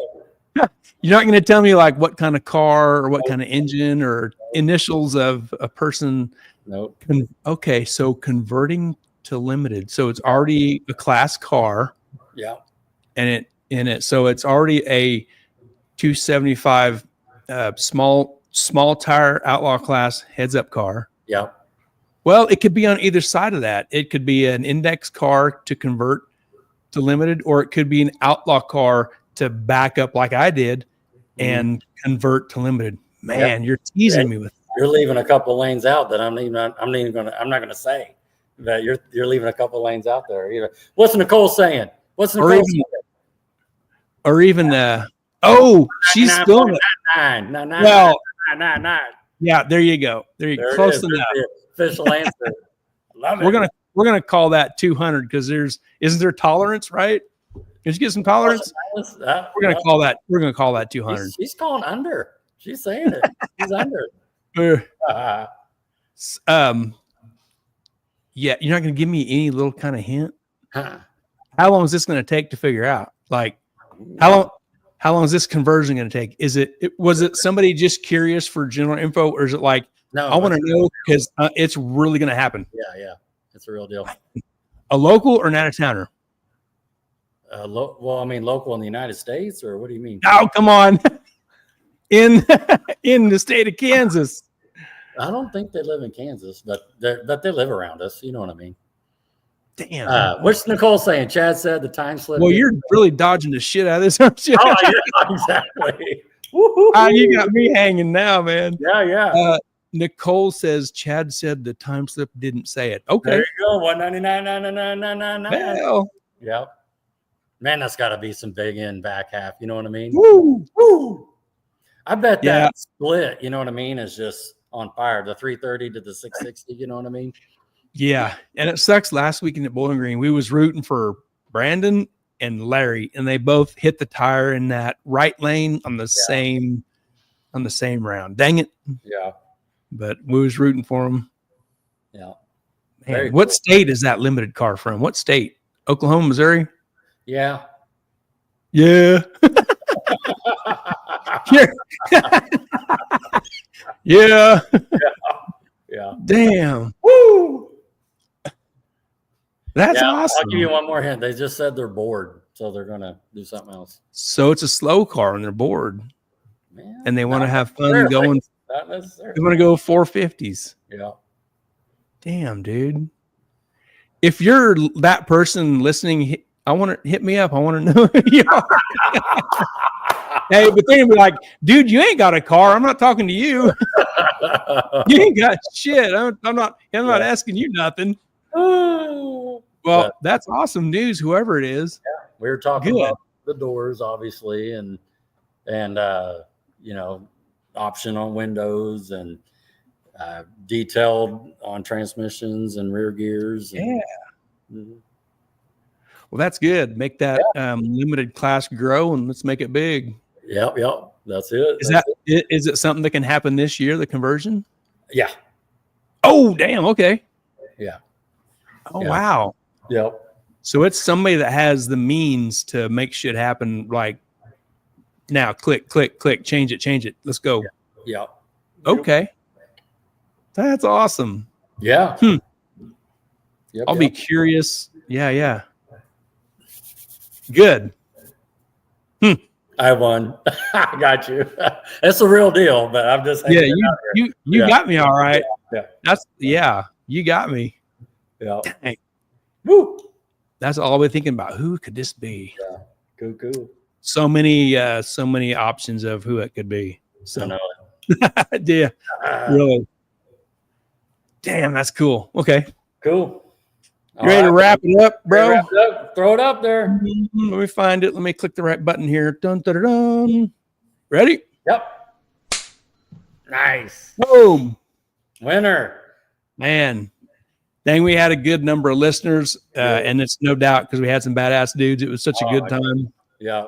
You're not going to tell me like what kind of car or what kind of engine or initials of a person. Nope. Okay. So converting to limited. So it's already a class car. Yeah. And so it's already a 275 small tire outlaw class heads up car. Yeah. Well, it could be on either side of that. It could be an index car to convert to limited, or it could be an outlaw car to back up like I did and convert to limited. Man, you're teasing me with that. You're leaving a couple lanes out that I'm not going to say. That you're leaving a couple lanes out there. What's Nicole saying? What's Nicole saying? Or even she's still well. Yeah, there you go. Close enough. Official answer. Love it. We're gonna call that 200 because isn't there tolerance, right? Did you get some tolerance? We're gonna call that 200. She's calling under. She's saying it. She's under. Yeah, you're not gonna give me any little kind of hint. Huh. How long is this gonna take to figure out? Like, how long is this conversion gonna take? Was it somebody just curious for general info, or is it like, no, I want to know because it's really gonna happen? Yeah, it's a real deal. A local or an out of towner? Well, I mean, local in the United States, or what do you mean? Oh, come on. In the state of Kansas. I don't think they live in Kansas, but they live around us. You know what I mean? Damn. What's Nicole saying? Chad said the time slip. Well, you're really dodging the shit out of this, aren't you? Oh, yeah, exactly. You got me hanging now, man. Yeah. Nicole says Chad said the time slip didn't say it. Okay. There you go. 199.99999. Well, yep. Man, that's got to be some big in back half. You know what I mean? woo. I bet that split, you know what I mean, is just on fire. The 330 to the 660, you know what I mean? Yeah. And it sucks. Last weekend at Bowling Green, we was rooting for Brandon and Larry, and they both hit the tire in that right lane on the same round. Dang it. Yeah. But we was rooting for them. Yeah. Man, what state is that limited car from? What state? Oklahoma, Missouri? Yeah. Yeah. Yeah. Yeah. Damn. Woo. That's awesome. I'll give you one more hint. They just said they're bored, so they're gonna do something else. So it's a slow car and they're bored. Man, and they want to have fun going. Not necessarily. They want to go 450s. Yeah. Damn, dude. If you're that person listening, I want to hit me up. I want to know. Hey, but they're gonna be like, dude, you ain't got a car. I'm not talking to you. You ain't got shit. I'm not asking you nothing. Well, that's awesome news, whoever it is. Yeah, we were talking about the doors, obviously, and option on windows and detailed on transmissions and rear gears. And, Well, that's good. Make that limited class grow, and let's make it big. Yep. That's it. Is it something that can happen this year? The conversion? Yeah. Oh, damn. Okay. Yeah. Oh, wow. Yep. So it's somebody that has the means to make shit happen. Like now, click, change it. Let's go. Yeah. Okay. That's awesome. Yeah. I'll be curious. Yeah. Good. I won. I got you. It's a real deal, but I'm just you got me all right. Yeah. You got me. Yeah. Dang. Woo. That's all we're thinking about. Who could this be? Yeah. Cool. So many options of who it could be. So I know. Yeah. Really. Damn, that's cool. Okay. Cool. You ready to wrap it up, bro? Throw it up there. Let me find it. Let me click the right button here. Dun, dun, dun, dun. Ready? Yep. Nice. Boom. Winner. Man. Dang, we had a good number of listeners, and it's no doubt because we had some badass dudes. It was such a good time. Yeah.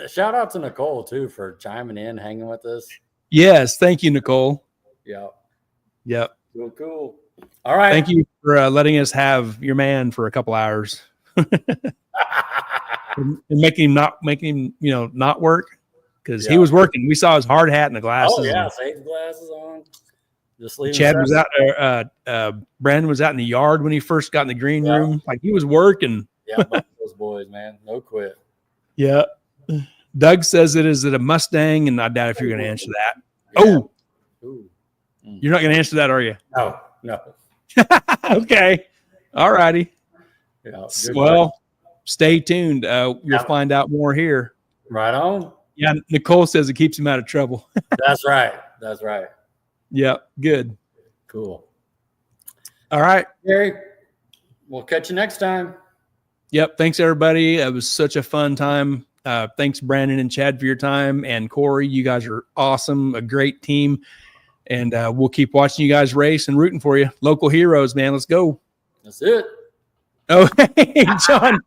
Shout out to Nicole, too, for chiming in, hanging with us. Yes. Thank you, Nicole. Yep. Cool. All right. Thank you for letting us have your man for a couple hours and making him not work because he was working. We saw his hard hat and the glasses. Oh yeah, safety glasses on. Just leaving. Chad was out there. Brandon was out in the yard when he first got in the green room. Like he was working. Yeah, both those boys, man, no quit. Yeah. Doug says is it a Mustang, and I doubt if you're going to answer that. Yeah. You're not going to answer that, are you? No. Okay. All righty. Yeah, well, stay tuned. You'll find out more here. Right on. Yeah. Nicole says it keeps him out of trouble. That's right. Yeah. Good. Cool. All right. Gary, we'll catch you next time. Yep. Thanks, everybody. It was such a fun time. Thanks, Brandon and Chad, for your time. And Corey, you guys are awesome. A great team. And we'll keep watching you guys race and rooting for you. Local heroes, man. Let's go. That's it. Oh, hey, John.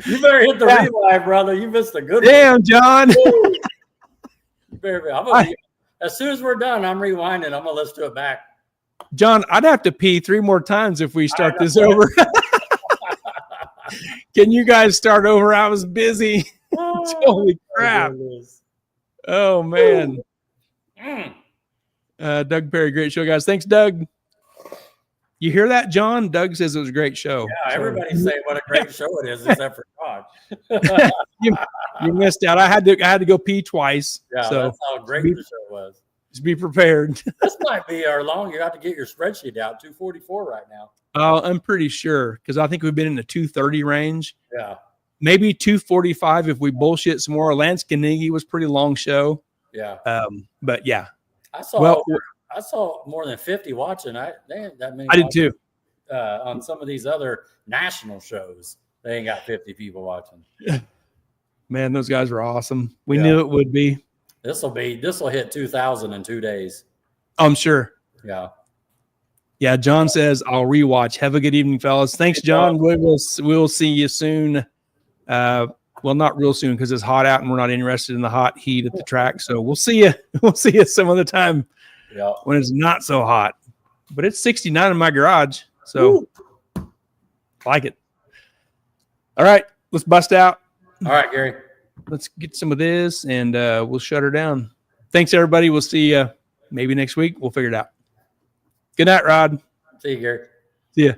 You better hit the rewind, brother. You missed a good one. Damn, John. As soon as we're done, I'm rewinding. I'm going to listen to it back. John, I'd have to pee 3 more times if we start this over. Can you guys start over? I was busy. Holy crap. Oh, man. Doug Perry, great show, guys. Thanks, Doug. You hear that, John? Doug says it was a great show. Yeah, everybody's saying what a great show it is, except for God. You missed out. I had to go pee twice. Yeah, so that's how great the show was. just be prepared. This might be our long. You have to get your spreadsheet out. 244 right now. I'm pretty sure because I think we've been in the 230 range. Yeah. Maybe 245 if we bullshit some more. Lance Kanigi was pretty long show. Yeah. But yeah. I saw more than 50 watching. They ain't that many. I did too. On some of these other national shows, they ain't got 50 people watching. Man, those guys were awesome. We knew it would be. This will hit 2,000 in 2 days. I'm sure. Yeah. Yeah. John says I'll rewatch. Have a good evening, fellas. Thanks, John. We'll see you soon. Well, not real soon because it's hot out and we're not interested in the hot heat at the track. So we'll see you. We'll see you some other time. Yeah. When it's not so hot. But it's 69 in my garage. So like it. All right. Let's bust out. All right, Gary. Let's get some of this and we'll shut her down. Thanks, everybody. We'll see you maybe next week. We'll figure it out. Good night, Rod. See you, Gary. See ya.